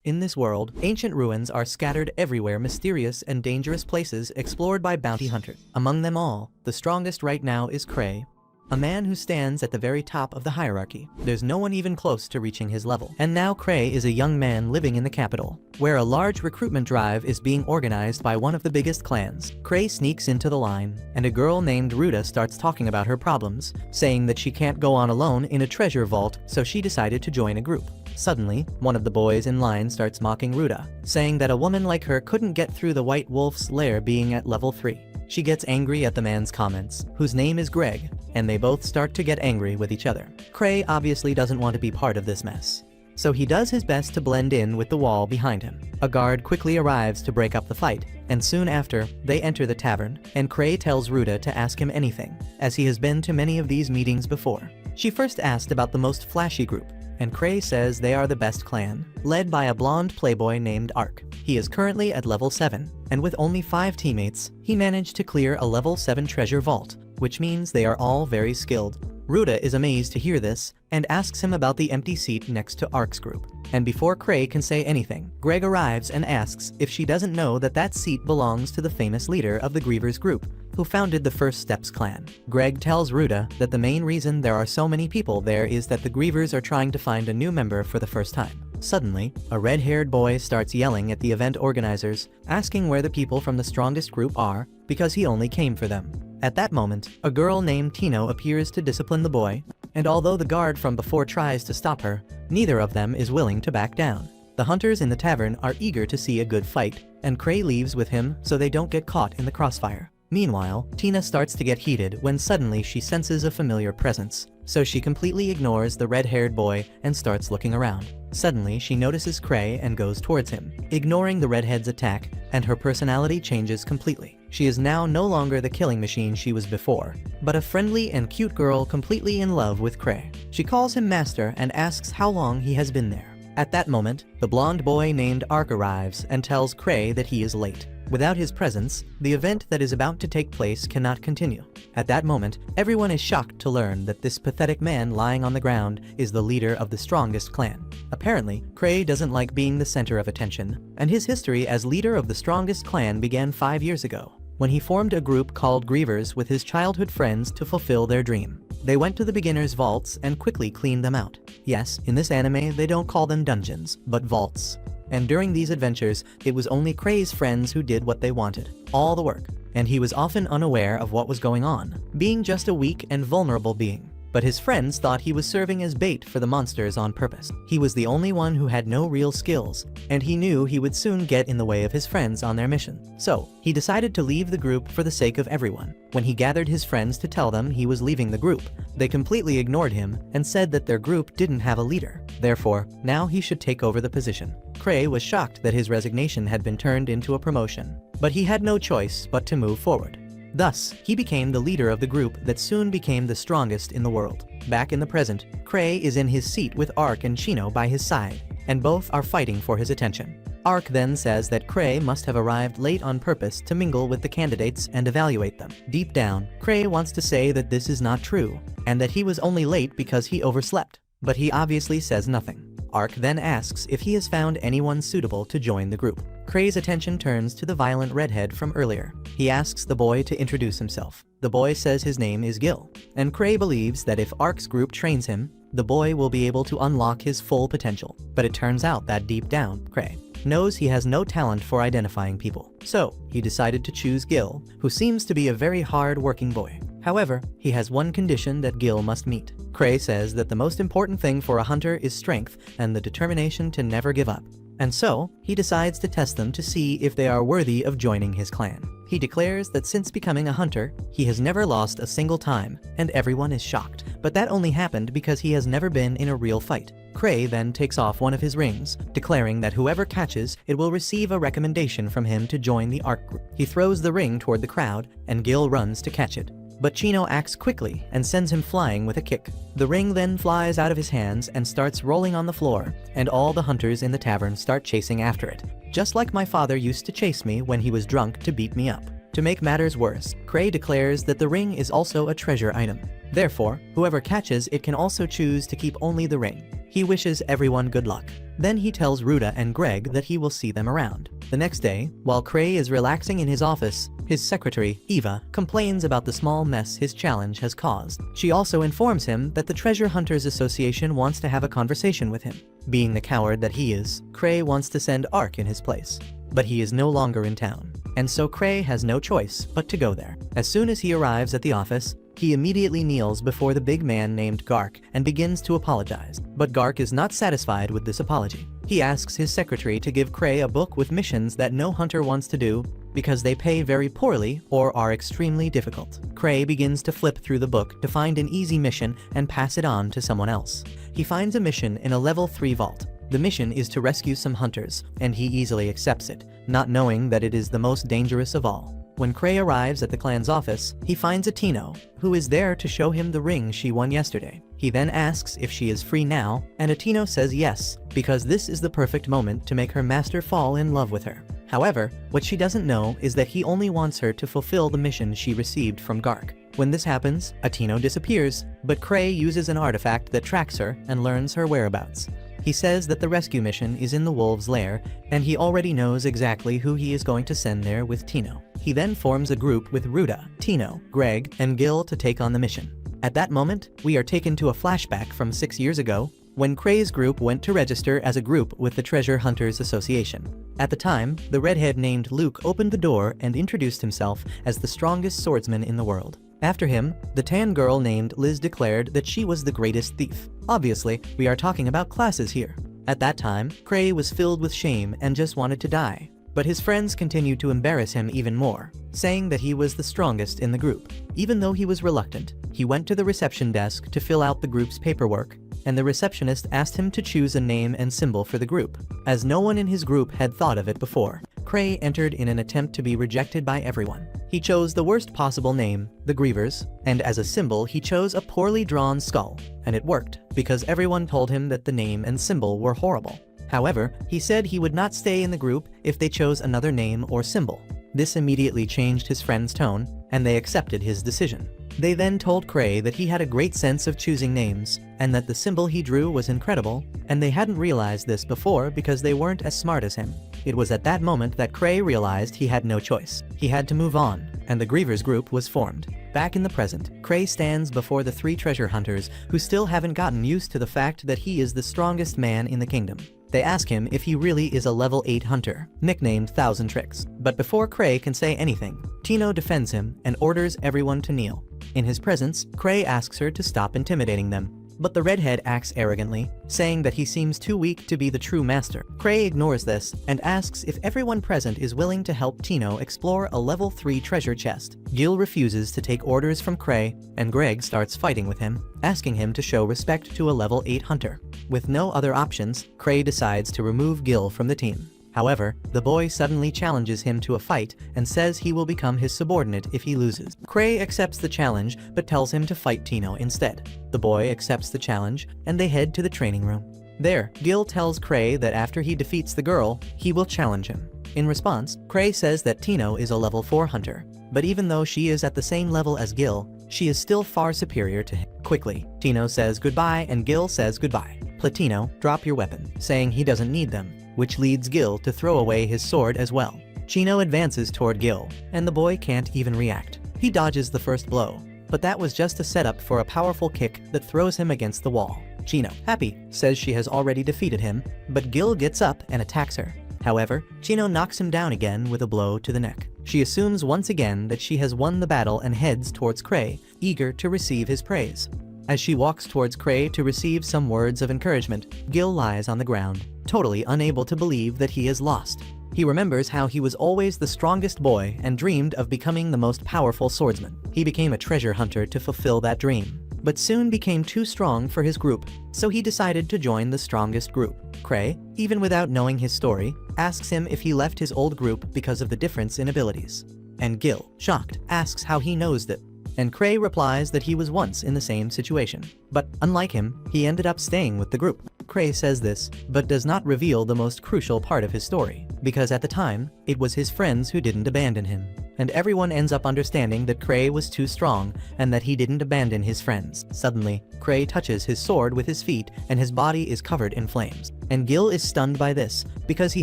In this world, ancient ruins are scattered everywhere, mysterious and dangerous places explored by bounty hunters. Among them all, the strongest right now is Cray, a man who stands at the very top of the hierarchy. There's no one even close to reaching his level. And now Cray is a young man living in the capital, where a large recruitment drive is being organized by one of the biggest clans. Cray sneaks into the line, and a girl named Ruta starts talking about her problems, saying that she can't go on alone in a treasure vault, so she decided to join a group. Suddenly, one of the boys in line starts mocking Ruta, saying that a woman like her couldn't get through the White Wolf's lair being at level 3. She gets angry at the man's comments, whose name is Greg, and they both start to get angry with each other. Cray obviously doesn't want to be part of this mess, so he does his best to blend in with the wall behind him. A guard quickly arrives to break up the fight, and soon after, they enter the tavern, and Cray tells Ruta to ask him anything, as he has been to many of these meetings before. She first asked about the most flashy group, and Cray says they are the best clan, led by a blonde playboy named Ark. He is currently at level 7, and with only 5 teammates, he managed to clear a level 7 treasure vault, which means they are all very skilled. Ruta is amazed to hear this, and asks him about the empty seat next to Ark's group. And before Cray can say anything, Greg arrives and asks if she doesn't know that that seat belongs to the famous leader of the Grievers group, who founded the First Steps clan. Greg tells Ruta that the main reason there are so many people there is that the Grievers are trying to find a new member for the first time. Suddenly, a red-haired boy starts yelling at the event organizers, asking where the people from the strongest group are, because he only came for them. At that moment, a girl named Tino appears to discipline the boy, and although the guard from before tries to stop her, neither of them is willing to back down. The hunters in the tavern are eager to see a good fight, and Cray leaves with him so they don't get caught in the crossfire. Meanwhile, Tina starts to get heated when suddenly she senses a familiar presence, so she completely ignores the red-haired boy and starts looking around. Suddenly, she notices Cray and goes towards him, ignoring the redhead's attack, and her personality changes completely. She is now no longer the killing machine she was before, but a friendly and cute girl completely in love with Cray. She calls him master and asks how long he has been there. At that moment, the blonde boy named Ark arrives and tells Cray that he is late. Without his presence, the event that is about to take place cannot continue. At that moment, everyone is shocked to learn that this pathetic man lying on the ground is the leader of the strongest clan. Apparently, Cray doesn't like being the center of attention, and his history as leader of the strongest clan began 5 years ago, when he formed a group called Grievers with his childhood friends to fulfill their dream. They went to the beginners' vaults and quickly cleaned them out. Yes, in this anime they don't call them dungeons, but vaults. And during these adventures, it was only Cray's friends who did what they wanted, all the work, and he was often unaware of what was going on, being just a weak and vulnerable being. But his friends thought he was serving as bait for the monsters on purpose. He was the only one who had no real skills, and he knew he would soon get in the way of his friends on their mission. So, he decided to leave the group for the sake of everyone. When he gathered his friends to tell them he was leaving the group, they completely ignored him and said that their group didn't have a leader. Therefore, now he should take over the position. Cray was shocked that his resignation had been turned into a promotion, but he had no choice but to move forward. Thus, he became the leader of the group that soon became the strongest in the world. Back in the present, Cray is in his seat with Ark and Tino by his side, and both are fighting for his attention. Ark then says that Cray must have arrived late on purpose to mingle with the candidates and evaluate them. Deep down, Cray wants to say that this is not true, and that he was only late because he overslept, but he obviously says nothing. Ark then asks if he has found anyone suitable to join the group. Cray's attention turns to the violent redhead from earlier. He asks the boy to introduce himself. The boy says his name is Gil, and Cray believes that if Ark's group trains him, the boy will be able to unlock his full potential. But it turns out that deep down, Cray knows he has no talent for identifying people. So, he decided to choose Gil, who seems to be a very hard-working boy. However, he has one condition that Gil must meet. Cray says that the most important thing for a hunter is strength and the determination to never give up. And so, he decides to test them to see if they are worthy of joining his clan. He declares that since becoming a hunter, he has never lost a single time, and everyone is shocked. But that only happened because he has never been in a real fight. Cray then takes off one of his rings, declaring that whoever catches it will receive a recommendation from him to join the Ark group. He throws the ring toward the crowd, and Gil runs to catch it. But Tino acts quickly and sends him flying with a kick. The ring then flies out of his hands and starts rolling on the floor, and all the hunters in the tavern start chasing after it. Just like my father used to chase me when he was drunk to beat me up. To make matters worse, Cray declares that the ring is also a treasure item. Therefore, whoever catches it can also choose to keep only the ring. He wishes everyone good luck. Then he tells Ruda and Greg that he will see them around. The next day, while Cray is relaxing in his office, his secretary, Eva, complains about the small mess his challenge has caused. She also informs him that the Treasure Hunters Association wants to have a conversation with him. Being the coward that he is, Cray wants to send Ark in his place. But he is no longer in town, and so Cray has no choice but to go there. As soon as he arrives at the office, he immediately kneels before the big man named Gark and begins to apologize. But Gark is not satisfied with this apology. He asks his secretary to give Cray a book with missions that no hunter wants to do because they pay very poorly or are extremely difficult. Cray begins to flip through the book to find an easy mission and pass it on to someone else. He finds a mission in a level 3 vault. The mission is to rescue some hunters, and he easily accepts it, not knowing that it is the most dangerous of all. When Cray arrives at the clan's office, he finds a Tino, who is there to show him the ring she won yesterday. He then asks if she is free now, and Tino says yes, because this is the perfect moment to make her master fall in love with her. However, what she doesn't know is that he only wants her to fulfill the mission she received from Gark. When this happens, Tino disappears, but Cray uses an artifact that tracks her and learns her whereabouts. He says that the rescue mission is in the wolves' lair, and he already knows exactly who he is going to send there with Tino. He then forms a group with Ruda, Tino, Greg, and Gil to take on the mission. At that moment, we are taken to a flashback from 6 years ago, when Cray's group went to register as a group with the Treasure Hunters Association. At the time, the redhead named Luke opened the door and introduced himself as the strongest swordsman in the world. After him, the tan girl named Liz declared that she was the greatest thief. Obviously, we are talking about classes here. At that time, Cray was filled with shame and just wanted to die. But his friends continued to embarrass him even more, saying that he was the strongest in the group. Even though he was reluctant, he went to the reception desk to fill out the group's paperwork, and the receptionist asked him to choose a name and symbol for the group. As no one in his group had thought of it before, Cray entered in an attempt to be rejected by everyone. He chose the worst possible name, the Grievers, and as a symbol he chose a poorly drawn skull. And it worked, because everyone told him that the name and symbol were horrible. However, he said he would not stay in the group if they chose another name or symbol. This immediately changed his friend's tone, and they accepted his decision. They then told Cray that he had a great sense of choosing names, and that the symbol he drew was incredible, and they hadn't realized this before because they weren't as smart as him. It was at that moment that Cray realized he had no choice. He had to move on, and the Grievers group was formed. Back in the present, Cray stands before the 3 treasure hunters who still haven't gotten used to the fact that he is the strongest man in the kingdom. They ask him if he really is a level 8 hunter, nicknamed Thousand Tricks. But before Cray can say anything, Tino defends him and orders everyone to kneel. In his presence, Cray asks her to stop intimidating them. But the redhead acts arrogantly, saying that he seems too weak to be the true master. Cray ignores this and asks if everyone present is willing to help Tino explore a level 3 treasure chest. Gil refuses to take orders from Cray, and Greg starts fighting with him, asking him to show respect to a level 8 hunter. With no other options, Cray decides to remove Gil from the team. However, the boy suddenly challenges him to a fight and says he will become his subordinate if he loses. Cray accepts the challenge but tells him to fight Tino instead. The boy accepts the challenge and they head to the training room. There, Gil tells Cray that after he defeats the girl, he will challenge him. In response, Cray says that Tino is a level 4 hunter, but even though she is at the same level as Gil, she is still far superior to him. Quickly, Tino says goodbye and Gil says goodbye. Platino, drop your weapon, saying he doesn't need them, which leads Gil to throw away his sword as well. Chino advances toward Gil, and the boy can't even react. He dodges the first blow, but that was just a setup for a powerful kick that throws him against the wall. Chino, happy, says she has already defeated him, but Gil gets up and attacks her. However, Chino knocks him down again with a blow to the neck. She assumes once again that she has won the battle and heads towards Cray, eager to receive his praise. As she walks towards Cray to receive some words of encouragement, Gil lies on the ground, totally unable to believe that he is lost. He remembers how he was always the strongest boy and dreamed of becoming the most powerful swordsman. He became a treasure hunter to fulfill that dream, but soon became too strong for his group, so he decided to join the strongest group. Cray, even without knowing his story, asks him if he left his old group because of the difference in abilities. And Gil, shocked, asks how he knows that. And Cray replies that he was once in the same situation. But unlike him, he ended up staying with the group. Cray says this, but does not reveal the most crucial part of his story, because at the time, it was his friends who didn't abandon him. and everyone ends up understanding that Cray was too strong and that he didn't abandon his friends. Suddenly, Cray touches his sword with his feet and his body is covered in flames. And Gil is stunned by this, because he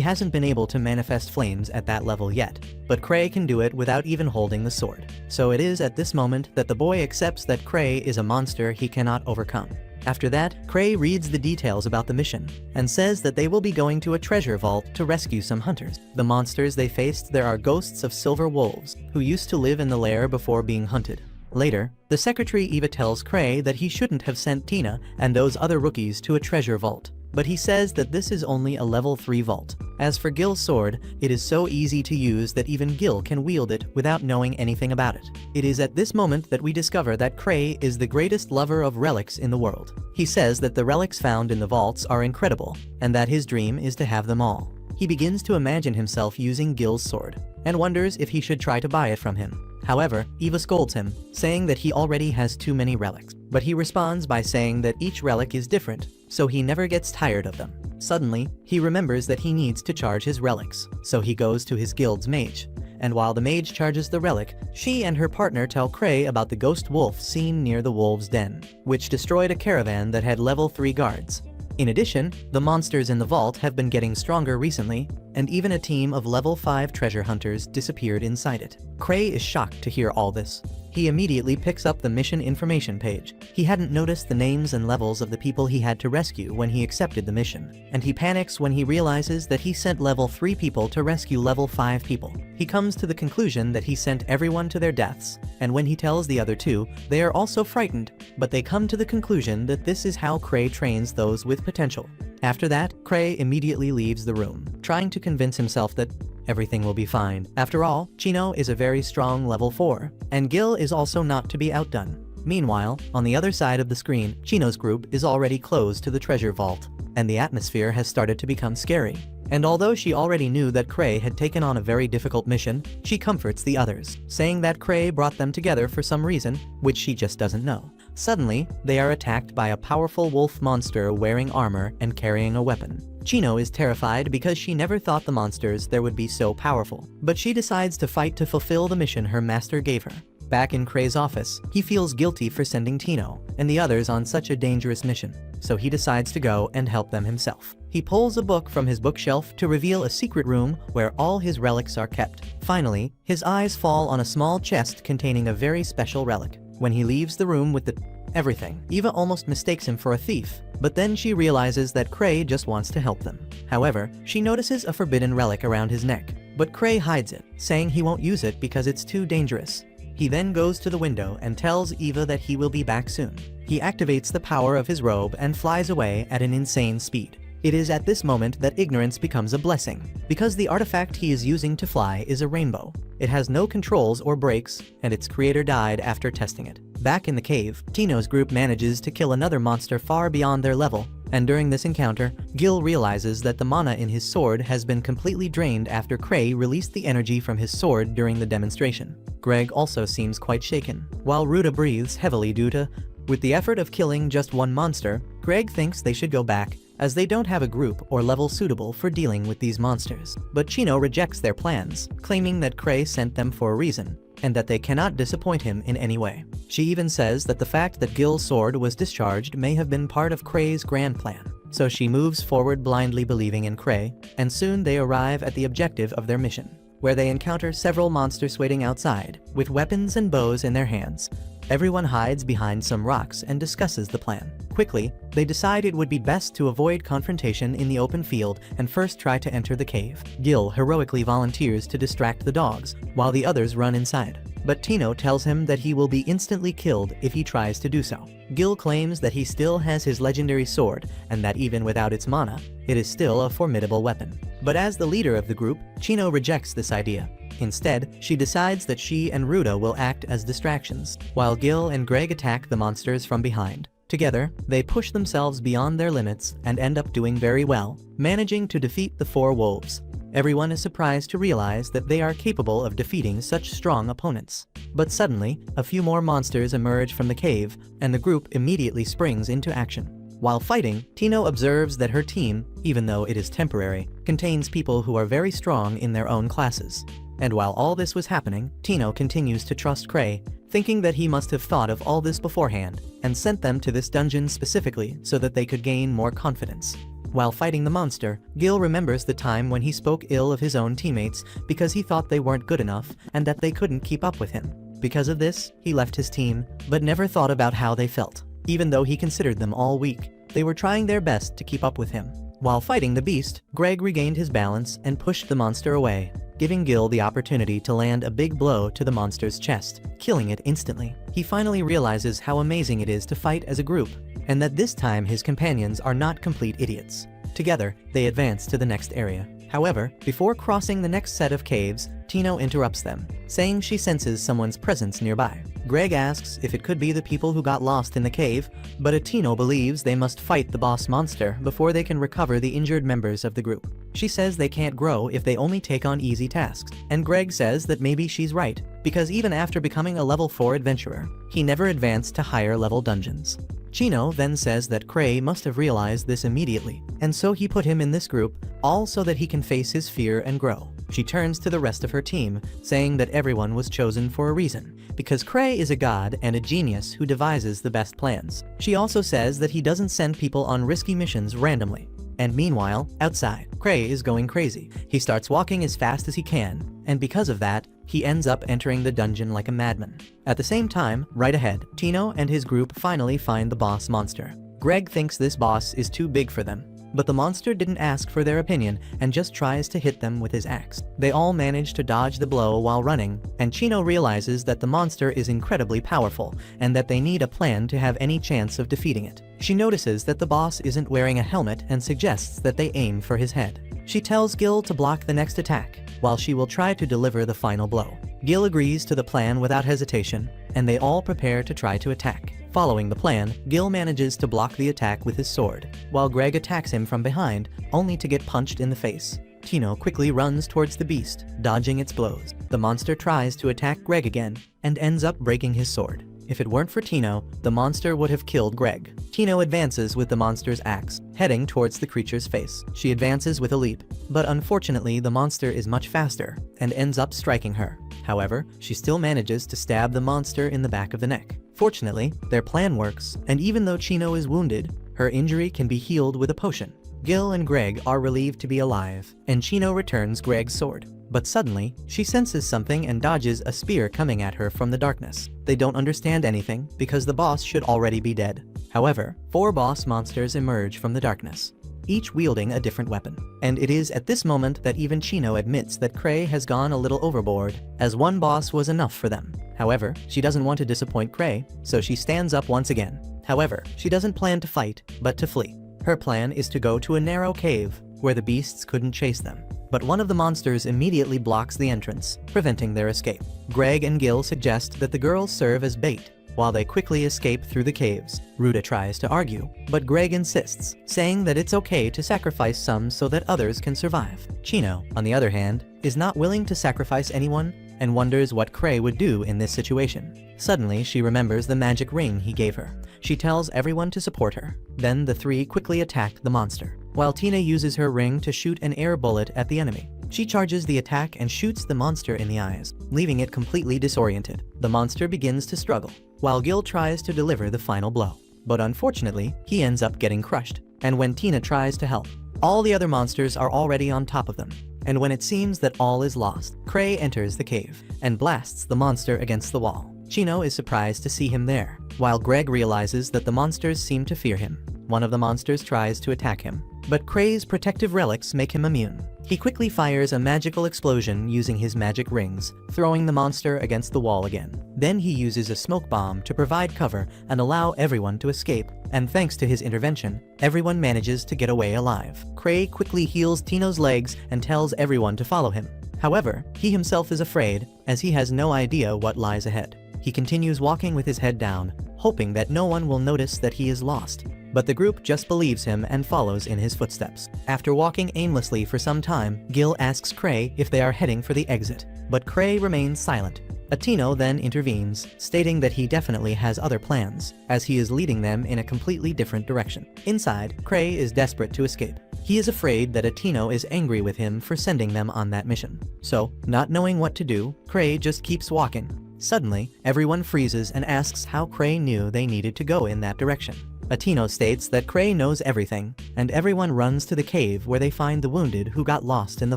hasn't been able to manifest flames at that level yet. But Cray can do it without even holding the sword. So it is at this moment that the boy accepts that Cray is a monster he cannot overcome. After that, Cray reads the details about the mission, and says that they will be going to a treasure vault to rescue some hunters. The monsters they faced there are ghosts of silver wolves, who used to live in the lair before being hunted. Later, the secretary Eva tells Cray that he shouldn't have sent Tina and those other rookies to a treasure vault, but he says that this is only a level 3 vault. As for Gil's sword, it is so easy to use that even Gil can wield it without knowing anything about it. It is at this moment that we discover that Cray is the greatest lover of relics in the world. He says that the relics found in the vaults are incredible, and that his dream is to have them all. He begins to imagine himself using Gil's sword, and wonders if he should try to buy it from him. However, Eva scolds him, saying that he already has too many relics. But he responds by saying that each relic is different, so he never gets tired of them. Suddenly, he remembers that he needs to charge his relics, so he goes to his guild's mage. And while the mage charges the relic, she and her partner tell Cray about the ghost wolf seen near the wolves' den, which destroyed a caravan that had level 3 guards. In addition, the monsters in the vault have been getting stronger recently, and even a team of level 5 treasure hunters disappeared inside it. Cray is shocked to hear all this. He immediately picks up the mission information page. He hadn't noticed the names and levels of the people he had to rescue when he accepted the mission, and he panics when he realizes that he sent level 3 people to rescue level 5 people. He comes to the conclusion that he sent everyone to their deaths, and when he tells the other two, they are also frightened, but they come to the conclusion that this is how Cray trains those with potential. After that, Cray immediately leaves the room, trying to convince himself that everything will be fine. After all, Tino is a very strong level 4, and Gil is also not to be outdone. Meanwhile, on the other side of the screen, Tino's group is already close to the treasure vault, and the atmosphere has started to become scary. And although she already knew that Cray had taken on a very difficult mission, she comforts the others, saying that Cray brought them together for some reason, which she just doesn't know. Suddenly, they are attacked by a powerful wolf monster wearing armor and carrying a weapon. Tino is terrified because she never thought the monsters there would be so powerful, but she decides to fight to fulfill the mission her master gave her. Back in Cray's office, he feels guilty for sending Tino and the others on such a dangerous mission, so he decides to go and help them himself. He pulls a book from his bookshelf to reveal a secret room where all his relics are kept. Finally, his eyes fall on a small chest containing a very special relic. When he leaves the room with everything, Eva almost mistakes him for a thief, but then she realizes that Cray just wants to help them. However, she notices a forbidden relic around his neck, but Cray hides it, saying he won't use it because it's too dangerous. He then goes to the window and tells Eva that he will be back soon. He activates the power of his robe and flies away at an insane speed. It is at this moment that ignorance becomes a blessing, because the artifact he is using to fly is a rainbow. It has no controls or brakes, and its creator died after testing it. Back in the cave, Tino's group manages to kill another monster far beyond their level, and during this encounter, Gil realizes that the mana in his sword has been completely drained after Cray released the energy from his sword during the demonstration. Greg also seems quite shaken, while Ruta breathes heavily due to, with the effort of killing just one monster, Greg thinks they should go back, as they don't have a group or level suitable for dealing with these monsters. But Tino rejects their plans, claiming that Cray sent them for a reason, and that they cannot disappoint him in any way. She even says that the fact that Gil's sword was discharged may have been part of Cray's grand plan. So she moves forward blindly believing in Cray, and soon they arrive at the objective of their mission, where they encounter several monsters waiting outside, with weapons and bows in their hands. Everyone hides behind some rocks and discusses the plan. Quickly, they decide it would be best to avoid confrontation in the open field and first try to enter the cave. Gil heroically volunteers to distract the dogs, while the others run inside. But Tino tells him that he will be instantly killed if he tries to do so. Gil claims that he still has his legendary sword, and that even without its mana, it is still a formidable weapon. But as the leader of the group, Tino rejects this idea. Instead, she decides that she and Ruta will act as distractions, while Gil and Greg attack the monsters from behind. Together, they push themselves beyond their limits and end up doing very well, managing to defeat the 4 wolves. Everyone is surprised to realize that they are capable of defeating such strong opponents. But suddenly, a few more monsters emerge from the cave, and the group immediately springs into action. While fighting, Tino observes that her team, even though it is temporary, contains people who are very strong in their own classes. And while all this was happening, Tino continues to trust Cray, thinking that he must have thought of all this beforehand, and sent them to this dungeon specifically so that they could gain more confidence. While fighting the monster, Gil remembers the time when he spoke ill of his own teammates because he thought they weren't good enough and that they couldn't keep up with him. Because of this, he left his team, but never thought about how they felt. Even though he considered them all weak, they were trying their best to keep up with him. While fighting the beast, Greg regained his balance and pushed the monster away, giving Gil the opportunity to land a big blow to the monster's chest, killing it instantly. He finally realizes how amazing it is to fight as a group, and that this time his companions are not complete idiots. Together, they advance to the next area. However, before crossing the next set of caves, Tino interrupts them, saying she senses someone's presence nearby. Greg asks if it could be the people who got lost in the cave, but Tino believes they must fight the boss monster before they can recover the injured members of the group. She says they can't grow if they only take on easy tasks, and Greg says that maybe she's right, because even after becoming a level 4 adventurer, he never advanced to higher level dungeons. Tino then says that Cray must have realized this immediately, and so he put him in this group, all so that he can face his fear and grow. She turns to the rest of her team, saying that everyone was chosen for a reason, because Cray is a god and a genius who devises the best plans. She also says that he doesn't send people on risky missions randomly. And meanwhile, outside, Cray is going crazy. He starts walking as fast as he can, and because of that, he ends up entering the dungeon like a madman. At the same time, right ahead, Tino and his group finally find the boss monster. Greg thinks this boss is too big for them, but the monster didn't ask for their opinion and just tries to hit them with his axe. They all manage to dodge the blow while running, and Tino realizes that the monster is incredibly powerful and that they need a plan to have any chance of defeating it. She notices that the boss isn't wearing a helmet and suggests that they aim for his head. She tells Gil to block the next attack, while she will try to deliver the final blow. Gil agrees to the plan without hesitation, and they all prepare to try to attack. Following the plan, Gil manages to block the attack with his sword, while Greg attacks him from behind, only to get punched in the face. Tino quickly runs towards the beast, dodging its blows. The monster tries to attack Greg again, and ends up breaking his sword. If it weren't for Tino, the monster would have killed Greg. Tino advances with the monster's axe, heading towards the creature's face. She advances with a leap, but unfortunately the monster is much faster, and ends up striking her. However, she still manages to stab the monster in the back of the neck. Fortunately, their plan works, and even though Tino is wounded, her injury can be healed with a potion. Gil and Greg are relieved to be alive, and Tino returns Greg's sword. But suddenly, she senses something and dodges a spear coming at her from the darkness. They don't understand anything, because the boss should already be dead. However, 4 boss monsters emerge from the darkness, each wielding a different weapon. And it is at this moment that even Tino admits that Cray has gone a little overboard, as one boss was enough for them. However, she doesn't want to disappoint Cray, so she stands up once again. However, she doesn't plan to fight, but to flee. Her plan is to go to a narrow cave, where the beasts couldn't chase them. But one of the monsters immediately blocks the entrance, preventing their escape. Greg and Gil suggest that the girls serve as bait, while they quickly escape through the caves. Ruta tries to argue, but Greg insists, saying that it's okay to sacrifice some so that others can survive. Tino, on the other hand, is not willing to sacrifice anyone and wonders what Cray would do in this situation. Suddenly, she remembers the magic ring he gave her. She tells everyone to support her. Then the 3 quickly attack the monster, while Tina uses her ring to shoot an air bullet at the enemy. She charges the attack and shoots the monster in the eyes, leaving it completely disoriented. The monster begins to struggle, while Gil tries to deliver the final blow. But unfortunately, he ends up getting crushed. And when Tina tries to help, all the other monsters are already on top of them. And when it seems that all is lost, Cray enters the cave and blasts the monster against the wall. Tino is surprised to see him there, while Greg realizes that the monsters seem to fear him. One of the monsters tries to attack him, but Cray's protective relics make him immune. He quickly fires a magical explosion using his magic rings, throwing the monster against the wall again. Then he uses a smoke bomb to provide cover and allow everyone to escape, and thanks to his intervention, everyone manages to get away alive. Cray quickly heals Tino's legs and tells everyone to follow him. However, he himself is afraid, as he has no idea what lies ahead. He continues walking with his head down, hoping that no one will notice that he is lost. But the group just believes him and follows in his footsteps. After walking aimlessly for some time, Gil asks Cray if they are heading for the exit, but Cray remains silent. Tino then intervenes, stating that he definitely has other plans, as he is leading them in a completely different direction. Inside, Cray is desperate to escape. He is afraid that Tino is angry with him for sending them on that mission. So, not knowing what to do, Cray just keeps walking. Suddenly, everyone freezes and asks how Cray knew they needed to go in that direction. Tino states that Cray knows everything, and everyone runs to the cave where they find the wounded who got lost in the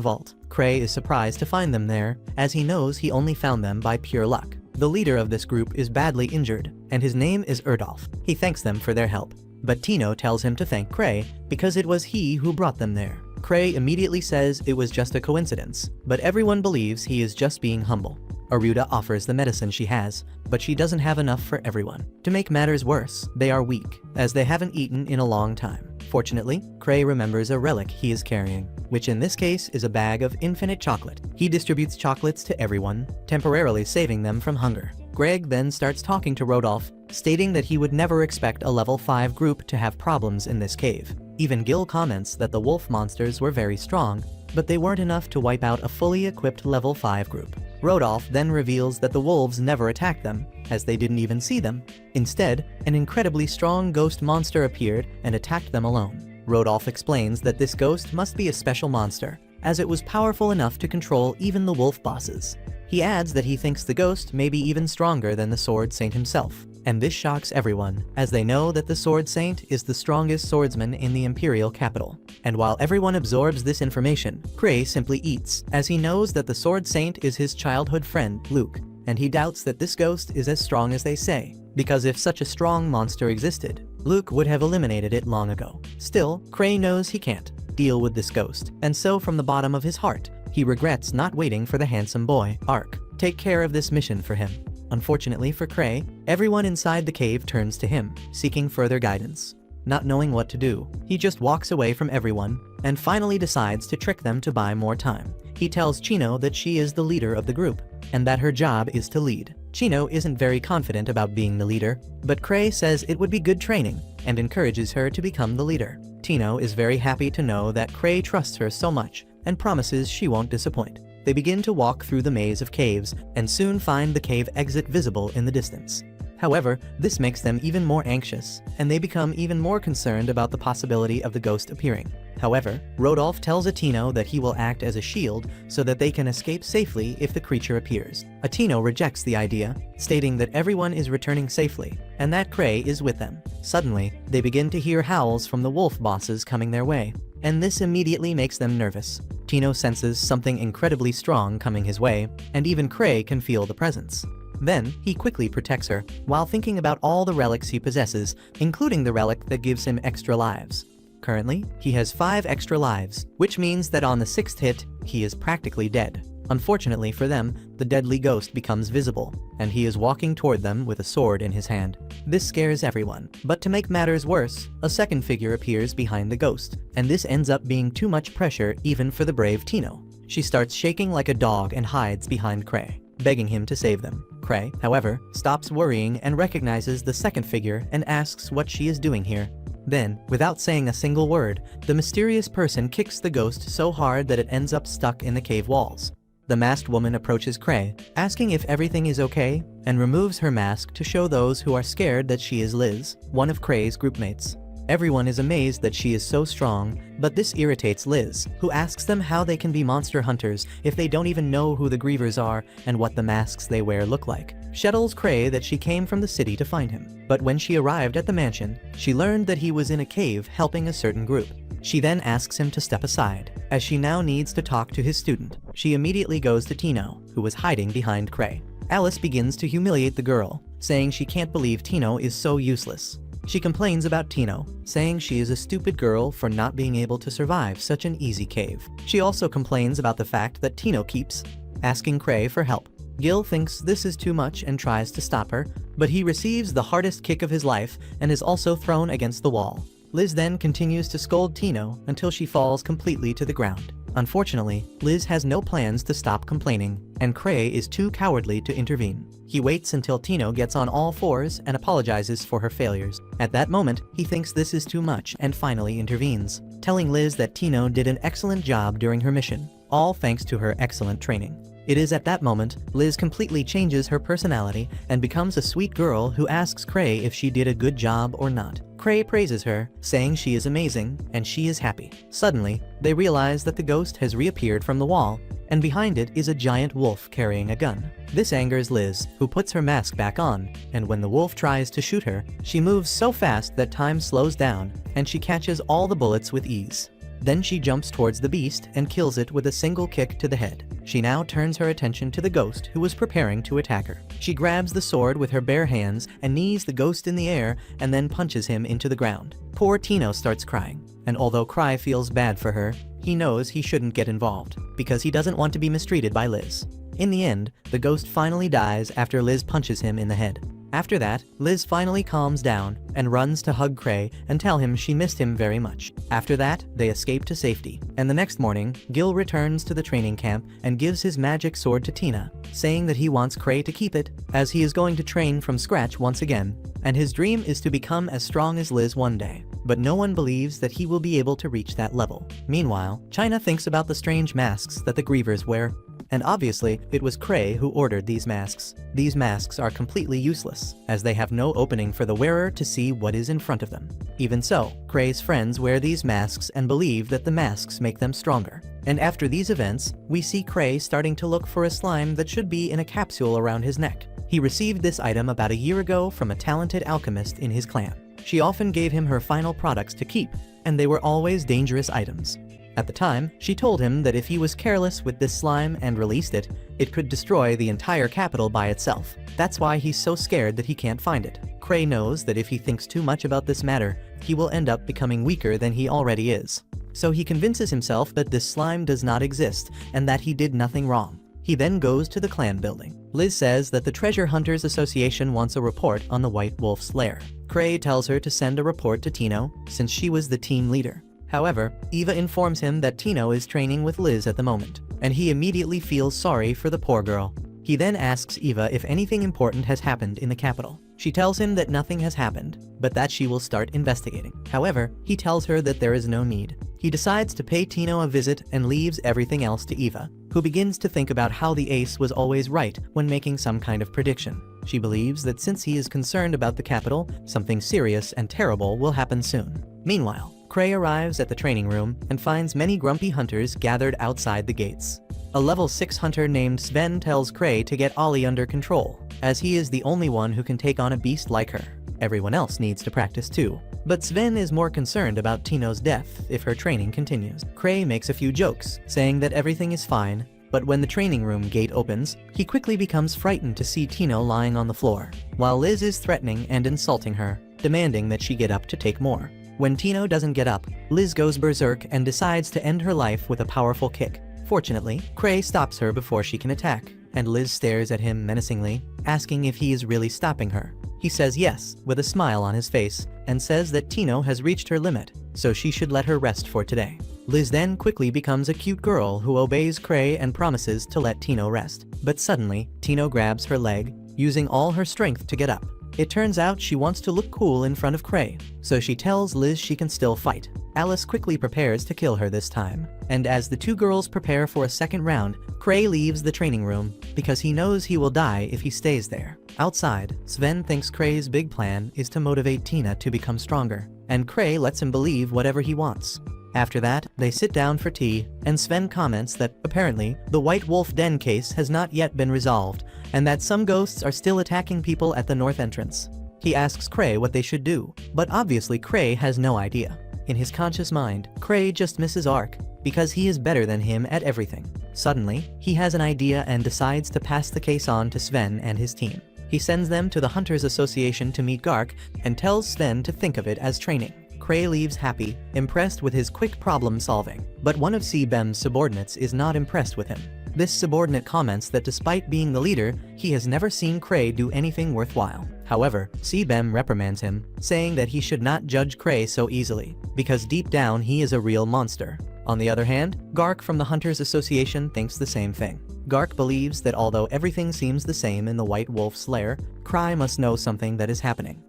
vault. Cray is surprised to find them there, as he knows he only found them by pure luck. The leader of this group is badly injured, and his name is Erdolf. He thanks them for their help, but Tino tells him to thank Cray because it was he who brought them there. Cray immediately says it was just a coincidence, but everyone believes he is just being humble. Aruda offers the medicine she has, but she doesn't have enough for everyone. To make matters worse, they are weak, as they haven't eaten in a long time. Fortunately, Cray remembers a relic he is carrying, which in this case is a bag of infinite chocolate. He distributes chocolates to everyone, temporarily saving them from hunger. Greg then starts talking to Rodolph, stating that he would never expect a level 5 group to have problems in this cave. Even Gil comments that the wolf monsters were very strong, but they weren't enough to wipe out a fully equipped level 5 group. Rodolph then reveals that the wolves never attacked them, as they didn't even see them. Instead, an incredibly strong ghost monster appeared and attacked them alone. Rodolph explains that this ghost must be a special monster, as it was powerful enough to control even the wolf bosses. He adds that he thinks the ghost may be even stronger than the Sword Saint himself, and this shocks everyone, as they know that the Sword Saint is the strongest swordsman in the Imperial capital. And while everyone absorbs this information, Cray simply eats, as he knows that the Sword Saint is his childhood friend, Luke, and he doubts that this ghost is as strong as they say, because if such a strong monster existed, Luke would have eliminated it long ago. Still, Cray knows he can't deal with this ghost, and so from the bottom of his heart, he regrets not waiting for the handsome boy, Ark, take care of this mission for him. Unfortunately for Cray, everyone inside the cave turns to him, seeking further guidance. Not knowing what to do, he just walks away from everyone, and finally decides to trick them to buy more time. He tells Chino that she is the leader of the group, and that her job is to lead. Chino isn't very confident about being the leader, but Cray says it would be good training, and encourages her to become the leader. Tino is very happy to know that Cray trusts her so much, and promises she won't disappoint. They begin to walk through the maze of caves, and soon find the cave exit visible in the distance. However, this makes them even more anxious, and they become even more concerned about the possibility of the ghost appearing. However, Rodolph tells Tino that he will act as a shield so that they can escape safely if the creature appears. Tino rejects the idea, stating that everyone is returning safely, and that Cray is with them. Suddenly, they begin to hear howls from the wolf bosses coming their way, and this immediately makes them nervous. Tino senses something incredibly strong coming his way, and even Cray can feel the presence. Then, he quickly protects her, while thinking about all the relics he possesses, including the relic that gives him extra lives. Currently, he has 5 extra lives, which means that on the 6th hit, he is practically dead. Unfortunately for them, the deadly ghost becomes visible, and he is walking toward them with a sword in his hand. This scares everyone, but to make matters worse, a second figure appears behind the ghost, and this ends up being too much pressure even for the brave Tino. She starts shaking like a dog and hides behind Cray, begging him to save them. Cray, however, stops worrying and recognizes the second figure and asks what she is doing here. Then, without saying a single word, the mysterious person kicks the ghost so hard that it ends up stuck in the cave walls. The masked woman approaches Cray, asking if everything is okay, and removes her mask to show those who are scared that she is Liz, one of Cray's groupmates. Everyone is amazed that she is so strong, but this irritates Liz, who asks them how they can be monster hunters if they don't even know who the grievers are and what the masks they wear look like. She tells Cray that she came from the city to find him, but when she arrived at the mansion, she learned that he was in a cave helping a certain group. She then asks him to step aside, as she now needs to talk to his student. She immediately goes to Tino, who was hiding behind Cray. Alice begins to humiliate the girl, saying she can't believe Tino is so useless. She complains about Tino, saying she is a stupid girl for not being able to survive such an easy cave. She also complains about the fact that Tino keeps asking Cray for help. Gil thinks this is too much and tries to stop her, but he receives the hardest kick of his life and is also thrown against the wall. Liz then continues to scold Tino until she falls completely to the ground. Unfortunately, Liz has no plans to stop complaining, and Cray is too cowardly to intervene. He waits until Tino gets on all fours and apologizes for her failures. At that moment, he thinks this is too much and finally intervenes, telling Liz that Tino did an excellent job during her mission, all thanks to her excellent training. It is at that moment, Liz completely changes her personality and becomes a sweet girl who asks Cray if she did a good job or not. Cray praises her, saying she is amazing, and she is happy. Suddenly, they realize that the ghost has reappeared from the wall, and behind it is a giant wolf carrying a gun. This angers Liz, who puts her mask back on, and when the wolf tries to shoot her, she moves so fast that time slows down, and she catches all the bullets with ease. Then she jumps towards the beast and kills it with a single kick to the head. She now turns her attention to the ghost who was preparing to attack her. She grabs the sword with her bare hands and knees the ghost in the air and then punches him into the ground. Poor Tino starts crying, and although Cray feels bad for her, he knows he shouldn't get involved, because he doesn't want to be mistreated by Liz. In the end, the ghost finally dies after Liz punches him in the head. After that, Liz finally calms down and runs to hug Cray and tell him she missed him very much. After that, they escape to safety, and the next morning, Gil returns to the training camp and gives his magic sword to Tina, saying that he wants Cray to keep it, as he is going to train from scratch once again, and his dream is to become as strong as Liz one day. But no one believes that he will be able to reach that level. Meanwhile, China thinks about the strange masks that the grievers wear, and obviously, it was Cray who ordered these masks. These masks are completely useless, as they have no opening for the wearer to see what is in front of them. Even so, Cray's friends wear these masks and believe that the masks make them stronger. And after these events, we see Cray starting to look for a slime that should be in a capsule around his neck. He received this item about a year ago from a talented alchemist in his clan. She often gave him her final products to keep, and they were always dangerous items. At the time, she told him that if he was careless with this slime and released it, it could destroy the entire capital by itself. That's why he's so scared that he can't find it. Cray knows that if he thinks too much about this matter, he will end up becoming weaker than he already is. So he convinces himself that this slime does not exist and that he did nothing wrong. He then goes to the clan building. Liz says that the Treasure Hunters Association wants a report on the White Wolf's lair. Cray tells her to send a report to Tino, since she was the team leader. However, Eva informs him that Tino is training with Liz at the moment, and he immediately feels sorry for the poor girl. He then asks Eva if anything important has happened in the capital. She tells him that nothing has happened, but that she will start investigating. However, he tells her that there is no need. He decides to pay Tino a visit and leaves everything else to Eva, who begins to think about how the ace was always right when making some kind of prediction. She believes that since he is concerned about the capital, something serious and terrible will happen soon. Meanwhile, Cray arrives at the training room and finds many grumpy hunters gathered outside the gates. A level 6 hunter named Sven tells Cray to get Ollie under control, as he is the only one who can take on a beast like her. Everyone else needs to practice too. But Sven is more concerned about Tino's death if her training continues. Cray makes a few jokes, saying that everything is fine, but when the training room gate opens, he quickly becomes frightened to see Tino lying on the floor, while Liz is threatening and insulting her, demanding that she get up to take more. When Tino doesn't get up, Liz goes berserk and decides to end her life with a powerful kick. Fortunately, Cray stops her before she can attack, and Liz stares at him menacingly, asking if he is really stopping her. He says yes, with a smile on his face, and says that Tino has reached her limit, so she should let her rest for today. Liz then quickly becomes a cute girl who obeys Cray and promises to let Tino rest. But suddenly, Tino grabs her leg, using all her strength to get up. It turns out she wants to look cool in front of Cray, so she tells Liz she can still fight. Alice quickly prepares to kill her this time, and as the two girls prepare for a second round, Cray leaves the training room because he knows he will die if he stays there. Outside, Sven thinks Cray's big plan is to motivate Tina to become stronger, and Cray lets him believe whatever he wants. After that, they sit down for tea, and Sven comments that, apparently, the White Wolf Den case has not yet been resolved, and that some ghosts are still attacking people at the north entrance. He asks Cray what they should do, but obviously Cray has no idea. In his conscious mind, Cray just misses Ark, because he is better than him at everything. Suddenly, he has an idea and decides to pass the case on to Sven and his team. He sends them to the Hunters Association to meet Gark, and tells Sven to think of it as training. Cray leaves happy, impressed with his quick problem solving, but one of C-Bem's subordinates is not impressed with him. This subordinate comments that despite being the leader, he has never seen Cray do anything worthwhile. However, C-Bem reprimands him, saying that he should not judge Cray so easily, because deep down he is a real monster. On the other hand, Gark from the Hunters Association thinks the same thing. Gark believes that although everything seems the same in the White Wolf's lair, Cray must know something that is happening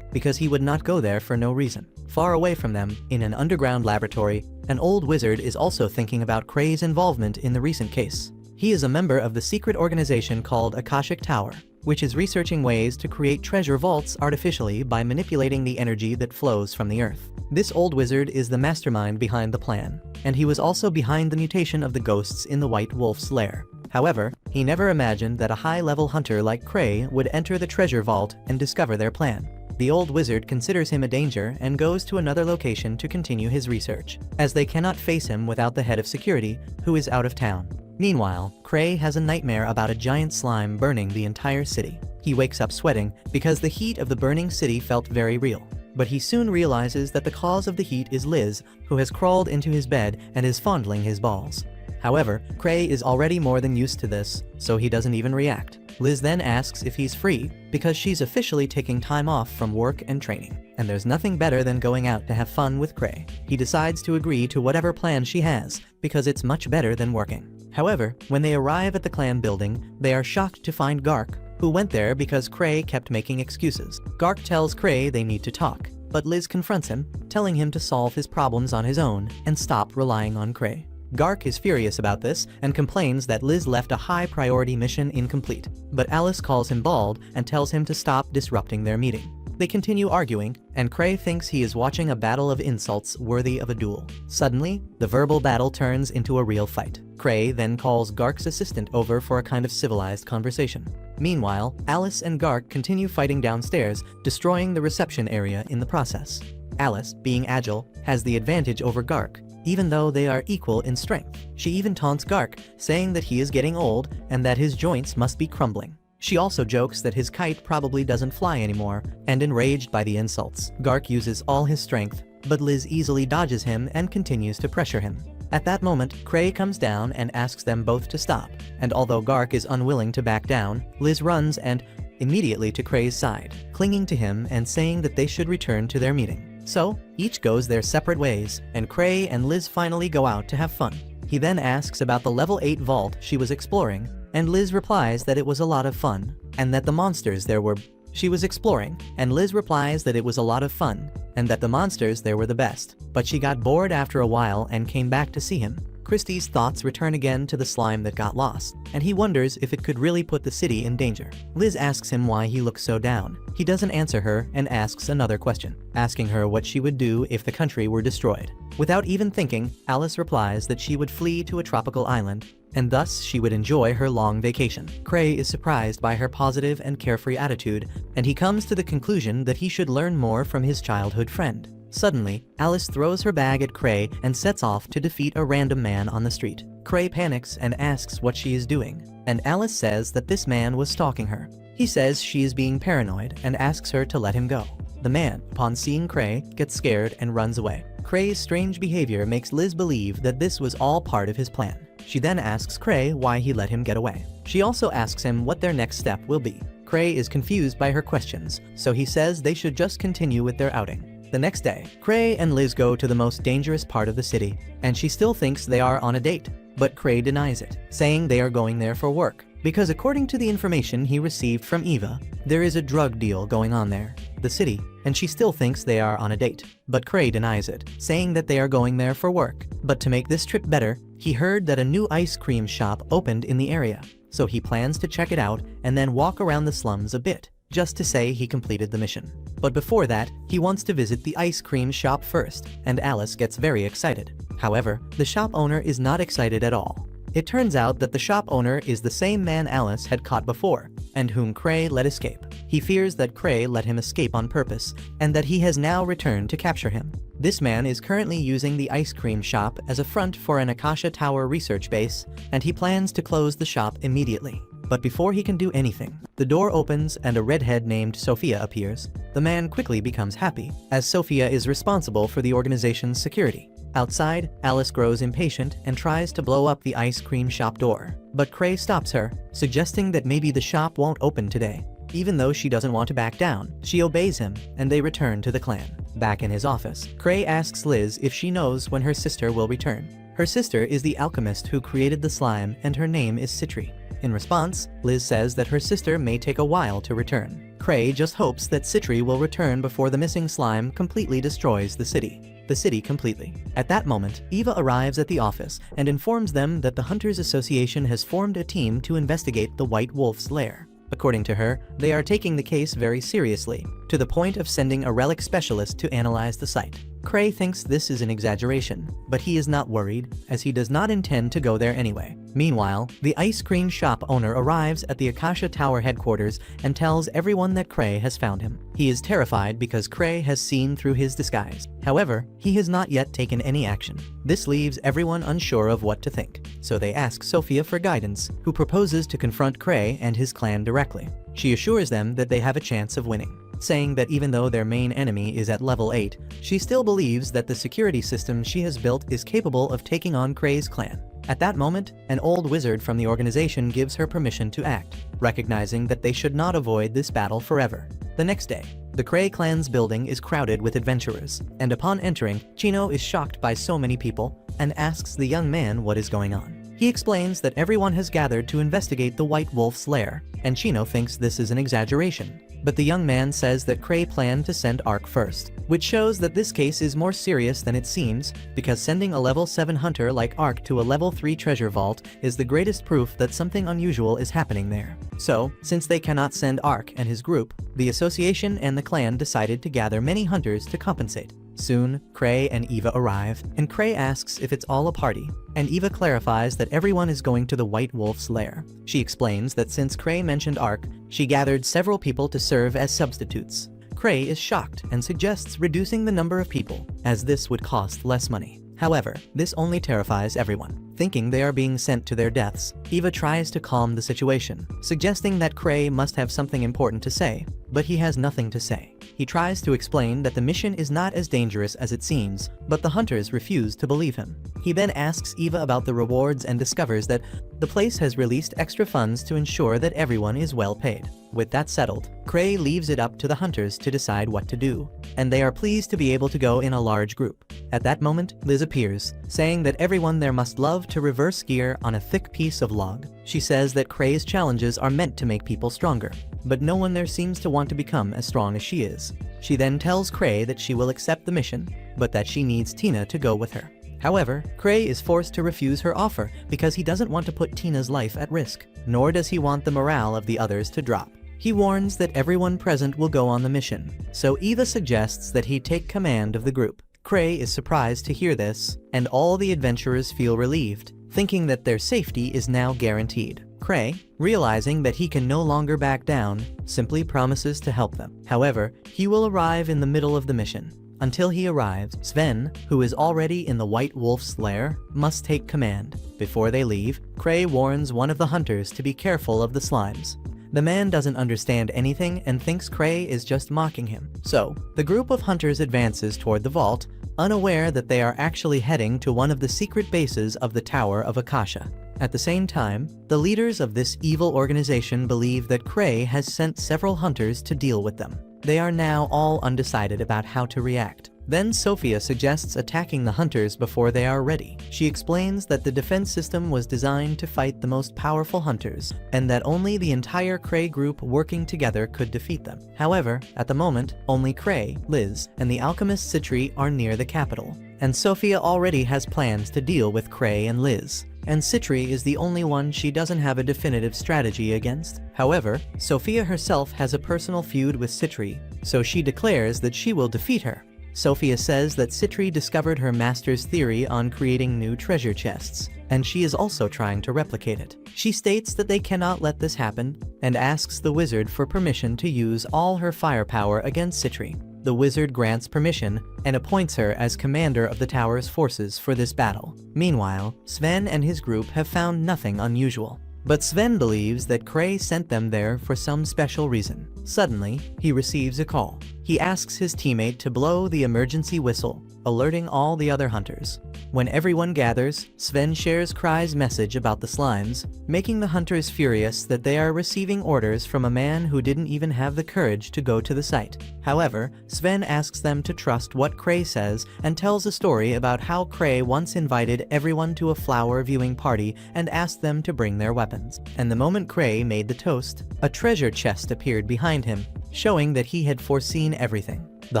because he would not go there for no reason. Far away from them, in an underground laboratory, an old wizard is also thinking about Cray's involvement in the recent case. He is a member of the secret organization called Accasha Tower, which is researching ways to create treasure vaults artificially by manipulating the energy that flows from the earth. This old wizard is the mastermind behind the plan, and he was also behind the mutation of the ghosts in the White Wolf's lair. However, he never imagined that a high-level hunter like Cray would enter the treasure vault and discover their plan. The old wizard considers him a danger and goes to another location to continue his research, as they cannot face him without the head of security, who is out of town. Meanwhile, Cray has a nightmare about a giant slime burning the entire city. He wakes up sweating because the heat of the burning city felt very real. But he soon realizes that the cause of the heat is Liz, who has crawled into his bed and is fondling his balls. However, Cray is already more than used to this, so he doesn't even react. Liz then asks if he's free, because she's officially taking time off from work and training, and there's nothing better than going out to have fun with Cray. He decides to agree to whatever plan she has, because it's much better than working. However, when they arrive at the clan building, they are shocked to find Gark, who went there because Cray kept making excuses. Gark tells Cray they need to talk, but Liz confronts him, telling him to solve his problems on his own and stop relying on Cray. Gark is furious about this and complains that Liz left a high-priority mission incomplete, but Alice calls him bald and tells him to stop disrupting their meeting. They continue arguing, and Cray thinks he is watching a battle of insults worthy of a duel. Suddenly, the verbal battle turns into a real fight. Cray then calls Gark's assistant over for a kind of civilized conversation. Meanwhile, Alice and Gark continue fighting downstairs, destroying the reception area in the process. Alice, being agile, has the advantage over Gark, even though they are equal in strength. She even taunts Gark, saying that he is getting old and that his joints must be crumbling. She also jokes that his kite probably doesn't fly anymore, and enraged by the insults, Gark uses all his strength, but Liz easily dodges him and continues to pressure him. At that moment, Cray comes down and asks them both to stop, and although Gark is unwilling to back down, Liz runs and immediately to Cray's side, clinging to him and saying that they should return to their meeting. So, each goes their separate ways, and Cray and Liz finally go out to have fun. He then asks about the level 8 vault she was exploring, and Liz replies that it was a lot of fun, and that the monsters there were she was exploring, and Liz replies that it was a lot of fun, and that the monsters there were the best, but she got bored after a while and came back to see him. Christie's thoughts return again to the slime that got lost, and he wonders if it could really put the city in danger. Liz asks him why he looks so down. He doesn't answer her and asks another question, asking her what she would do if the country were destroyed. Without even thinking, Alice replies that she would flee to a tropical island, and thus she would enjoy her long vacation. Cray is surprised by her positive and carefree attitude, and he comes to the conclusion that he should learn more from his childhood friend. Suddenly, Alice throws her bag at Cray and sets off to defeat a random man on the street. Cray panics and asks what she is doing, and Alice says that this man was stalking her. He says she is being paranoid and asks her to let him go. The man, upon seeing Cray, gets scared and runs away. Cray's strange behavior makes Liz believe that this was all part of his plan. She then asks Cray why he let him get away. She also asks him what their next step will be. Cray is confused by her questions, so he says they should just continue with their outing. The next day, Cray and Liz go to the most dangerous part of the city, and she still thinks they are on a date, but Cray denies it, saying they are going there for work, because according to the information he received from Eva, there is a drug deal going on there, the city, and she still thinks they are on a date, but Cray denies it, saying that they are going there for work. But to make this trip better, he heard that a new ice cream shop opened in the area, so he plans to check it out and then walk around the slums a bit, just to say he completed the mission. But before that, he wants to visit the ice cream shop first, and Alice gets very excited. However, the shop owner is not excited at all. It turns out that the shop owner is the same man Alice had caught before, and whom Cray let escape. He fears that Cray let him escape on purpose, and that he has now returned to capture him. This man is currently using the ice cream shop as a front for an Accasha Tower research base, and he plans to close the shop immediately. But before he can do anything, the door opens and a redhead named Sophia appears. The man quickly becomes happy, as Sophia is responsible for the organization's security. Outside, Alice grows impatient and tries to blow up the ice cream shop door, but Cray stops her, suggesting that maybe the shop won't open today. Even though she doesn't want to back down, she obeys him, and they return to the clan. Back in his office, Cray asks Liz if she knows when her sister will return. Her sister is the alchemist who created the slime, and her name is Citri. In response, Liz says that her sister may take a while to return. Cray just hopes that Citri will return before the missing slime completely destroys the city. the city completely. At that moment, Eva arrives at the office and informs them that the Hunters Association has formed a team to investigate the White Wolf's lair. According to her, they are taking the case very seriously, to the point of sending a relic specialist to analyze the site. Cray thinks this is an exaggeration, but he is not worried, as he does not intend to go there anyway. Meanwhile, the ice cream shop owner arrives at the Accasha Tower headquarters and tells everyone that Cray has found him. He is terrified because Cray has seen through his disguise. However, he has not yet taken any action. This leaves everyone unsure of what to think, so they ask Sophia for guidance, who proposes to confront Cray and his clan directly. She assures them that they have a chance of winning, saying that even though their main enemy is at level 8, she still believes that the security system she has built is capable of taking on Cray's clan. At that moment, an old wizard from the organization gives her permission to act, recognizing that they should not avoid this battle forever. The next day, the Cray clan's building is crowded with adventurers, and upon entering, Tino is shocked by so many people and asks the young man what is going on. He explains that everyone has gathered to investigate the White Wolf's lair, and Tino thinks this is an exaggeration. But the young man says that Cray planned to send Ark first, which shows that this case is more serious than it seems, because sending a level 7 hunter like Ark to a level 3 treasure vault is the greatest proof that something unusual is happening there. So, since they cannot send Ark and his group, the association and the clan decided to gather many hunters to compensate. Soon, Cray and Eva arrive, and Cray asks if it's all a party, and Eva clarifies that everyone is going to the White Wolf's lair. She explains that since Cray mentioned Ark, she gathered several people to serve as substitutes. Cray is shocked and suggests reducing the number of people, as this would cost less money. However, this only terrifies everyone. Thinking they are being sent to their deaths, Eva tries to calm the situation, suggesting that Cray must have something important to say, but he has nothing to say. He tries to explain that the mission is not as dangerous as it seems, but the hunters refuse to believe him. He then asks Eva about the rewards and discovers that the place has released extra funds to ensure that everyone is well paid. With that settled, Cray leaves it up to the hunters to decide what to do, and they are pleased to be able to go in a large group. At that moment, Liz appears, saying that everyone there must love to reverse gear on a thick piece of log. She says that Cray's challenges are meant to make people stronger, but no one there seems to want to become as strong as she is. She then tells Cray that she will accept the mission, but that she needs Tina to go with her. However, Cray is forced to refuse her offer because he doesn't want to put Tina's life at risk, nor does he want the morale of the others to drop. He warns that everyone present will go on the mission, so Eva suggests that he take command of the group. Cray is surprised to hear this, and all the adventurers feel relieved, thinking that their safety is now guaranteed. Cray, realizing that he can no longer back down, simply promises to help them. However, he will arrive in the middle of the mission. Until he arrives, Sven, who is already in the White Wolf's lair, must take command. Before they leave, Cray warns one of the hunters to be careful of the slimes. The man doesn't understand anything and thinks Cray is just mocking him. So, the group of hunters advances toward the vault, unaware that they are actually heading to one of the secret bases of the Tower of Accasha. At the same time, the leaders of this evil organization believe that Cray has sent several hunters to deal with them. They are now all undecided about how to react. Then Sophia suggests attacking the hunters before they are ready. She explains that the defense system was designed to fight the most powerful hunters, and that only the entire Cray group working together could defeat them. However, at the moment, only Cray, Liz, and the alchemist Citri are near the capital, and Sophia already has plans to deal with Cray and Liz. And Citri is the only one she doesn't have a definitive strategy against. However, Sophia herself has a personal feud with Citri, so she declares that she will defeat her. Sophia says that Citri discovered her master's theory on creating new treasure chests, and she is also trying to replicate it. She states that they cannot let this happen, and asks the wizard for permission to use all her firepower against Citri. The wizard grants permission, and appoints her as commander of the tower's forces for this battle. Meanwhile, Sven and his group have found nothing unusual. But Sven believes that Cray sent them there for some special reason. Suddenly, he receives a call. He asks his teammate to blow the emergency whistle, alerting all the other hunters. When everyone gathers, Sven shares Cray's message about the slimes, making the hunters furious that they are receiving orders from a man who didn't even have the courage to go to the site. However, Sven asks them to trust what Cray says and tells a story about how Cray once invited everyone to a flower viewing party and asked them to bring their weapons. And the moment Cray made the toast, a treasure chest appeared behind him, showing that he had foreseen everything. The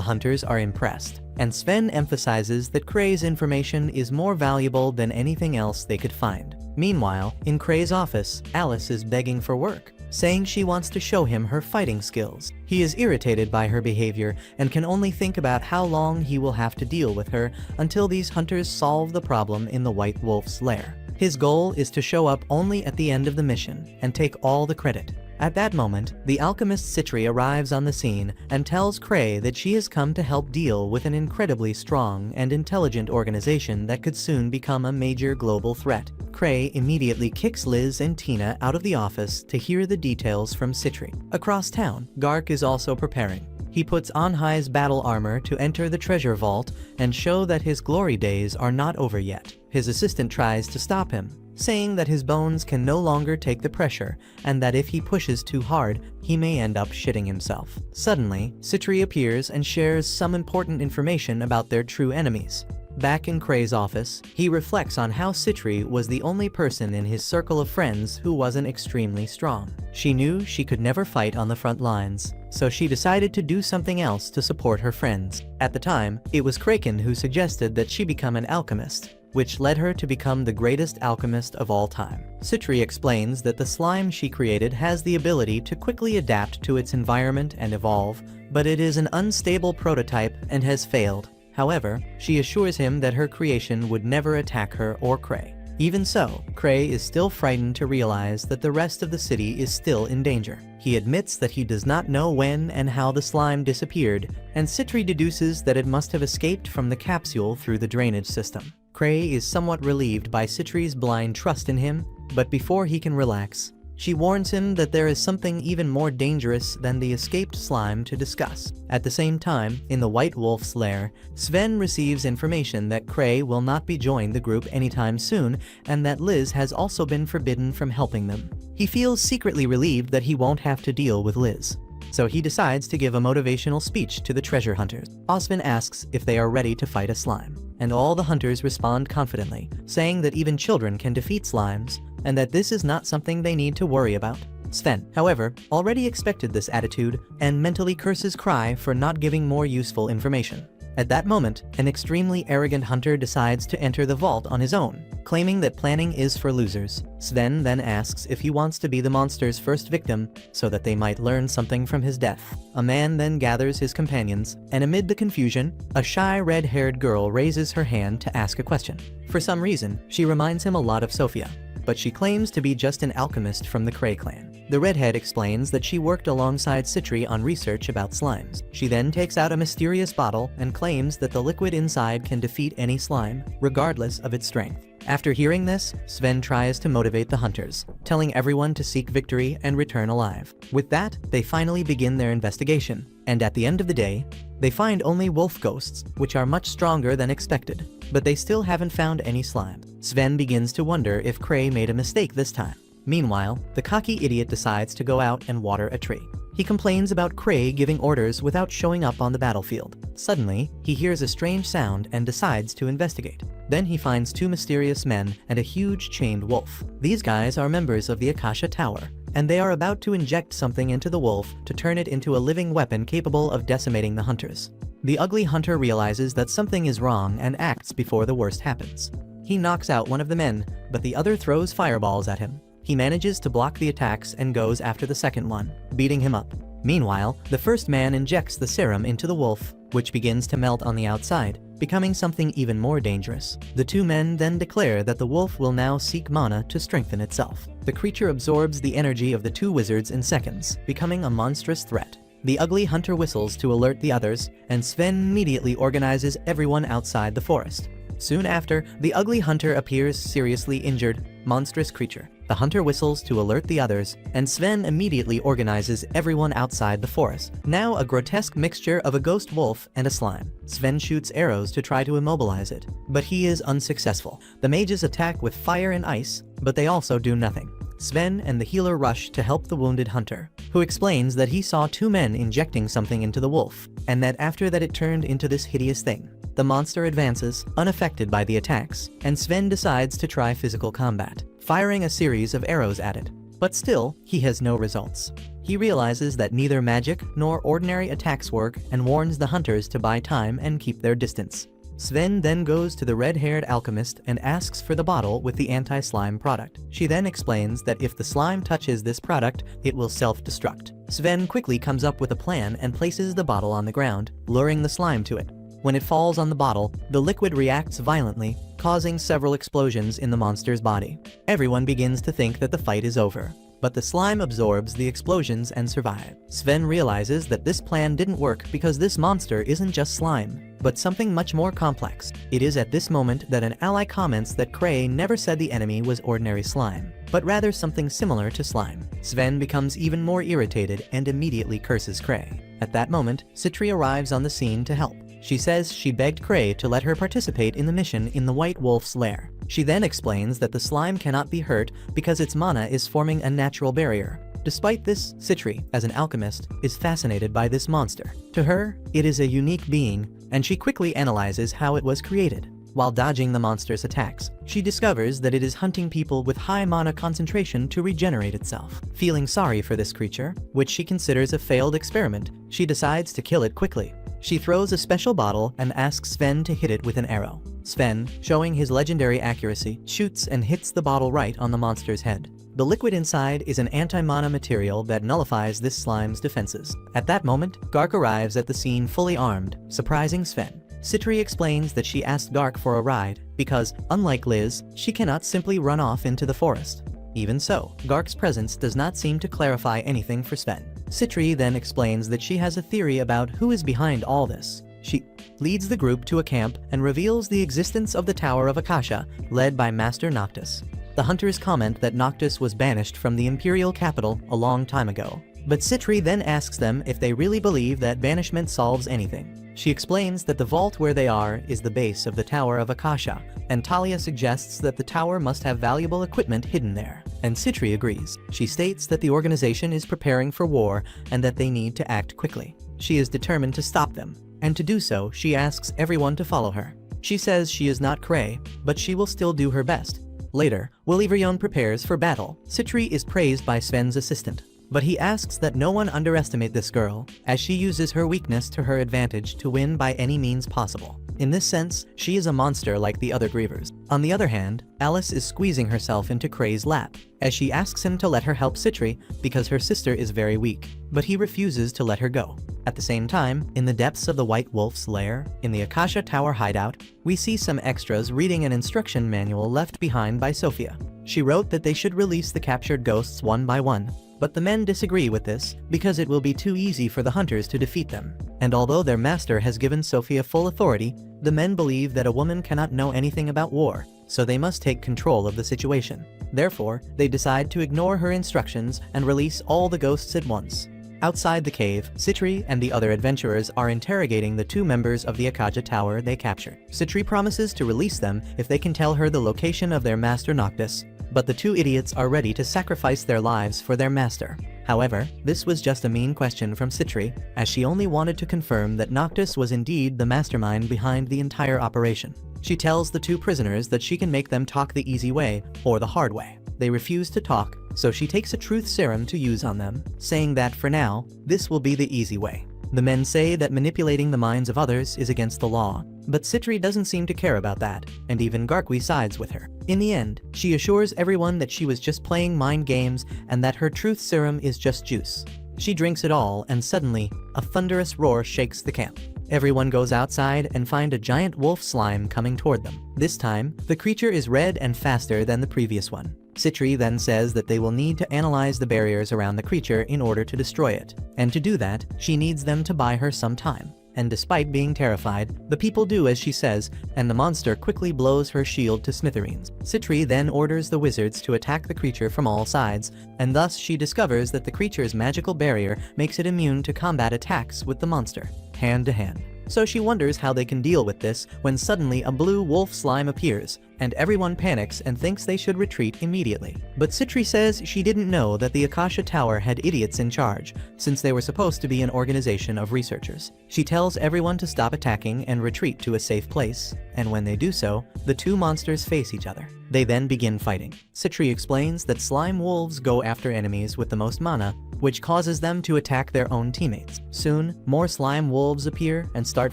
hunters are impressed, and Sven emphasizes that Kray's information is more valuable than anything else they could find. Meanwhile, in Kray's office, Alice is begging for work, saying she wants to show him her fighting skills. He is irritated by her behavior and can only think about how long he will have to deal with her until these hunters solve the problem in the White Wolf's lair. His goal is to show up only at the end of the mission and take all the credit. At that moment, the alchemist Citri arrives on the scene and tells Cray that she has come to help deal with an incredibly strong and intelligent organization that could soon become a major global threat. Cray immediately kicks Liz and Tina out of the office to hear the details from Citri. Across town, Gark is also preparing. He puts on High's battle armor to enter the treasure vault and show that his glory days are not over yet. His assistant tries to stop him, saying that his bones can no longer take the pressure and that if he pushes too hard, he may end up shitting himself. Suddenly, Citri appears and shares some important information about their true enemies. Back in Cray's office, he reflects on how Citri was the only person in his circle of friends who wasn't extremely strong. She knew she could never fight on the front lines, so she decided to do something else to support her friends. At the time, it was Kraken who suggested that she become an alchemist, which led her to become the greatest alchemist of all time. Citri explains that the slime she created has the ability to quickly adapt to its environment and evolve, but it is an unstable prototype and has failed. However, she assures him that her creation would never attack her or Cray. Even so, Cray is still frightened to realize that the rest of the city is still in danger. He admits that he does not know when and how the slime disappeared, and Citri deduces that it must have escaped from the capsule through the drainage system. Cray is somewhat relieved by Citri's blind trust in him, but before he can relax, she warns him that there is something even more dangerous than the escaped slime to discuss. At the same time, in the White Wolf's lair, Sven receives information that Cray will not be joining the group anytime soon and that Liz has also been forbidden from helping them. He feels secretly relieved that he won't have to deal with Liz, so he decides to give a motivational speech to the treasure hunters. Osvin asks if they are ready to fight a slime, and all the hunters respond confidently, saying that even children can defeat slimes, and that this is not something they need to worry about. Sven, however, already expected this attitude and mentally curses Cray for not giving more useful information. At that moment, an extremely arrogant hunter decides to enter the vault on his own, claiming that planning is for losers. Sven then asks if he wants to be the monster's first victim so that they might learn something from his death. A man then gathers his companions, and amid the confusion, a shy red-haired girl raises her hand to ask a question. For some reason, she reminds him a lot of Sophia, but she claims to be just an alchemist from the Cray clan. The redhead explains that she worked alongside Citri on research about slimes. She then takes out a mysterious bottle and claims that the liquid inside can defeat any slime, regardless of its strength. After hearing this, Sven tries to motivate the hunters, telling everyone to seek victory and return alive. With that, they finally begin their investigation, and at the end of the day, they find only wolf ghosts, which are much stronger than expected, but they still haven't found any slime. Sven begins to wonder if Cray made a mistake this time. Meanwhile, the cocky idiot decides to go out and water a tree. He complains about Cray giving orders without showing up on the battlefield. Suddenly, he hears a strange sound and decides to investigate. Then he finds two mysterious men and a huge chained wolf. These guys are members of the Accasha Tower, and they are about to inject something into the wolf to turn it into a living weapon capable of decimating the hunters. The ugly hunter realizes that something is wrong and acts before the worst happens. He knocks out one of the men, but the other throws fireballs at him. He manages to block the attacks and goes after the second one, beating him up. Meanwhile, the first man injects the serum into the wolf, which begins to melt on the outside, becoming something even more dangerous. The two men then declare that the wolf will now seek mana to strengthen itself. The creature absorbs the energy of the two wizards in seconds, becoming a monstrous threat. The ugly hunter whistles to alert the others, and Sven immediately organizes everyone outside the forest. Soon after, the ugly hunter appears seriously injured, monstrous creature. The hunter whistles to alert the others, and Sven immediately organizes everyone outside the forest. Now a grotesque mixture of a ghost wolf and a slime. Sven shoots arrows to try to immobilize it, but he is unsuccessful. The mages attack with fire and ice, but they also do nothing. Sven and the healer rush to help the wounded hunter, who explains that he saw two men injecting something into the wolf, and that after that it turned into this hideous thing. The monster advances, unaffected by the attacks, and Sven decides to try physical combat, firing a series of arrows at it. But still, he has no results. He realizes that neither magic nor ordinary attacks work and warns the hunters to buy time and keep their distance. Sven then goes to the red-haired alchemist and asks for the bottle with the anti-slime product. She then explains that if the slime touches this product, it will self-destruct. Sven quickly comes up with a plan and places the bottle on the ground, luring the slime to it. When it falls on the bottle, the liquid reacts violently, causing several explosions in the monster's body. Everyone begins to think that the fight is over, but the slime absorbs the explosions and survives. Sven realizes that this plan didn't work because this monster isn't just slime, but something much more complex. It is at this moment that an ally comments that Cray never said the enemy was ordinary slime, but rather something similar to slime. Sven becomes even more irritated and immediately curses Cray. At that moment, Citri arrives on the scene to help. She says she begged Cray to let her participate in the mission in the White Wolf's lair. She then explains that the slime cannot be hurt because its mana is forming a natural barrier. Despite this, Citri, as an alchemist, is fascinated by this monster. To her, it is a unique being, and she quickly analyzes how it was created. While dodging the monster's attacks, she discovers that it is hunting people with high mana concentration to regenerate itself. Feeling sorry for this creature, which she considers a failed experiment, she decides to kill it quickly. She throws a special bottle and asks Sven to hit it with an arrow. Sven, showing his legendary accuracy, shoots and hits the bottle right on the monster's head. The liquid inside is an anti-mana material that nullifies this slime's defenses. At that moment, Gark arrives at the scene fully armed, surprising Sven. Citri explains that she asked Gark for a ride because, unlike Liz, she cannot simply run off into the forest. Even so, Gark's presence does not seem to clarify anything for Sven. Citri then explains that she has a theory about who is behind all this. She leads the group to a camp and reveals the existence of the Tower of Accasha, led by Master Noctis. The hunters comment that Noctis was banished from the imperial capital a long time ago. But Citri then asks them if they really believe that banishment solves anything. She explains that the vault where they are is the base of the Tower of Accasha, and Talia suggests that the tower must have valuable equipment hidden there. And Citri agrees. She states that the organization is preparing for war and that they need to act quickly. She is determined to stop them, and to do so, she asks everyone to follow her. She says she is not Cray, but she will still do her best. Later, Wilivrion prepares for battle. Citri is praised by Sven's assistant, but he asks that no one underestimate this girl, as she uses her weakness to her advantage to win by any means possible. In this sense, she is a monster like the other grievers. On the other hand, Alice is squeezing herself into Cray's lap, as she asks him to let her help Citri because her sister is very weak, but he refuses to let her go. At the same time, in the depths of the White Wolf's lair, in the Accasha Tower hideout, we see some extras reading an instruction manual left behind by Sophia. She wrote that they should release the captured ghosts one by one, but the men disagree with this because it will be too easy for the hunters to defeat them. And although their master has given Sophia full authority, the men believe that a woman cannot know anything about war, so they must take control of the situation. Therefore, they decide to ignore her instructions and release all the ghosts at once. Outside the cave, Citri and the other adventurers are interrogating the two members of the Accasha Tower they captured. Citri promises to release them if they can tell her the location of their master Noctis, but the two idiots are ready to sacrifice their lives for their master. However, this was just a mean question from Citri, as she only wanted to confirm that Noctis was indeed the mastermind behind the entire operation. She tells the two prisoners that she can make them talk the easy way or the hard way. They refuse to talk, so she takes a truth serum to use on them, saying that for now, this will be the easy way. The men say that manipulating the minds of others is against the law, but Citri doesn't seem to care about that, and even Garqui sides with her. In the end, she assures everyone that she was just playing mind games and that her truth serum is just juice. She drinks it all, and suddenly, a thunderous roar shakes the camp. Everyone goes outside and find a giant wolf slime coming toward them. This time, the creature is red and faster than the previous one. Citri then says that they will need to analyze the barriers around the creature in order to destroy it, and to do that, she needs them to buy her some time. And despite being terrified, the people do as she says, and the monster quickly blows her shield to smithereens. Citri then orders the wizards to attack the creature from all sides, and thus she discovers that the creature's magical barrier makes it immune to combat attacks with the monster, hand to hand. So she wonders how they can deal with this when suddenly a blue wolf slime appears, and everyone panics and thinks they should retreat immediately. But Citri says she didn't know that the Accasha Tower had idiots in charge, since they were supposed to be an organization of researchers. She tells everyone to stop attacking and retreat to a safe place, and when they do so, the two monsters face each other. They then begin fighting. Citri explains that slime wolves go after enemies with the most mana, which causes them to attack their own teammates. Soon, more slime wolves appear and start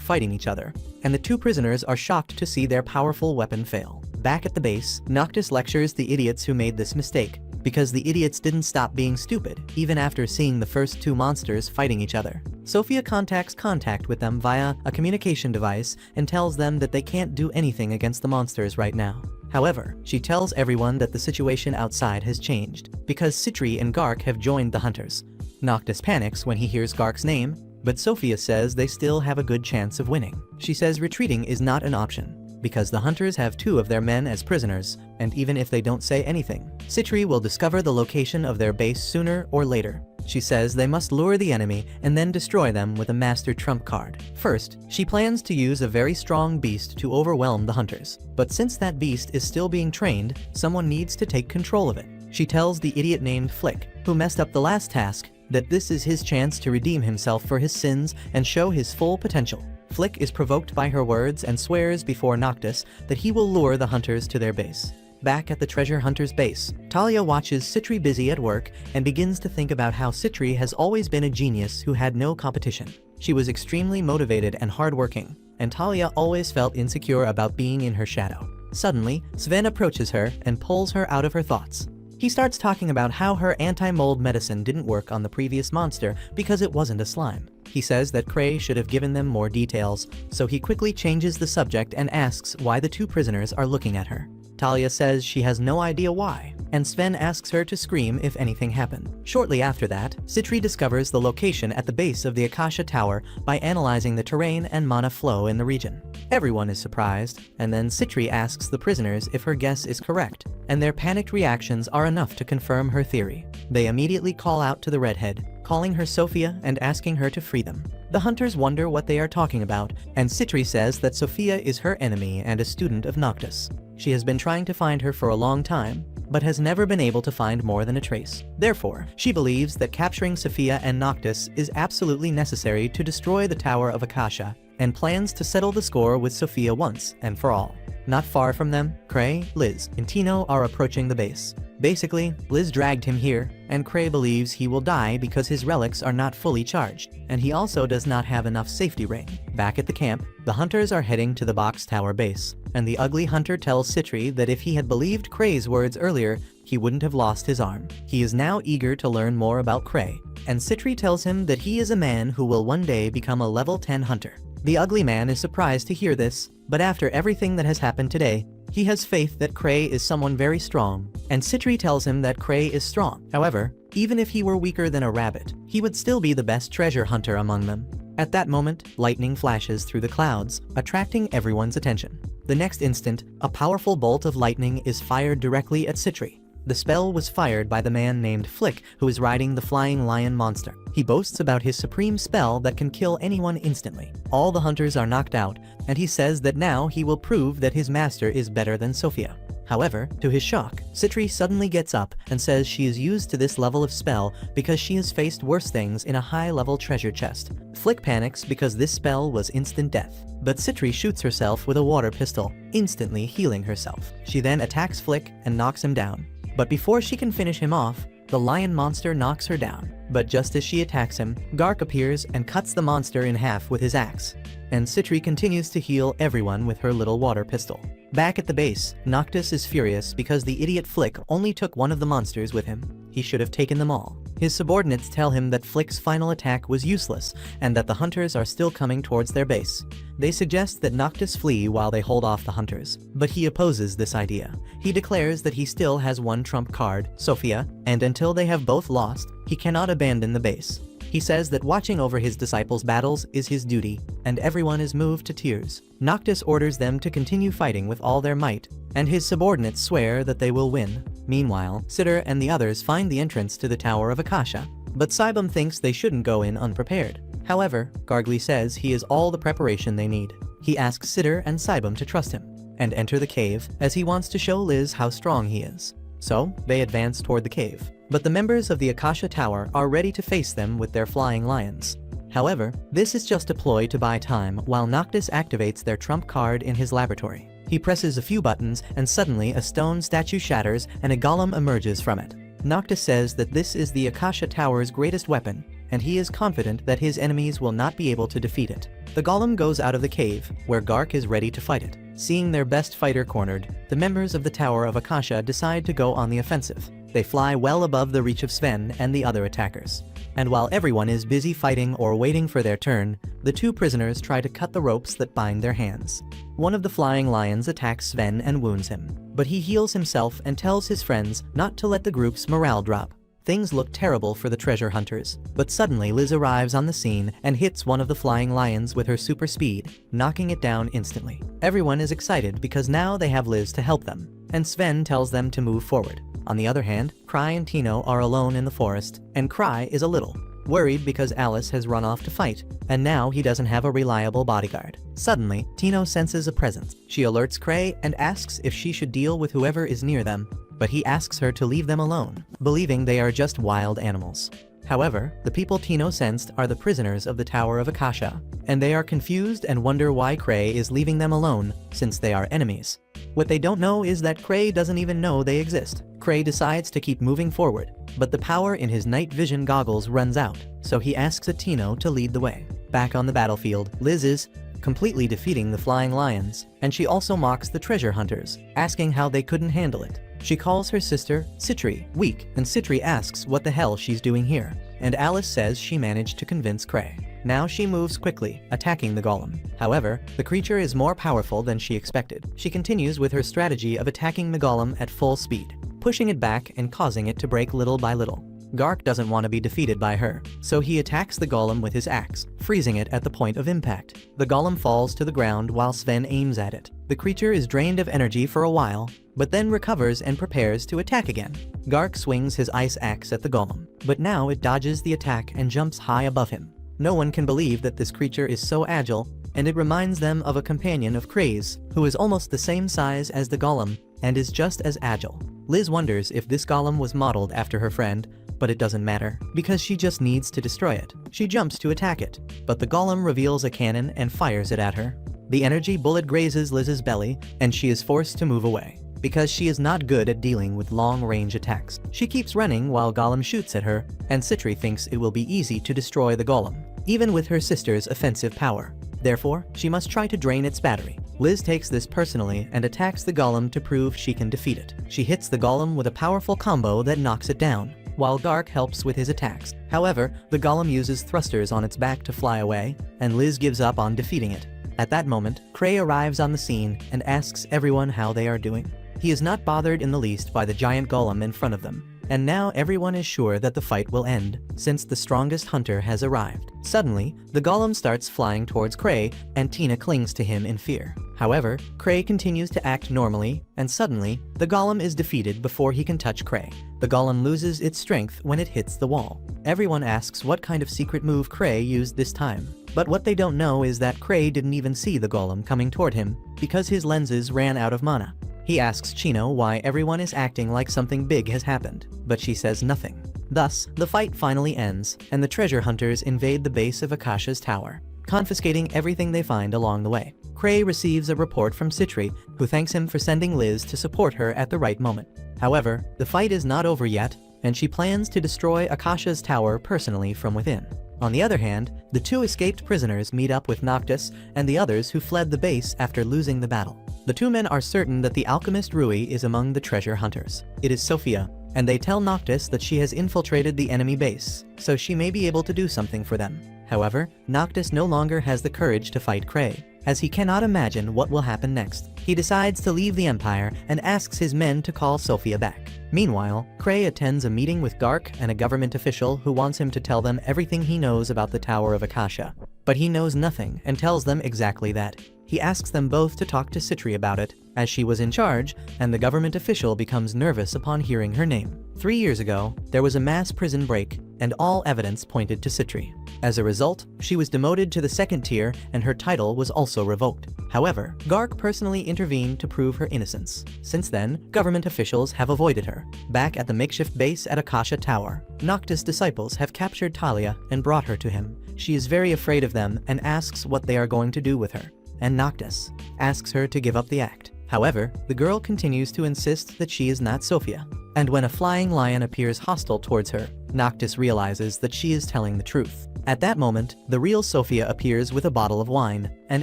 fighting each other, and the two prisoners are shocked to see their powerful weapon fail. Back at the base, Noctis lectures the idiots who made this mistake, because the idiots didn't stop being stupid, even after seeing the first two monsters fighting each other. Sophia contacts contact with them via a communication device and tells them that they can't do anything against the monsters right now. However, she tells everyone that the situation outside has changed, because Citri and Gark have joined the hunters. Noctis panics when he hears Gark's name, but Sophia says they still have a good chance of winning. She says retreating is not an option, because the hunters have two of their men as prisoners, and even if they don't say anything, Citri will discover the location of their base sooner or later. She says they must lure the enemy and then destroy them with a master trump card. First, she plans to use a very strong beast to overwhelm the hunters. But since that beast is still being trained, someone needs to take control of it. She tells the idiot named Flick, who messed up the last task, that this is his chance to redeem himself for his sins and show his full potential. Flick is provoked by her words and swears before Noctis that he will lure the hunters to their base. Back at the treasure hunter's base, Talia watches Citri busy at work and begins to think about how Citri has always been a genius who had no competition. She was extremely motivated and hardworking, and Talia always felt insecure about being in her shadow. Suddenly, Sven approaches her and pulls her out of her thoughts. He starts talking about how her anti-mold medicine didn't work on the previous monster because it wasn't a slime. He says that Cray should have given them more details, so he quickly changes the subject and asks why the two prisoners are looking at her. Talia says she has no idea why, and Sven asks her to scream if anything happened. Shortly after that, Citri discovers the location at the base of the Accasha Tower by analyzing the terrain and mana flow in the region. Everyone is surprised, and then Citri asks the prisoners if her guess is correct, and their panicked reactions are enough to confirm her theory. They immediately call out to the redhead, calling her Sophia and asking her to free them. The hunters wonder what they are talking about, and Citri says that Sophia is her enemy and a student of Noctis. She has been trying to find her for a long time, but has never been able to find more than a trace. Therefore, she believes that capturing Sophia and Noctis is absolutely necessary to destroy the Tower of Accasha, and plans to settle the score with Sophia once and for all. Not far from them, Cray, Liz, and Tino are approaching the base. Basically, Liz dragged him here, and Cray believes he will die because his relics are not fully charged, and he also does not have enough safety ring. Back at the camp, the hunters are heading to the box tower base, and the ugly hunter tells Citri that if he had believed Cray's words earlier, he wouldn't have lost his arm. He is now eager to learn more about Cray, and Citri tells him that he is a man who will one day become a level 10 hunter. The ugly man is surprised to hear this, but after everything that has happened today, he has faith that Cray is someone very strong, and Citri tells him that Cray is strong. However, even if he were weaker than a rabbit, he would still be the best treasure hunter among them. At that moment, lightning flashes through the clouds, attracting everyone's attention. The next instant, a powerful bolt of lightning is fired directly at Citri. The spell was fired by the man named Flick, who is riding the flying lion monster. He boasts about his supreme spell that can kill anyone instantly. All the hunters are knocked out, and he says that now he will prove that his master is better than Sophia. However, to his shock, Citri suddenly gets up and says she is used to this level of spell because she has faced worse things in a high-level treasure chest. Flick panics because this spell was instant death, but Citri shoots herself with a water pistol, instantly healing herself. She then attacks Flick and knocks him down. But before she can finish him off, the lion monster knocks her down. But just as she attacks him, Gark appears and cuts the monster in half with his axe. And Citri continues to heal everyone with her little water pistol. Back at the base, Noctis is furious because the idiot Flick only took one of the monsters with him. He should have taken them all. His subordinates tell him that Flick's final attack was useless and that the hunters are still coming towards their base. They suggest that Noctis flee while they hold off the hunters, but he opposes this idea. He declares that he still has one trump card, Sophia, and until they have both lost, he cannot abandon the base. He says that watching over his disciples' battles is his duty, and everyone is moved to tears. Noctis orders them to continue fighting with all their might, and his subordinates swear that they will win. Meanwhile, Citri and the others find the entrance to the Tower of Accasha, but Cybum thinks they shouldn't go in unprepared. However, Gargly says he is all the preparation they need. He asks Citri and Cybum to trust him, and enter the cave, as he wants to show Liz how strong he is. So, they advance toward the cave. But the members of the Accasha Tower are ready to face them with their flying lions. However, this is just a ploy to buy time while Noctis activates their trump card in his laboratory. He presses a few buttons and suddenly a stone statue shatters and a golem emerges from it. Noctis says that this is the Accasha Tower's greatest weapon, and he is confident that his enemies will not be able to defeat it. The golem goes out of the cave, where Gark is ready to fight it. Seeing their best fighter cornered, the members of the Tower of Accasha decide to go on the offensive. They fly well above the reach of Sven and the other attackers. And while everyone is busy fighting or waiting for their turn, the two prisoners try to cut the ropes that bind their hands. One of the flying lions attacks Sven and wounds him, but he heals himself and tells his friends not to let the group's morale drop. Things look terrible for the treasure hunters, but suddenly Liz arrives on the scene and hits one of the flying lions with her super speed, knocking it down instantly. Everyone is excited because now they have Liz to help them, and Sven tells them to move forward. On the other hand, Kray and Tino are alone in the forest, and Kray is a little worried because Alice has run off to fight, and now he doesn't have a reliable bodyguard. Suddenly, Tino senses a presence. She alerts Kray and asks if she should deal with whoever is near them, but he asks her to leave them alone, believing they are just wild animals. However, the people Tino sensed are the prisoners of the Tower of Accasha, and they are confused and wonder why Kray is leaving them alone since they are enemies. What they don't know is that Kray doesn't even know they exist. Kray decides to keep moving forward, but the power in his night vision goggles runs out, so he asks Tino to lead the way. Back on the battlefield, Liz is completely defeating the flying lions, and she also mocks the treasure hunters, asking how they couldn't handle it. She calls her sister, Citri, weak, and Citri asks what the hell she's doing here, and Alice says she managed to convince Kray. Now she moves quickly, attacking the golem. However, the creature is more powerful than she expected. She continues with her strategy of attacking the golem at full speed, pushing it back and causing it to break little by little. Gark doesn't want to be defeated by her, so he attacks the golem with his axe, freezing it at the point of impact. The golem falls to the ground while Sven aims at it. The creature is drained of energy for a while, but then recovers and prepares to attack again. Gark swings his ice axe at the golem, but now it dodges the attack and jumps high above him. No one can believe that this creature is so agile, and it reminds them of a companion of Kray's, who is almost the same size as the golem and is just as agile. Liz wonders if this golem was modeled after her friend, but it doesn't matter, because she just needs to destroy it. She jumps to attack it, but the golem reveals a cannon and fires it at her. The energy bullet grazes Liz's belly, and she is forced to move away, because she is not good at dealing with long-range attacks. She keeps running while Golem shoots at her, and Citri thinks it will be easy to destroy the golem, even with her sister's offensive power. Therefore, she must try to drain its battery. Liz takes this personally and attacks the golem to prove she can defeat it. She hits the golem with a powerful combo that knocks it down, while Gark helps with his attacks. However, the golem uses thrusters on its back to fly away, and Liz gives up on defeating it. At that moment, Kray arrives on the scene and asks everyone how they are doing. He is not bothered in the least by the giant golem in front of them, and now everyone is sure that the fight will end, since the strongest hunter has arrived. Suddenly, the golem starts flying towards Kray, and Tina clings to him in fear. However, Kray continues to act normally, and suddenly, the golem is defeated before he can touch Kray. The golem loses its strength when it hits the wall. Everyone asks what kind of secret move Kray used this time. But what they don't know is that Kray didn't even see the golem coming toward him, because his lenses ran out of mana. He asks Chino why everyone is acting like something big has happened, but she says nothing. Thus, the fight finally ends, and the treasure hunters invade the base of Accasha's tower, confiscating everything they find along the way. Kray receives a report from Citri, who thanks him for sending Liz to support her at the right moment. However, the fight is not over yet, and she plans to destroy Accasha's tower personally from within. On the other hand, the two escaped prisoners meet up with Noctis and the others who fled the base after losing the battle. The two men are certain that the alchemist Rui is among the treasure hunters. It is Sophia, and they tell Noctis that she has infiltrated the enemy base, so she may be able to do something for them. However, Noctis no longer has the courage to fight Kray, as he cannot imagine what will happen next. He decides to leave the Empire and asks his men to call Sophia back. Meanwhile, Kray attends a meeting with Gark and a government official who wants him to tell them everything he knows about the Tower of Accasha. But he knows nothing and tells them exactly that. He asks them both to talk to Citri about it, as she was in charge, and the government official becomes nervous upon hearing her name. 3 years ago, there was a mass prison break, and all evidence pointed to Citri. As a result, she was demoted to the second tier and her title was also revoked. However, Gark personally intervened to prove her innocence. Since then, government officials have avoided her. Back at the makeshift base at Accasha Tower, Noctis' disciples have captured Talia and brought her to him. She is very afraid of them and asks what they are going to do with her, and Noctis asks her to give up the act. However, the girl continues to insist that she is not Sophia. And when a flying lion appears hostile towards her, Noctis realizes that she is telling the truth. At that moment, the real Sophia appears with a bottle of wine, and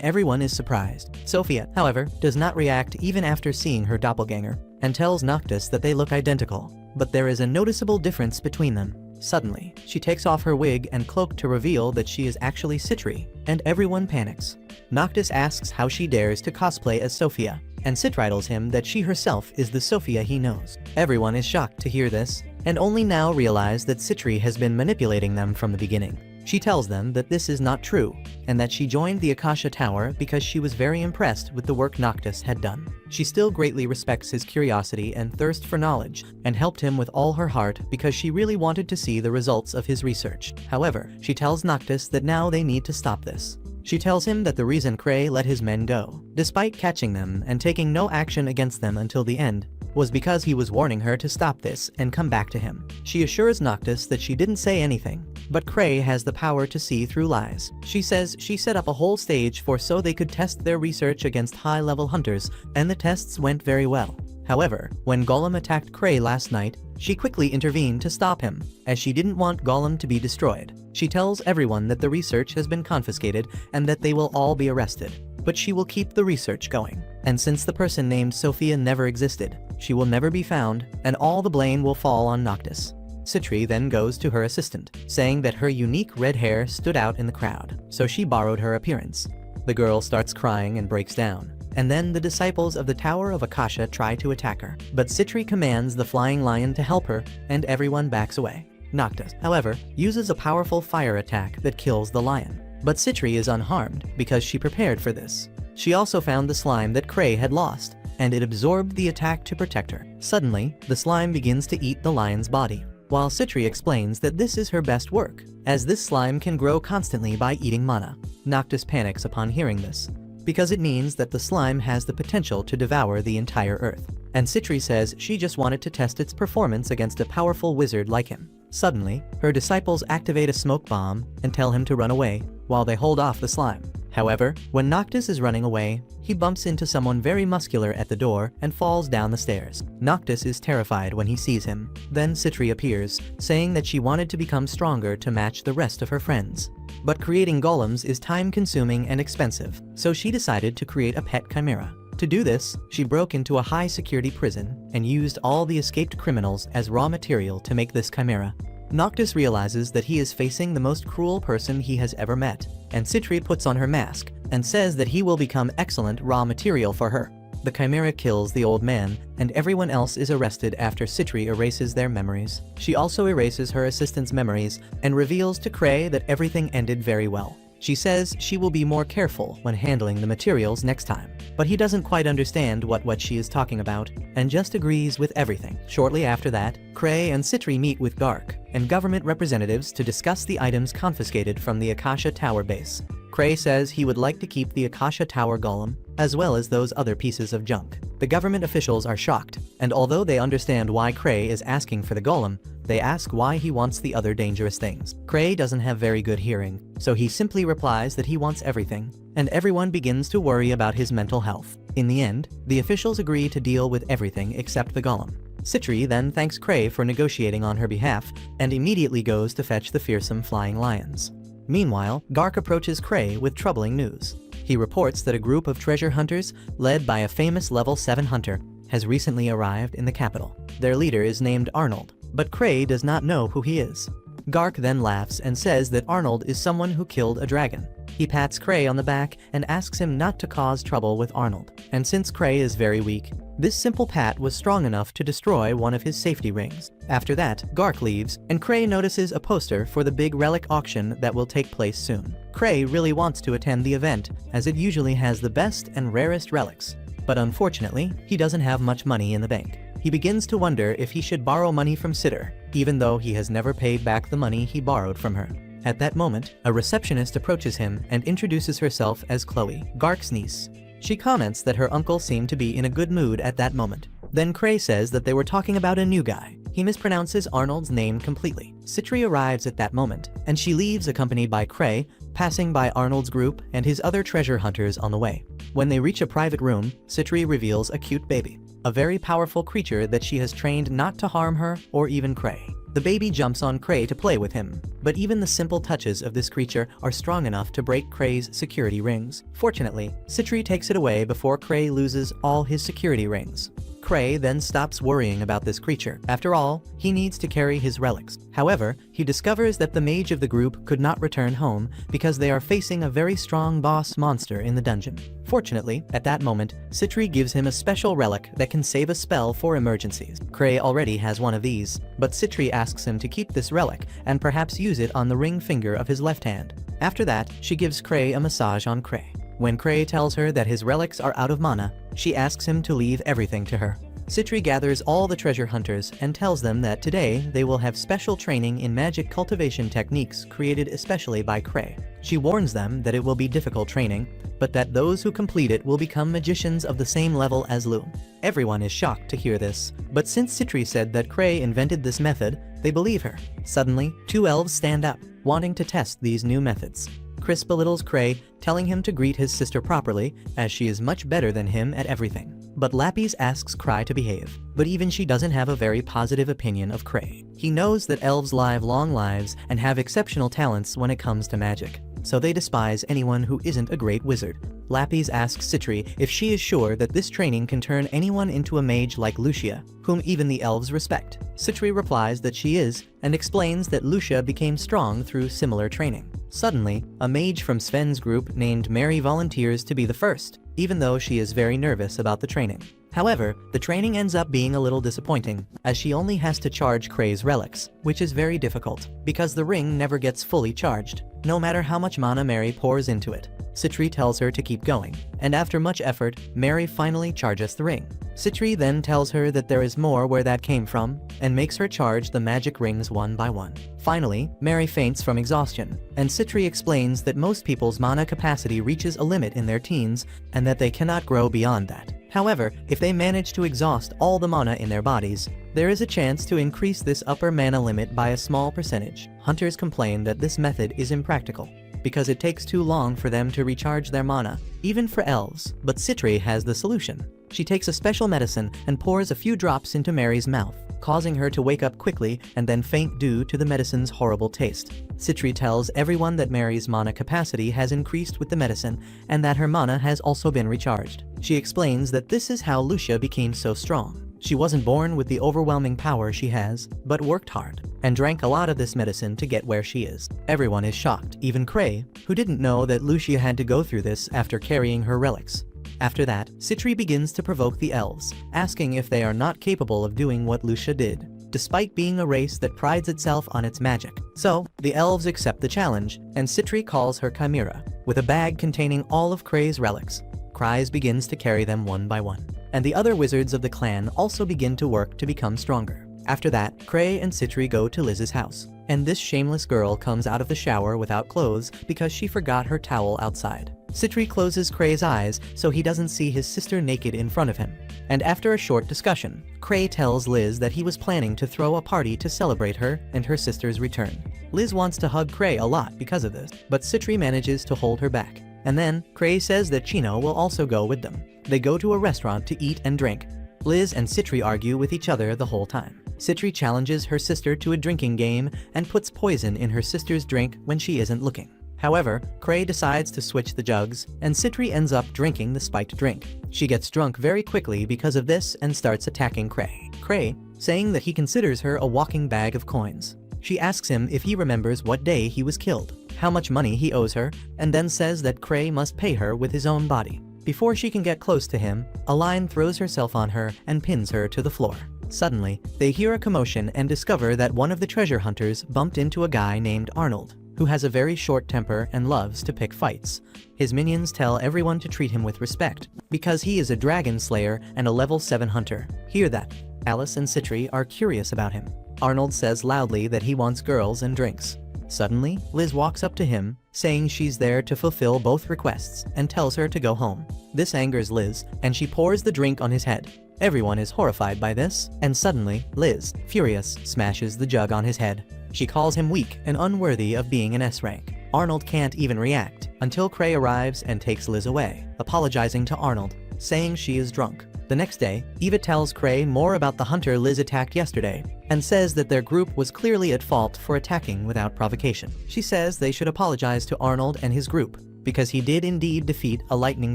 everyone is surprised. Sophia, however, does not react even after seeing her doppelganger, and tells Noctis that they look identical. But there is a noticeable difference between them. Suddenly, she takes off her wig and cloak to reveal that she is actually Citri, and everyone panics. Noctis asks how she dares to cosplay as Sophia, and Citri tells him that she herself is the Sophia he knows. Everyone is shocked to hear this, and only now realize that Citri has been manipulating them from the beginning. She tells them that this is not true, and that she joined the Accasha Tower because she was very impressed with the work Noctis had done. She still greatly respects his curiosity and thirst for knowledge, and helped him with all her heart because she really wanted to see the results of his research. However, she tells Noctis that now they need to stop this. She tells him that the reason Cray let his men go, despite catching them and taking no action against them until the end, was because he was warning her to stop this and come back to him. She assures Noctis that she didn't say anything, but Cray has the power to see through lies. She says she set up a whole stage so they could test their research against high-level hunters, and the tests went very well. However, when Golem attacked Cray last night, she quickly intervened to stop him, as she didn't want Golem to be destroyed. She tells everyone that the research has been confiscated and that they will all be arrested, but she will keep the research going. And since the person named Sophia never existed, she will never be found, and all the blame will fall on Noctis. Citri then goes to her assistant, saying that her unique red hair stood out in the crowd, so she borrowed her appearance. The girl starts crying and breaks down. And then the disciples of the Tower of Accasha try to attack her. But Citri commands the flying lion to help her, and everyone backs away. Noctis, however, uses a powerful fire attack that kills the lion. But Citri is unharmed because she prepared for this. She also found the slime that Cray had lost, and it absorbed the attack to protect her. Suddenly, the slime begins to eat the lion's body, while Citri explains that this is her best work, as this slime can grow constantly by eating mana. Noctis panics upon hearing this, because it means that the slime has the potential to devour the entire earth. And Citri says she just wanted to test its performance against a powerful wizard like him. Suddenly, her disciples activate a smoke bomb and tell him to run away, while they hold off the slime. However, when Noctis is running away, he bumps into someone very muscular at the door and falls down the stairs. Noctis is terrified when he sees him. Then Citri appears, saying that she wanted to become stronger to match the rest of her friends. But creating golems is time-consuming and expensive, so she decided to create a pet chimera. To do this, she broke into a high-security prison and used all the escaped criminals as raw material to make this chimera. Noctis realizes that he is facing the most cruel person he has ever met, and Citri puts on her mask and says that he will become excellent raw material for her. The chimera kills the old man, and everyone else is arrested after Citri erases their memories. She also erases her assistant's memories and reveals to Cray that everything ended very well. She says she will be more careful when handling the materials next time, but he doesn't quite understand what she is talking about, and just agrees with everything. Shortly after that, Cray and Citri meet with Gark and government representatives to discuss the items confiscated from the Accasha Tower base. Cray says he would like to keep the Accasha Tower golem, as well as those other pieces of junk. The government officials are shocked, and although they understand why Cray is asking for the golem, they ask why he wants the other dangerous things. Cray doesn't have very good hearing, so he simply replies that he wants everything, and everyone begins to worry about his mental health. In the end, the officials agree to deal with everything except the golem. Citri then thanks Cray for negotiating on her behalf, and immediately goes to fetch the fearsome flying lions. Meanwhile, Gark approaches Cray with troubling news. He reports that a group of treasure hunters, led by a famous level 7 hunter, has recently arrived in the capital. Their leader is named Arnold, but Cray does not know who he is. Gark then laughs and says that Arnold is someone who killed a dragon. He pats Cray on the back and asks him not to cause trouble with Arnold. And since Cray is very weak, this simple pat was strong enough to destroy one of his safety rings. After that, Gark leaves, and Cray notices a poster for the big relic auction that will take place soon. Cray really wants to attend the event, as it usually has the best and rarest relics. But unfortunately, he doesn't have much money in the bank. He begins to wonder if he should borrow money from Citri, even though he has never paid back the money he borrowed from her. At that moment, a receptionist approaches him and introduces herself as Chloe, Gark's niece. She comments that her uncle seemed to be in a good mood at that moment. Then Cray says that they were talking about a new guy. He mispronounces Arnold's name completely. Citri arrives at that moment, and she leaves accompanied by Cray, passing by Arnold's group and his other treasure hunters on the way. When they reach a private room, Citri reveals a cute baby, a very powerful creature that she has trained not to harm her or even Cray. The baby jumps on Cray to play with him, but even the simple touches of this creature are strong enough to break Cray's security rings. Fortunately, Citri takes it away before Cray loses all his security rings. Cray then stops worrying about this creature. After all, he needs to carry his relics. However, he discovers that the mage of the group could not return home because they are facing a very strong boss monster in the dungeon. Fortunately, at that moment, Citri gives him a special relic that can save a spell for emergencies. Cray already has one of these, but Citri asks him to keep this relic and perhaps use it on the ring finger of his left hand. After that, she gives Cray a massage on Cray. When Cray tells her that his relics are out of mana, she asks him to leave everything to her. Citri gathers all the treasure hunters and tells them that today they will have special training in magic cultivation techniques created especially by Cray. She warns them that it will be difficult training, but that those who complete it will become magicians of the same level as Lu. Everyone is shocked to hear this, but since Citri said that Cray invented this method, they believe her. Suddenly, two elves stand up, wanting to test these new methods. Chris belittles Cray, telling him to greet his sister properly, as she is much better than him at everything. But Lapis asks Cray to behave, but even she doesn't have a very positive opinion of Cray. He knows that elves live long lives and have exceptional talents when it comes to magic, so they despise anyone who isn't a great wizard. Lapis asks Citri if she is sure that this training can turn anyone into a mage like Lucia, whom even the elves respect. Citri replies that she is, and explains that Lucia became strong through similar training. Suddenly, a mage from Sven's group named Mary volunteers to be the first, even though she is very nervous about the training. However, the training ends up being a little disappointing, as she only has to charge Cray's relics, which is very difficult, because the ring never gets fully charged, no matter how much mana Mary pours into it. Citri tells her to keep going, and after much effort, Mary finally charges the ring. Citri then tells her that there is more where that came from, and makes her charge the magic rings one by one. Finally, Mary faints from exhaustion, and Citri explains that most people's mana capacity reaches a limit in their teens, and that they cannot grow beyond that. However, if they manage to exhaust all the mana in their bodies, there is a chance to increase this upper mana limit by a small percentage. Hunters complain that this method is impractical, because it takes too long for them to recharge their mana, even for elves. But Citri has the solution. She takes a special medicine and pours a few drops into Mary's mouth, causing her to wake up quickly and then faint due to the medicine's horrible taste. Citri tells everyone that Mary's mana capacity has increased with the medicine and that her mana has also been recharged. She explains that this is how Lucia became so strong. She wasn't born with the overwhelming power she has, but worked hard, and drank a lot of this medicine to get where she is. Everyone is shocked, even Cray, who didn't know that Lucia had to go through this after carrying her relics. After that, Citri begins to provoke the elves, asking if they are not capable of doing what Lucia did, despite being a race that prides itself on its magic. So, the elves accept the challenge, and Citri calls her Chimera, with a bag containing all of Cray's relics. Cray begins to carry them one by one, and the other wizards of the clan also begin to work to become stronger. After that, Cray and Citri go to Liz's house, and this shameless girl comes out of the shower without clothes because she forgot her towel outside. Citri closes Cray's eyes so he doesn't see his sister naked in front of him, and after a short discussion, Cray tells Liz that he was planning to throw a party to celebrate her and her sister's return. Liz wants to hug Cray a lot because of this, but Citri manages to hold her back. And then, Cray says that Tino will also go with them. They go to a restaurant to eat and drink. Liz and Citri argue with each other the whole time. Citri challenges her sister to a drinking game and puts poison in her sister's drink when she isn't looking. However, Cray decides to switch the jugs, and Citri ends up drinking the spiked drink. She gets drunk very quickly because of this and starts attacking Cray. Cray, saying that he considers her a walking bag of coins. She asks him if he remembers what day he was killed, how much money he owes her, and then says that Cray must pay her with his own body. Before she can get close to him, a lion throws herself on her and pins her to the floor. Suddenly, they hear a commotion and discover that one of the treasure hunters bumped into a guy named Arnold, who has a very short temper and loves to pick fights. His minions tell everyone to treat him with respect, because he is a dragon slayer and a level 7 hunter. Hear that. Alice and Citri are curious about him. Arnold says loudly that he wants girls and drinks. Suddenly, Liz walks up to him, saying she's there to fulfill both requests and tells her to go home. This angers Liz, and she pours the drink on his head. Everyone is horrified by this, and suddenly, Liz, furious, smashes the jug on his head. She calls him weak and unworthy of being an S rank. Arnold can't even react until Cray arrives and takes Liz away, apologizing to Arnold, saying she is drunk. The next day, Eva tells Cray more about the hunter Liz attacked yesterday, and says that their group was clearly at fault for attacking without provocation. She says they should apologize to Arnold and his group, because he did indeed defeat a lightning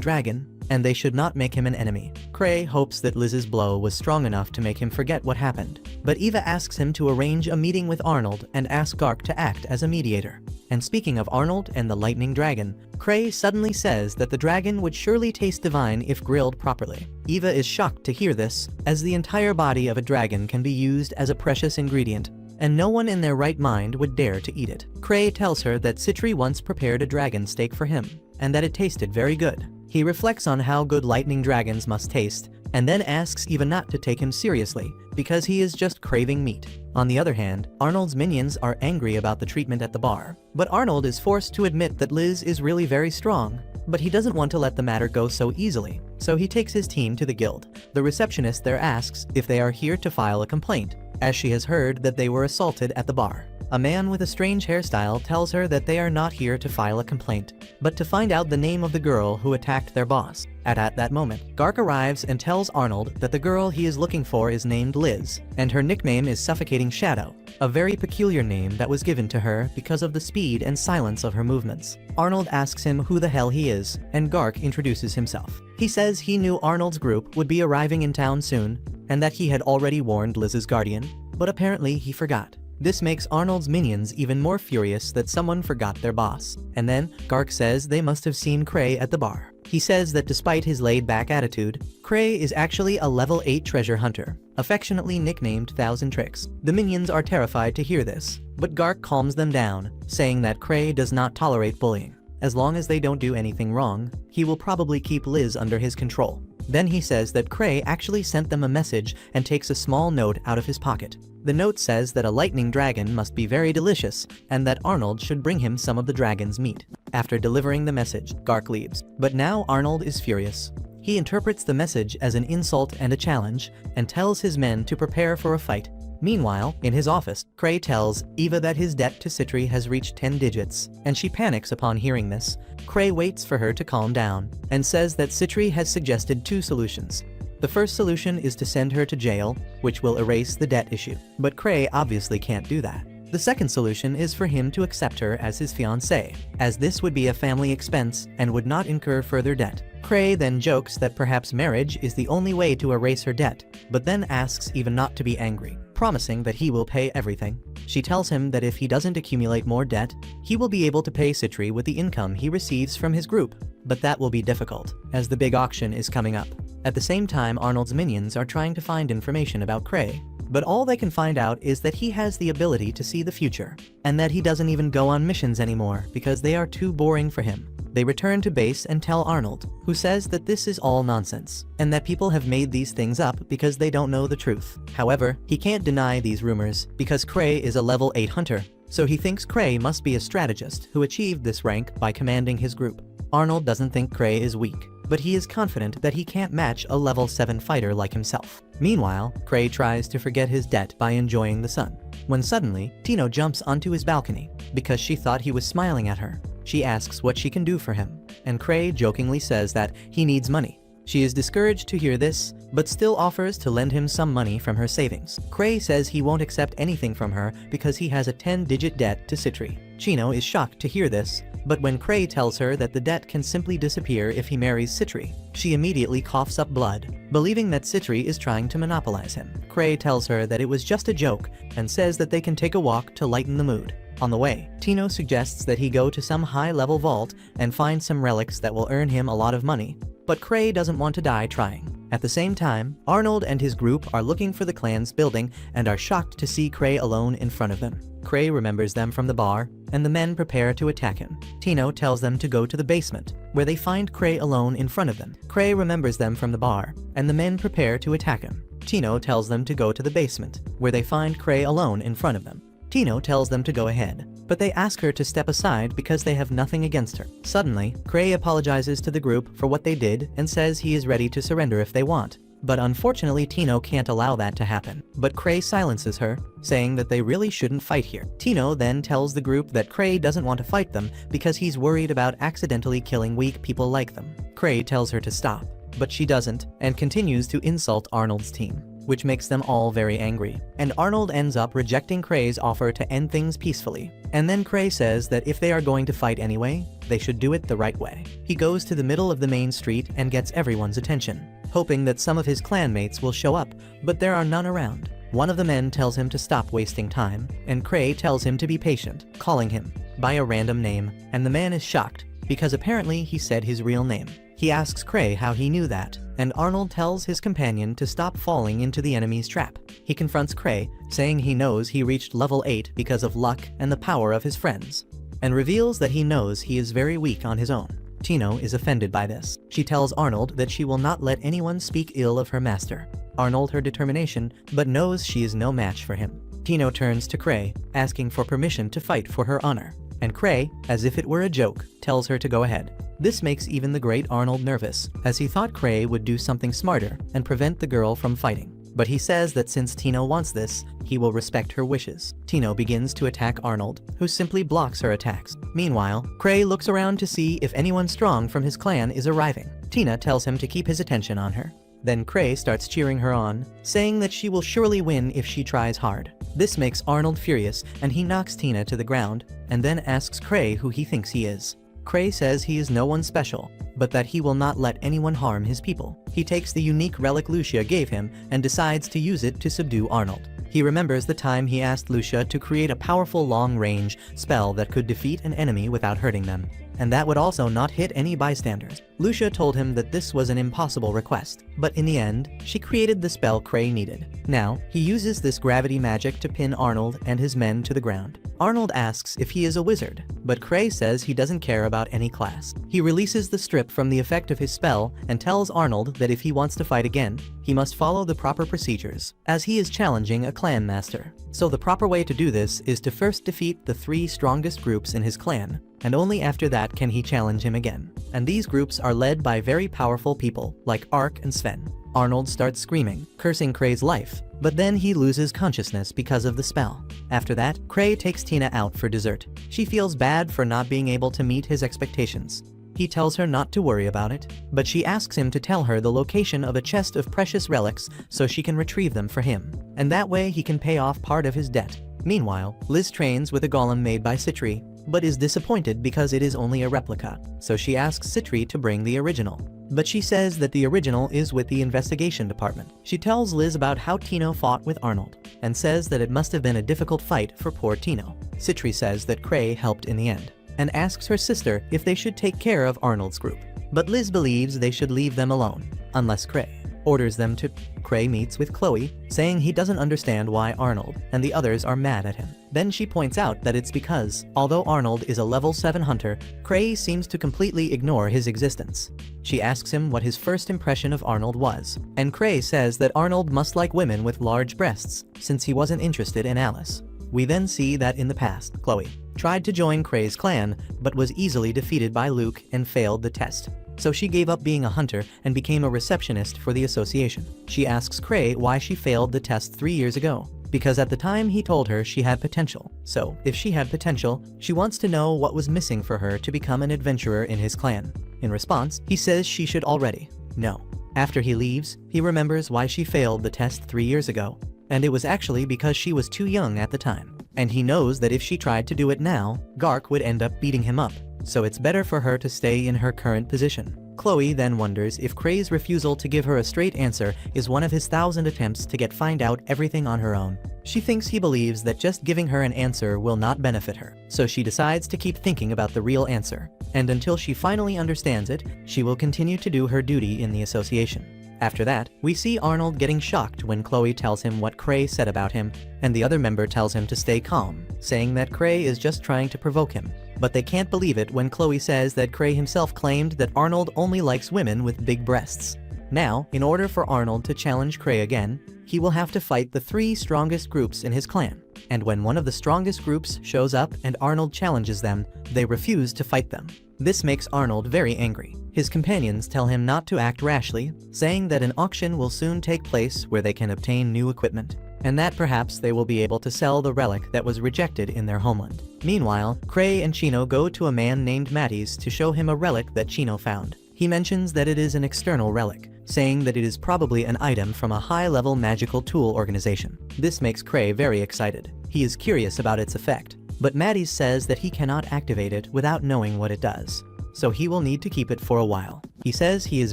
dragon, and they should not make him an enemy. Cray hopes that Liz's blow was strong enough to make him forget what happened, but Eva asks him to arrange a meeting with Arnold and ask Gark to act as a mediator. And speaking of Arnold and the lightning dragon, Cray suddenly says that the dragon would surely taste divine if grilled properly. Eva is shocked to hear this, as the entire body of a dragon can be used as a precious ingredient, and no one in their right mind would dare to eat it. Cray tells her that Citri once prepared a dragon steak for him, and that it tasted very good. He reflects on how good lightning dragons must taste, and then asks Eva not to take him seriously, because he is just craving meat. On the other hand, Arnold's minions are angry about the treatment at the bar, but Arnold is forced to admit that Liz is really very strong, but he doesn't want to let the matter go so easily, so he takes his team to the guild. The receptionist there asks if they are here to file a complaint, as she has heard that they were assaulted at the bar. A man with a strange hairstyle tells her that they are not here to file a complaint, but to find out the name of the girl who attacked their boss. At that moment, Gark arrives and tells Arnold that the girl he is looking for is named Liz, and her nickname is Suffocating Shadow, a very peculiar name that was given to her because of the speed and silence of her movements. Arnold asks him who the hell he is, and Gark introduces himself. He says he knew Arnold's group would be arriving in town soon, and that he had already warned Liz's guardian, but apparently he forgot. This makes Arnold's minions even more furious that someone forgot their boss. And then, Gark says they must have seen Cray at the bar. He says that despite his laid-back attitude, Cray is actually a level 8 treasure hunter, affectionately nicknamed Thousand Tricks. The minions are terrified to hear this, but Gark calms them down, saying that Cray does not tolerate bullying. As long as they don't do anything wrong, he will probably keep Liz under his control. Then he says that Cray actually sent them a message and takes a small note out of his pocket. The note says that a lightning dragon must be very delicious and that Arnold should bring him some of the dragon's meat. After delivering the message, Gark leaves. But now Arnold is furious. He interprets the message as an insult and a challenge and tells his men to prepare for a fight. Meanwhile, in his office, Cray tells Eva that his debt to Citri has reached 10 digits, and she panics upon hearing this. Cray waits for her to calm down and says that Citri has suggested 2 solutions. The first solution is to send her to jail, which will erase the debt issue. But Cray obviously can't do that. The second solution is for him to accept her as his fiancée, as this would be a family expense and would not incur further debt. Cray then jokes that perhaps marriage is the only way to erase her debt, but then asks Eva not to be angry, promising that he will pay everything. She tells him that if he doesn't accumulate more debt, he will be able to pay Citri with the income he receives from his group, but that will be difficult, as the big auction is coming up. At the same time, Arnold's minions are trying to find information about Cray, but all they can find out is that he has the ability to see the future, and that he doesn't even go on missions anymore because they are too boring for him. They return to base and tell Arnold, who says that this is all nonsense, and that people have made these things up because they don't know the truth. However, he can't deny these rumors because Cray is a level 8 hunter, so he thinks Cray must be a strategist who achieved this rank by commanding his group. Arnold doesn't think Cray is weak, but he is confident that he can't match a level 7 fighter like himself. Meanwhile, Cray tries to forget his debt by enjoying the sun, when suddenly, Tino jumps onto his balcony because she thought he was smiling at her. She asks what she can do for him, and Cray jokingly says that he needs money. She is discouraged to hear this, but still offers to lend him some money from her savings. Cray says he won't accept anything from her because he has a 10-digit debt to Citri. Tino is shocked to hear this, but when Cray tells her that the debt can simply disappear if he marries Citri, she immediately coughs up blood, believing that Citri is trying to monopolize him. Cray tells her that it was just a joke and says that they can take a walk to lighten the mood. On the way, Tino suggests that he go to some high-level vault and find some relics that will earn him a lot of money, but Cray doesn't want to die trying. At the same time, Arnold and his group are looking for the clan's building and are shocked to see Cray alone in front of them. Cray remembers them from the bar, and the men prepare to attack him. Tino tells them to go to the basement, where they find Cray alone in front of them. Cray remembers them from the bar, and the men prepare to attack him. Tino tells them to go to the basement, where they find Cray alone in front of them. Tino tells them to go ahead, but they ask her to step aside because they have nothing against her. Suddenly, Cray apologizes to the group for what they did and says he is ready to surrender if they want. But unfortunately Tino can't allow that to happen. But Cray silences her, saying that they really shouldn't fight here. Tino then tells the group that Cray doesn't want to fight them because he's worried about accidentally killing weak people like them. Cray tells her to stop, but she doesn't and continues to insult Arnold's team, which makes them all very angry. And Arnold ends up rejecting Cray's offer to end things peacefully. And then Cray says that if they are going to fight anyway, they should do it the right way. He goes to the middle of the main street and gets everyone's attention, hoping that some of his clanmates will show up, but there are none around. One of the men tells him to stop wasting time, and Cray tells him to be patient, calling him by a random name, and the man is shocked, because apparently he said his real name. He asks Cray how he knew that, and Arnold tells his companion to stop falling into the enemy's trap. He confronts Cray, saying he knows he reached level 8 because of luck and the power of his friends, and reveals that he knows he is very weak on his own. Tino is offended by this. She tells Arnold that she will not let anyone speak ill of her master. Arnold her determination, but knows she is no match for him. Tino turns to Cray, asking for permission to fight for her honor, and Cray, as if it were a joke, tells her to go ahead. This makes even the great Arnold nervous, as he thought Cray would do something smarter and prevent the girl from fighting. But he says that since Tino wants this, he will respect her wishes. Tino begins to attack Arnold, who simply blocks her attacks. Meanwhile, Cray looks around to see if anyone strong from his clan is arriving. Tina tells him to keep his attention on her. Then Cray starts cheering her on, saying that she will surely win if she tries hard. This makes Arnold furious, and he knocks Tina to the ground, and then asks Cray who he thinks he is. Cray says he is no one special, but that he will not let anyone harm his people. He takes the unique relic Lucia gave him and decides to use it to subdue Arnold. He remembers the time he asked Lucia to create a powerful long-range spell that could defeat an enemy without hurting them, and that would also not hit any bystanders. Lucia told him that this was an impossible request, but in the end, she created the spell Cray needed. Now, he uses this gravity magic to pin Arnold and his men to the ground. Arnold asks if he is a wizard, but Cray says he doesn't care about any class. He releases the strip from the effect of his spell and tells Arnold that if he wants to fight again, he must follow the proper procedures, as he is challenging a clan master. So the proper way to do this is to first defeat the 3 strongest groups in his clan, and only after that can he challenge him again. And these groups are led by very powerful people like Ark and Sven. Arnold starts screaming, cursing Cray's life, but then he loses consciousness because of the spell. After that, Cray takes Tina out for dessert. She feels bad for not being able to meet his expectations. He tells her not to worry about it, but she asks him to tell her the location of a chest of precious relics so she can retrieve them for him, and that way he can pay off part of his debt. Meanwhile, Liz trains with a golem made by Citri, but is disappointed because it is only a replica, so she asks Citri to bring the original. But she says that the original is with the investigation department. She tells Liz about how Tino fought with Arnold, and says that it must have been a difficult fight for poor Tino. Citri says that Cray helped in the end, and asks her sister if they should take care of Arnold's group. But Liz believes they should leave them alone, unless Cray orders them to. Cray meets with Chloe, saying he doesn't understand why Arnold and the others are mad at him. Then she points out that it's because, although Arnold is a level 7 hunter, Cray seems to completely ignore his existence. She asks him what his first impression of Arnold was, and Cray says that Arnold must like women with large breasts, since he wasn't interested in Alice. We then see that in the past, Chloe tried to join Cray's clan, but was easily defeated by Luke and failed the test. So she gave up being a hunter and became a receptionist for the association. She asks Cray why she failed the test 3 years ago, because at the time he told her she had potential. So, if she had potential, she wants to know what was missing for her to become an adventurer in his clan. In response, he says she should already know. After he leaves, he remembers why she failed the test 3 years ago, and it was actually because she was too young at the time. And he knows that if she tried to do it now, Gark would end up beating him up. So it's better for her to stay in her current position. Chloe then wonders if Cray's refusal to give her a straight answer is one of his 1,000 attempts to find out everything on her own. She thinks he believes that just giving her an answer will not benefit her, so she decides to keep thinking about the real answer, and until she finally understands it, she will continue to do her duty in the association. After that, we see Arnold getting shocked when Chloe tells him what Cray said about him, and the other member tells him to stay calm, saying that Cray is just trying to provoke him. But they can't believe it when Chloe says that Cray himself claimed that Arnold only likes women with big breasts. Now, in order for Arnold to challenge Cray again, he will have to fight the 3 strongest groups in his clan. And when one of the strongest groups shows up and Arnold challenges them, they refuse to fight them. This makes Arnold very angry. His companions tell him not to act rashly, saying that an auction will soon take place where they can obtain new equipment, and that perhaps they will be able to sell the relic that was rejected in their homeland. Meanwhile, Cray and Tino go to a man named Matties to show him a relic that Tino found. He mentions that it is an external relic, saying that it is probably an item from a high-level magical tool organization. This makes Cray very excited. He is curious about its effect, but Matties says that he cannot activate it without knowing what it does, so he will need to keep it for a while. He says he is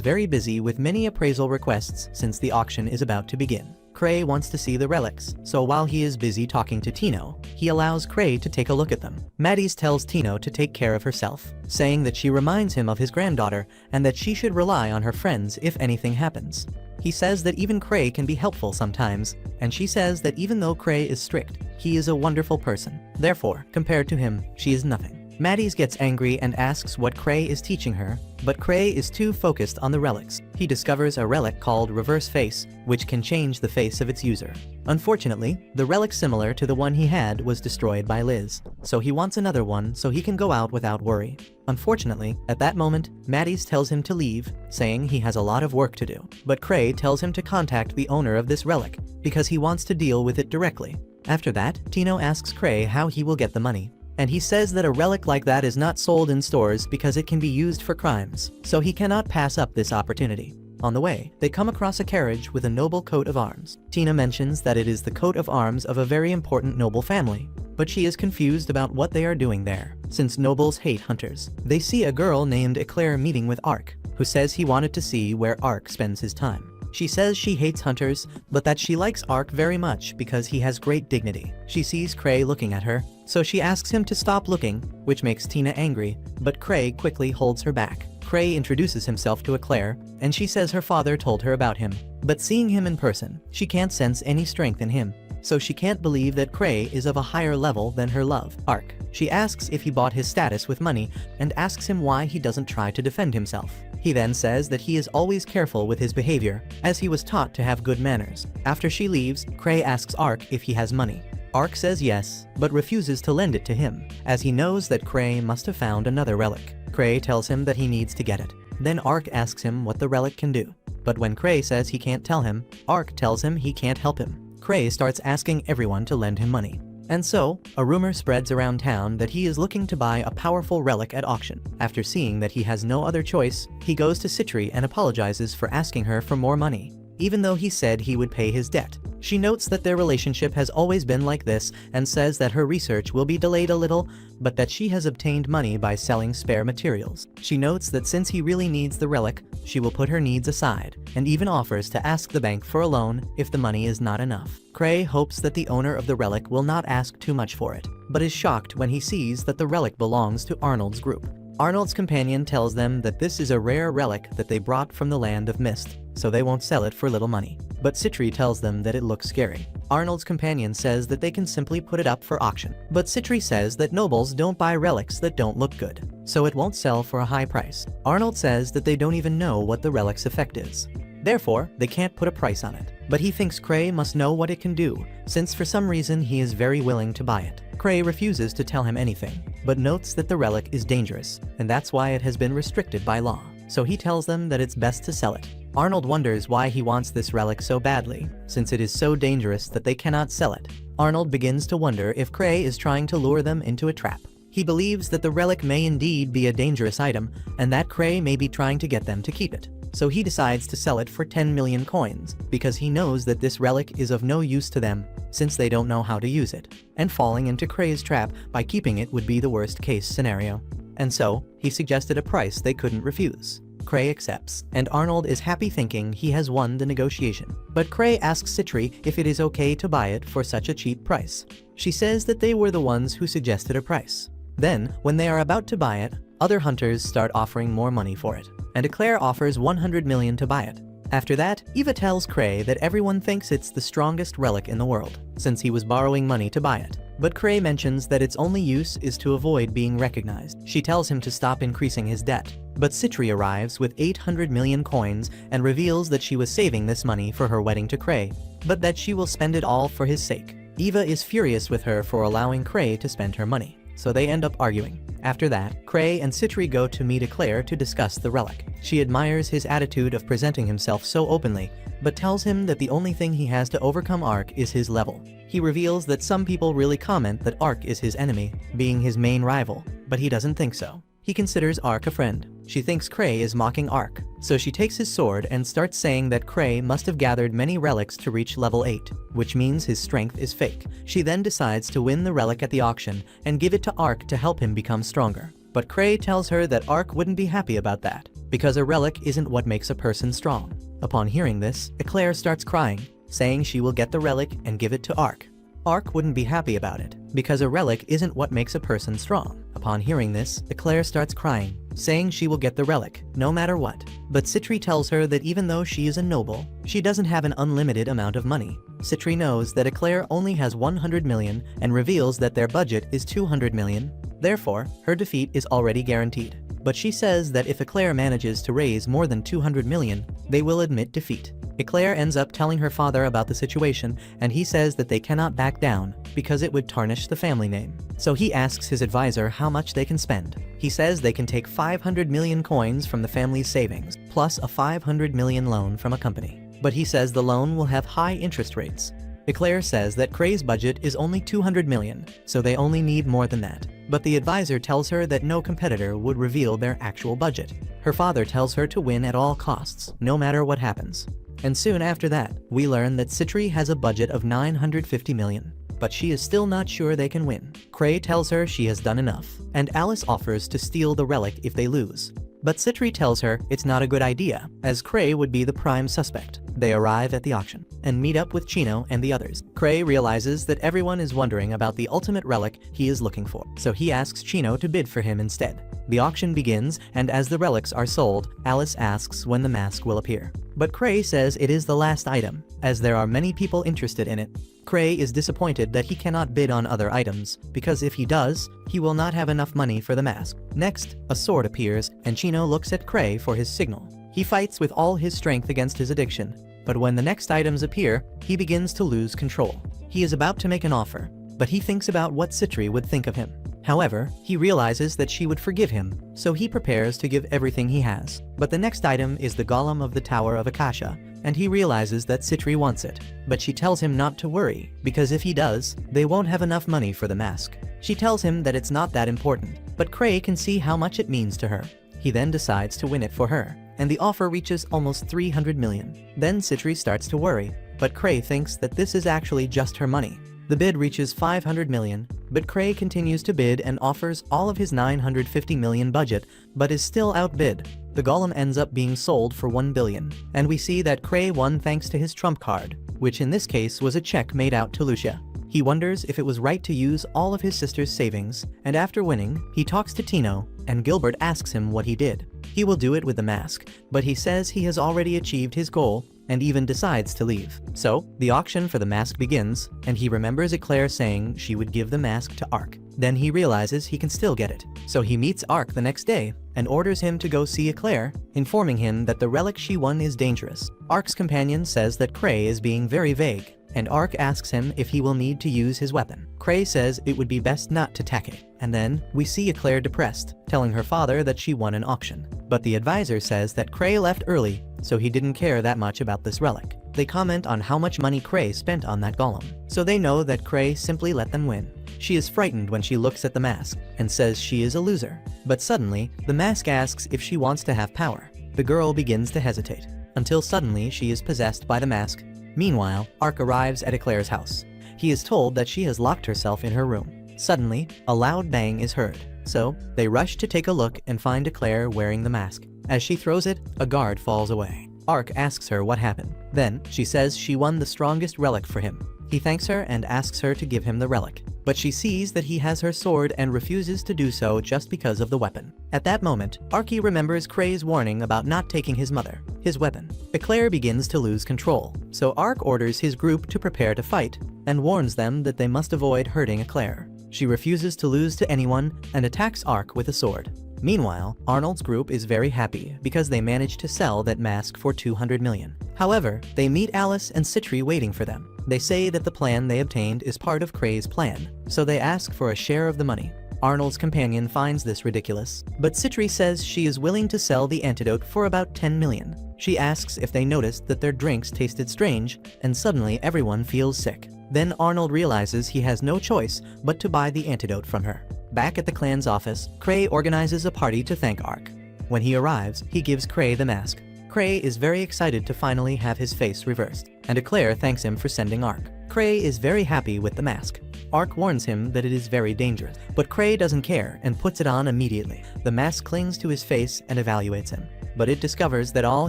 very busy with many appraisal requests since the auction is about to begin. Cray wants to see the relics, so while he is busy talking to Tino, he allows Cray to take a look at them. Matties tells Tino to take care of herself, saying that she reminds him of his granddaughter and that she should rely on her friends if anything happens. He says that even Cray can be helpful sometimes, and she says that even though Cray is strict, he is a wonderful person. Therefore, compared to him, she is nothing. Matties gets angry and asks what Cray is teaching her, but Cray is too focused on the relics. He discovers a relic called Reverse Face, which can change the face of its user. Unfortunately, the relic similar to the one he had was destroyed by Liz, so he wants another one so he can go out without worry. Unfortunately, at that moment, Matties tells him to leave, saying he has a lot of work to do. But Cray tells him to contact the owner of this relic, because he wants to deal with it directly. After that, Tino asks Cray how he will get the money, and he says that a relic like that is not sold in stores because it can be used for crimes, so he cannot pass up this opportunity. On the way, they come across a carriage with a noble coat of arms. Tina mentions that it is the coat of arms of a very important noble family, but she is confused about what they are doing there, since nobles hate hunters. They see a girl named Eclair meeting with Ark, who says he wanted to see where Ark spends his time. She says she hates hunters, but that she likes Ark very much because he has great dignity. She sees Cray looking at her, so she asks him to stop looking, which makes Tina angry, but Cray quickly holds her back. Cray introduces himself to Eclair, and she says her father told her about him, but seeing him in person, she can't sense any strength in him, so she can't believe that Cray is of a higher level than her love, Ark. She asks if he bought his status with money, and asks him why he doesn't try to defend himself. He then says that he is always careful with his behavior, as he was taught to have good manners. After she leaves, Cray asks Ark if he has money. Ark says yes, but refuses to lend it to him, as he knows that Cray must have found another relic. Cray tells him that he needs to get it. Then Ark asks him what the relic can do. But when Cray says he can't tell him, Ark tells him he can't help him. Cray starts asking everyone to lend him money. And so, a rumor spreads around town that he is looking to buy a powerful relic at auction. After seeing that he has no other choice, he goes to Citri and apologizes for asking her for more money, even though he said he would pay his debt. She notes that their relationship has always been like this and says that her research will be delayed a little, but that she has obtained money by selling spare materials. She notes that since he really needs the relic, she will put her needs aside, and even offers to ask the bank for a loan if the money is not enough. Cray hopes that the owner of the relic will not ask too much for it, but is shocked when he sees that the relic belongs to Arnold's group. Arnold's companion tells them that this is a rare relic that they brought from the land of mist, so they won't sell it for little money. But Citri tells them that it looks scary. Arnold's companion says that they can simply put it up for auction. But Citri says that nobles don't buy relics that don't look good, so it won't sell for a high price. Arnold says that they don't even know what the relic's effect is. Therefore, they can't put a price on it. But he thinks Cray must know what it can do, since for some reason he is very willing to buy it. Cray refuses to tell him anything, but notes that the relic is dangerous, and that's why it has been restricted by law. So he tells them that it's best to sell it. Arnold wonders why he wants this relic so badly, since it is so dangerous that they cannot sell it. Arnold begins to wonder if Cray is trying to lure them into a trap. He believes that the relic may indeed be a dangerous item, and that Cray may be trying to get them to keep it. So he decides to sell it for 10 million coins, because he knows that this relic is of no use to them, since they don't know how to use it, and falling into Cray's trap by keeping it would be the worst case scenario. And so, he suggested a price they couldn't refuse. Cray accepts, and Arnold is happy thinking he has won the negotiation. But Cray asks Citri if it is okay to buy it for such a cheap price. She says that they were the ones who suggested a price. Then, when they are about to buy it, other hunters start offering more money for it, and Eclair offers 100 million to buy it. After that, Eva tells Cray that everyone thinks it's the strongest relic in the world, since he was borrowing money to buy it. But Cray mentions that its only use is to avoid being recognized. She tells him to stop increasing his debt. But Citri arrives with 800 million coins and reveals that she was saving this money for her wedding to Cray, but that she will spend it all for his sake. Eva is furious with her for allowing Cray to spend her money, so they end up arguing. After that, Cray and Citri go to meet Accasha to discuss the relic. She admires his attitude of presenting himself so openly, but tells him that the only thing he has to overcome Ark is his level. He reveals that some people really comment that Ark is his enemy, being his main rival, but he doesn't think so. He considers Ark a friend. She thinks Cray is mocking Ark, so she takes his sword and starts saying that Cray must have gathered many relics to reach level 8, which means his strength is fake. She then decides to win the relic at the auction and give it to Ark to help him become stronger. But Cray tells her that Ark wouldn't be happy about that, because a relic isn't what makes a person strong. Upon hearing this, Accasha starts crying, saying she will get the relic and give it to Ark. Ark wouldn't be happy about it, because a relic isn't what makes a person strong. Upon hearing this, Accasha starts crying, saying she will get the relic, no matter what. But Citri tells her that even though she is a noble, she doesn't have an unlimited amount of money. Citri knows that Accasha only has 100 million and reveals that their budget is 200 million. Therefore, her defeat is already guaranteed. But she says that if Accasha manages to raise more than 200 million, they will admit defeat. Accasha ends up telling her father about the situation, and he says that they cannot back down because it would tarnish the family name. So he asks his advisor how much they can spend. He says they can take 500 million coins from the family's savings, plus a 500 million loan from a company. But he says the loan will have high interest rates. Accasha says that Cray's budget is only 200 million, so they only need more than that. But the advisor tells her that no competitor would reveal their actual budget. Her father tells her to win at all costs, no matter what happens. And soon after that, we learn that Citri has a budget of 950 million. But she is still not sure they can win. Cray tells her she has done enough, and Alice offers to steal the relic if they lose. But Citri tells her it's not a good idea, as Cray would be the prime suspect. They arrive at the auction, and meet up with Tino and the others. Cray realizes that everyone is wondering about the ultimate relic he is looking for, so he asks Tino to bid for him instead. The auction begins, and as the relics are sold, Alice asks when the mask will appear. But Cray says it is the last item, as there are many people interested in it. Cray is disappointed that he cannot bid on other items, because if he does, he will not have enough money for the mask. Next, a sword appears, and Tino looks at Cray for his signal. He fights with all his strength against his addiction, but when the next items appear, he begins to lose control. He is about to make an offer, but he thinks about what Citri would think of him. However, he realizes that she would forgive him, so he prepares to give everything he has. But the next item is the golem of the Tower of Accasha, and he realizes that Citri wants it. But she tells him not to worry, because if he does, they won't have enough money for the mask. She tells him that it's not that important, but Cray can see how much it means to her. He then decides to win it for her, and the offer reaches almost 300 million. Then Citri starts to worry, but Cray thinks that this is actually just her money. The bid reaches 500 million, but Cray continues to bid and offers all of his 950 million budget, but is still outbid. The golem ends up being sold for 1 billion, and we see that Cray won thanks to his trump card, which in this case was a check made out to Lucia. He wonders if it was right to use all of his sister's savings, and after winning, he talks to Tino, and Gilbert asks him what he did. He will do it with the mask, but he says he has already achieved his goal, and even decides to leave. So, the auction for the mask begins, and he remembers Accasha saying she would give the mask to Ark. Then he realizes he can still get it. So he meets Ark the next day, and orders him to go see Accasha, informing him that the relic she won is dangerous. Ark's companion says that Cray is being very vague, and Ark asks him if he will need to use his weapon. Cray says it would be best not to take it. And then, we see Accasha depressed, telling her father that she won an auction. But the advisor says that Cray left early, so he didn't care that much about this relic. They comment on how much money Cray spent on that golem, so they know that Cray simply let them win. She is frightened when she looks at the mask, and says she is a loser. But suddenly, the mask asks if she wants to have power. The girl begins to hesitate, until suddenly she is possessed by the mask. Meanwhile, Ark arrives at Accasha's house. He is told that she has locked herself in her room. Suddenly, a loud bang is heard, so they rush to take a look and find Accasha wearing the mask. As she throws it, a guard falls away. Ark asks her what happened. Then, she says she won the strongest relic for him. He thanks her and asks her to give him the relic. But but she sees that he has her sword and refuses to do so just because of the weapon. At that moment, Archie remembers Cray's warning about not taking his weapon. Eclair begins to lose control, so Ark orders his group to prepare to fight and warns them that they must avoid hurting Eclair. She refuses to lose to anyone and attacks Ark with a sword. Meanwhile, Arnold's group is very happy because they managed to sell that mask for 200 million. However, they meet Alice and Citri waiting for them. They say that the plan they obtained is part of Cray's plan, so they ask for a share of the money. Arnold's companion finds this ridiculous, but Citri says she is willing to sell the antidote for about 10 million. She asks if they noticed that their drinks tasted strange, and suddenly everyone feels sick. Then Arnold realizes he has no choice but to buy the antidote from her. Back at the clan's office, Cray organizes a party to thank Ark. When he arrives, he gives Cray the mask. Cray is very excited to finally have his face reversed, and Eclair thanks him for sending Ark. Cray is very happy with the mask. Ark warns him that it is very dangerous, but Cray doesn't care and puts it on immediately. The mask clings to his face and evaluates him, but it discovers that all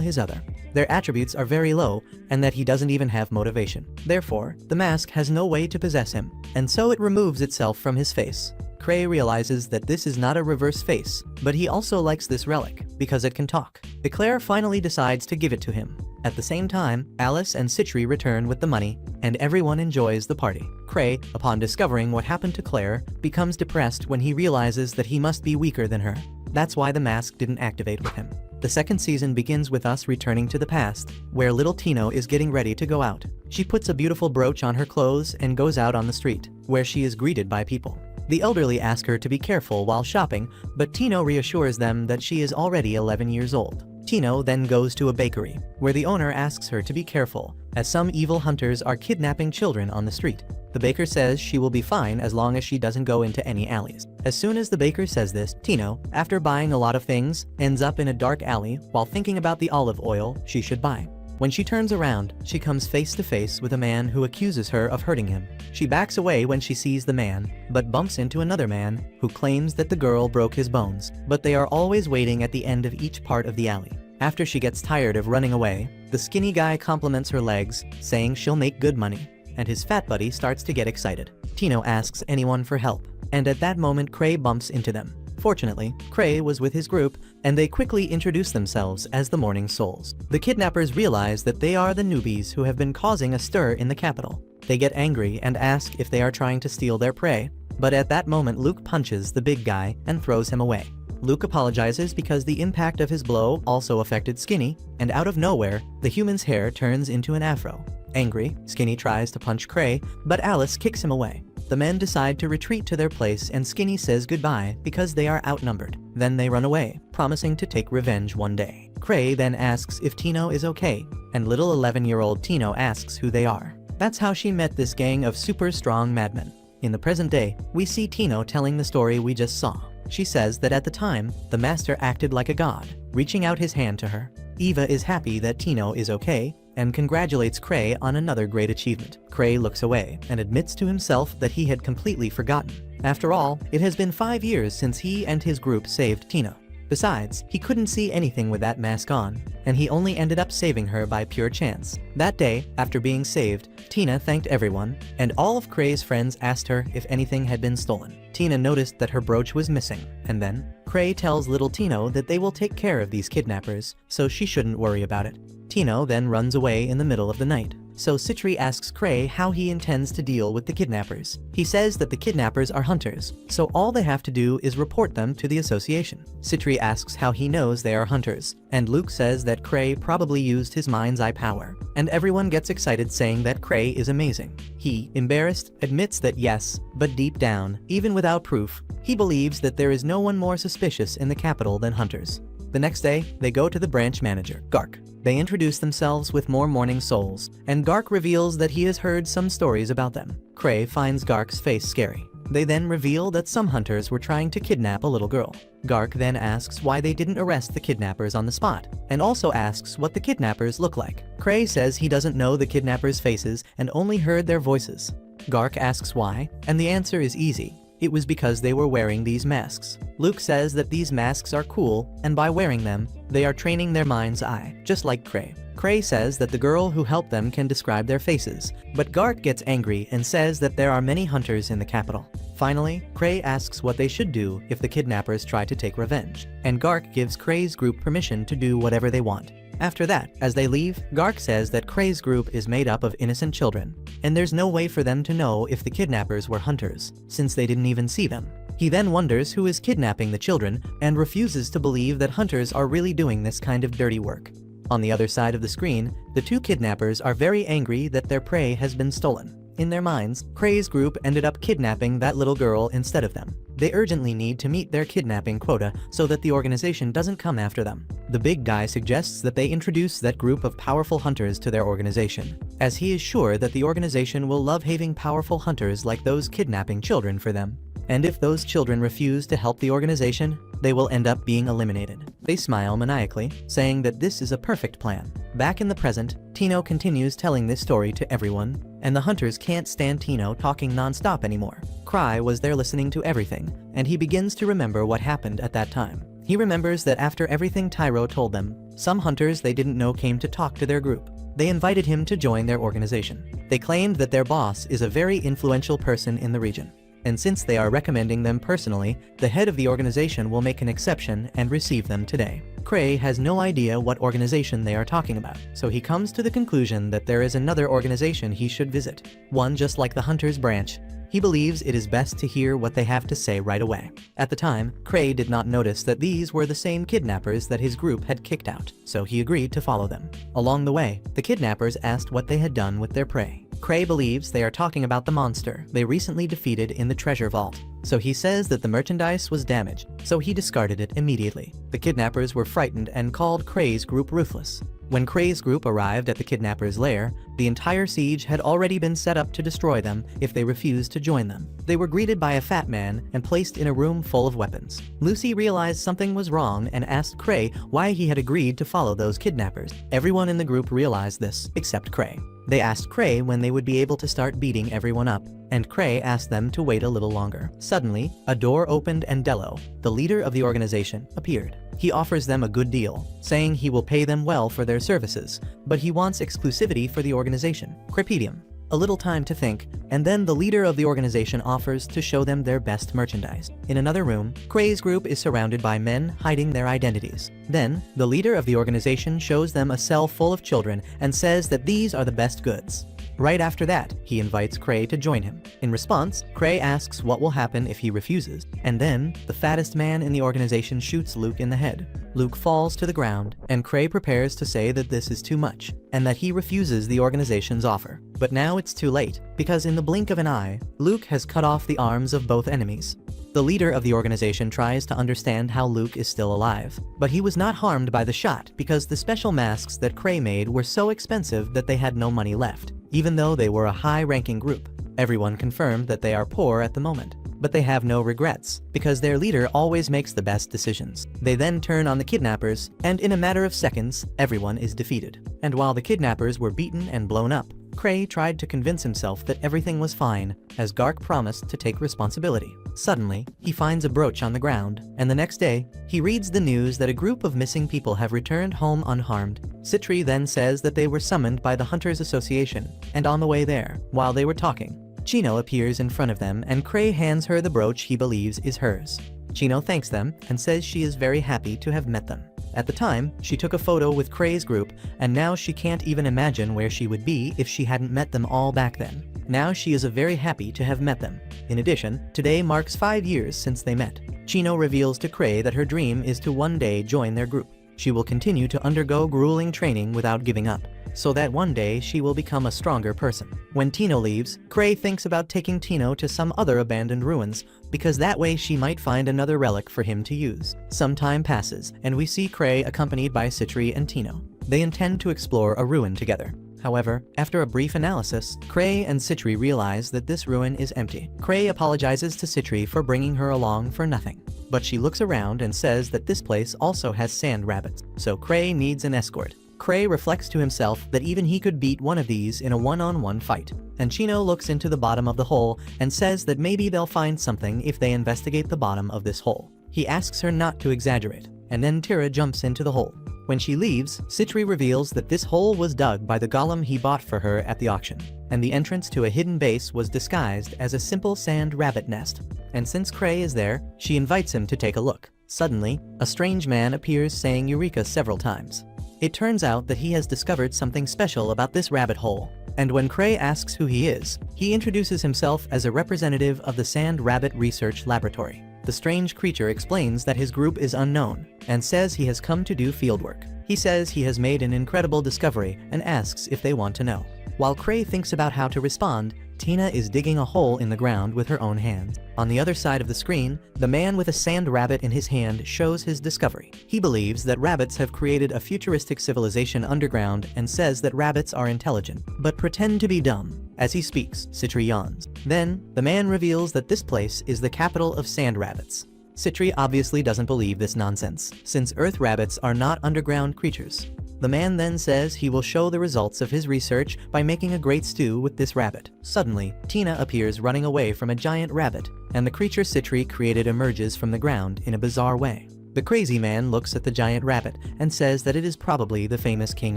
their attributes are very low and that he doesn't even have motivation. Therefore, the mask has no way to possess him, and so it removes itself from his face. Cray realizes that this is not a reverse face, but he also likes this relic because it can talk. Eclair finally decides to give it to him. At the same time, Alice and Citri return with the money, and everyone enjoys the party. Cray, upon discovering what happened to Claire, becomes depressed when he realizes that he must be weaker than her. That's why the mask didn't activate with him. The second season begins with us returning to the past, where little Tino is getting ready to go out. She puts a beautiful brooch on her clothes and goes out on the street, where she is greeted by people. The elderly ask her to be careful while shopping, but Tino reassures them that she is already 11 years old. Tino then goes to a bakery, where the owner asks her to be careful, as some evil hunters are kidnapping children on the street. The baker says she will be fine as long as she doesn't go into any alleys. As soon as the baker says this, Tino, after buying a lot of things, ends up in a dark alley while thinking about the olive oil she should buy. When she turns around, she comes face to face with a man who accuses her of hurting him. She backs away when she sees the man, but bumps into another man who claims that the girl broke his bones, but they are always waiting at the end of each part of the alley. After she gets tired of running away, the skinny guy compliments her legs, saying she'll make good money, and his fat buddy starts to get excited. Tino asks anyone for help, and at that moment Cray bumps into them. Fortunately, Cray was with his group, and they quickly introduce themselves as the Morning Souls. The kidnappers realize that they are the newbies who have been causing a stir in the capital. They get angry and ask if they are trying to steal their prey, but at that moment Luke punches the big guy and throws him away. Luke apologizes because the impact of his blow also affected Skinny, and out of nowhere, the human's hair turns into an afro. Angry, Skinny tries to punch Cray, but Alice kicks him away. The men decide to retreat to their place and Skinny says goodbye because they are outnumbered. Then they run away, promising to take revenge one day. Cray then asks if Tino is okay, and little 11-year-old Tino asks who they are. That's how she met this gang of super strong madmen. In the present day, we see Tino telling the story we just saw. She says that at the time, the master acted like a god, reaching out his hand to her. Eva is happy that Tino is okay, and congratulates Cray on another great achievement. Cray looks away and admits to himself that he had completely forgotten. After all, it has been 5 years since he and his group saved Tino. Besides, he couldn't see anything with that mask on, and he only ended up saving her by pure chance. That day, after being saved, Tina thanked everyone, and all of Cray's friends asked her if anything had been stolen. Tina noticed that her brooch was missing, and then, Cray tells little Tino that they will take care of these kidnappers, so she shouldn't worry about it. Tino then runs away in the middle of the night, so Citri asks Cray how he intends to deal with the kidnappers. He says that the kidnappers are hunters, so all they have to do is report them to the association. Citri asks how he knows they are hunters, and Luke says that Cray probably used his mind's eye power, and everyone gets excited saying that Cray is amazing. He, embarrassed, admits that yes, but deep down, even without proof, he believes that there is no one more suspicious in the capital than hunters. The next day, they go to the branch manager, Gark. They introduce themselves with more Morning Souls, and Gark reveals that he has heard some stories about them. Cray finds Gark's face scary. They then reveal that some hunters were trying to kidnap a little girl. Gark then asks why they didn't arrest the kidnappers on the spot, and also asks what the kidnappers look like. Cray says he doesn't know the kidnappers' faces and only heard their voices. Gark asks why, and the answer is easy. It was because they were wearing these masks. Luke says that these masks are cool, and by wearing them, they are training their mind's eye, just like Cray. Cray says that the girl who helped them can describe their faces, but Gark gets angry and says that there are many hunters in the capital. Finally, Cray asks what they should do if the kidnappers try to take revenge, and Gark gives Cray's group permission to do whatever they want. After that, as they leave, Gark says that Cray's group is made up of innocent children, and there's no way for them to know if the kidnappers were hunters, since they didn't even see them. He then wonders who is kidnapping the children and refuses to believe that hunters are really doing this kind of dirty work. On the other side of the screen, the two kidnappers are very angry that their prey has been stolen. In their minds, Cray's group ended up kidnapping that little girl instead of them. They urgently need to meet their kidnapping quota so that the organization doesn't come after them. The big guy suggests that they introduce that group of powerful hunters to their organization, as he is sure that the organization will love having powerful hunters like those kidnapping children for them. And if those children refuse to help the organization, they will end up being eliminated. They smile maniacally, saying that this is a perfect plan. Back in the present, Tino continues telling this story to everyone, and the hunters can't stand Tino talking non-stop anymore. Cray was there listening to everything, and he begins to remember what happened at that time. He remembers that after everything Tyro told them, some hunters they didn't know came to talk to their group. They invited him to join their organization. They claimed that their boss is a very influential person in the region, and since they are recommending them personally, the head of the organization will make an exception and receive them today. Cray has no idea what organization they are talking about, so he comes to the conclusion that there is another organization he should visit, one just like the Hunters branch. He believes it is best to hear what they have to say right away. At the time, Cray did not notice that these were the same kidnappers that his group had kicked out, so he agreed to follow them. Along the way, the kidnappers asked what they had done with their prey. Cray believes they are talking about the monster they recently defeated in the treasure vault, so he says that the merchandise was damaged, so he discarded it immediately. The kidnappers were frightened and called Cray's group ruthless. When Cray's group arrived at the kidnappers' lair, the entire siege had already been set up to destroy them if they refused to join them. They were greeted by a fat man and placed in a room full of weapons. Lucy realized something was wrong and asked Cray why he had agreed to follow those kidnappers. Everyone in the group realized this, except Cray. They asked Cray when they would be able to start beating everyone up, and Cray asked them to wait a little longer. Suddenly, a door opened and Dello, the leader of the organization, appeared. He offers them a good deal, saying he will pay them well for their services, but he wants exclusivity for the organization. Crepedium. A little time to think, and then the leader of the organization offers to show them their best merchandise. In another room, Cray's group is surrounded by men hiding their identities. Then, the leader of the organization shows them a cell full of children and says that these are the best goods. Right after that, he invites Cray to join him. In response, Cray asks what will happen if he refuses, and then, the fattest man in the organization shoots Luke in the head. Luke falls to the ground, and Cray prepares to say that this is too much, and that he refuses the organization's offer. But now it's too late, because in the blink of an eye, Luke has cut off the arms of both enemies. The leader of the organization tries to understand how Luke is still alive, but he was not harmed by the shot because the special masks that Cray made were so expensive that they had no money left, even though they were a high-ranking group. Everyone confirmed that they are poor at the moment, but they have no regrets, because their leader always makes the best decisions. They then turn on the kidnappers, and in a matter of seconds, everyone is defeated. And while the kidnappers were beaten and blown up, Cray tried to convince himself that everything was fine, as Gark promised to take responsibility. Suddenly, he finds a brooch on the ground, and the next day, he reads the news that a group of missing people have returned home unharmed. Citri then says that they were summoned by the Hunters Association, and on the way there, while they were talking, Tino appears in front of them and Cray hands her the brooch he believes is hers. Tino thanks them and says she is very happy to have met them. At the time, she took a photo with Cray's group, and now she can't even imagine where she would be if she hadn't met them all back then. Now she is very happy to have met them. In addition, today marks 5 years since they met. Tino reveals to Cray that her dream is to one day join their group. She will continue to undergo grueling training without giving up, so that one day she will become a stronger person. When Tino leaves, Cray thinks about taking Tino to some other abandoned ruins, because that way she might find another relic for him to use. Some time passes, and we see Cray accompanied by Citri and Tino. They intend to explore a ruin together. However, after a brief analysis, Cray and Citri realize that this ruin is empty. Cray apologizes to Citri for bringing her along for nothing, but she looks around and says that this place also has sand rabbits, so Cray needs an escort. Cray reflects to himself that even he could beat one of these in a one-on-one fight, and Tino looks into the bottom of the hole and says that maybe they'll find something if they investigate the bottom of this hole. He asks her not to exaggerate, and then Tira jumps into the hole. When she leaves, Citri reveals that this hole was dug by the golem he bought for her at the auction, and the entrance to a hidden base was disguised as a simple sand rabbit nest. And since Cray is there, she invites him to take a look. Suddenly, a strange man appears saying Eureka several times. It turns out that he has discovered something special about this rabbit hole, and when Cray asks who he is, he introduces himself as a representative of the Sand Rabbit Research Laboratory. The strange creature explains that his group is unknown, and says he has come to do fieldwork. He says he has made an incredible discovery and asks if they want to know. While Cray thinks about how to respond, Tina is digging a hole in the ground with her own hands. On the other side of the screen, the man with a sand rabbit in his hand shows his discovery. He believes that rabbits have created a futuristic civilization underground and says that rabbits are intelligent, but pretend to be dumb. As he speaks, Citri yawns. Then, the man reveals that this place is the capital of sand rabbits. Citri obviously doesn't believe this nonsense, since earth rabbits are not underground creatures. The man then says he will show the results of his research by making a great stew with this rabbit. Suddenly, Tina appears running away from a giant rabbit, and the creature Citri created emerges from the ground in a bizarre way. The crazy man looks at the giant rabbit and says that it is probably the famous king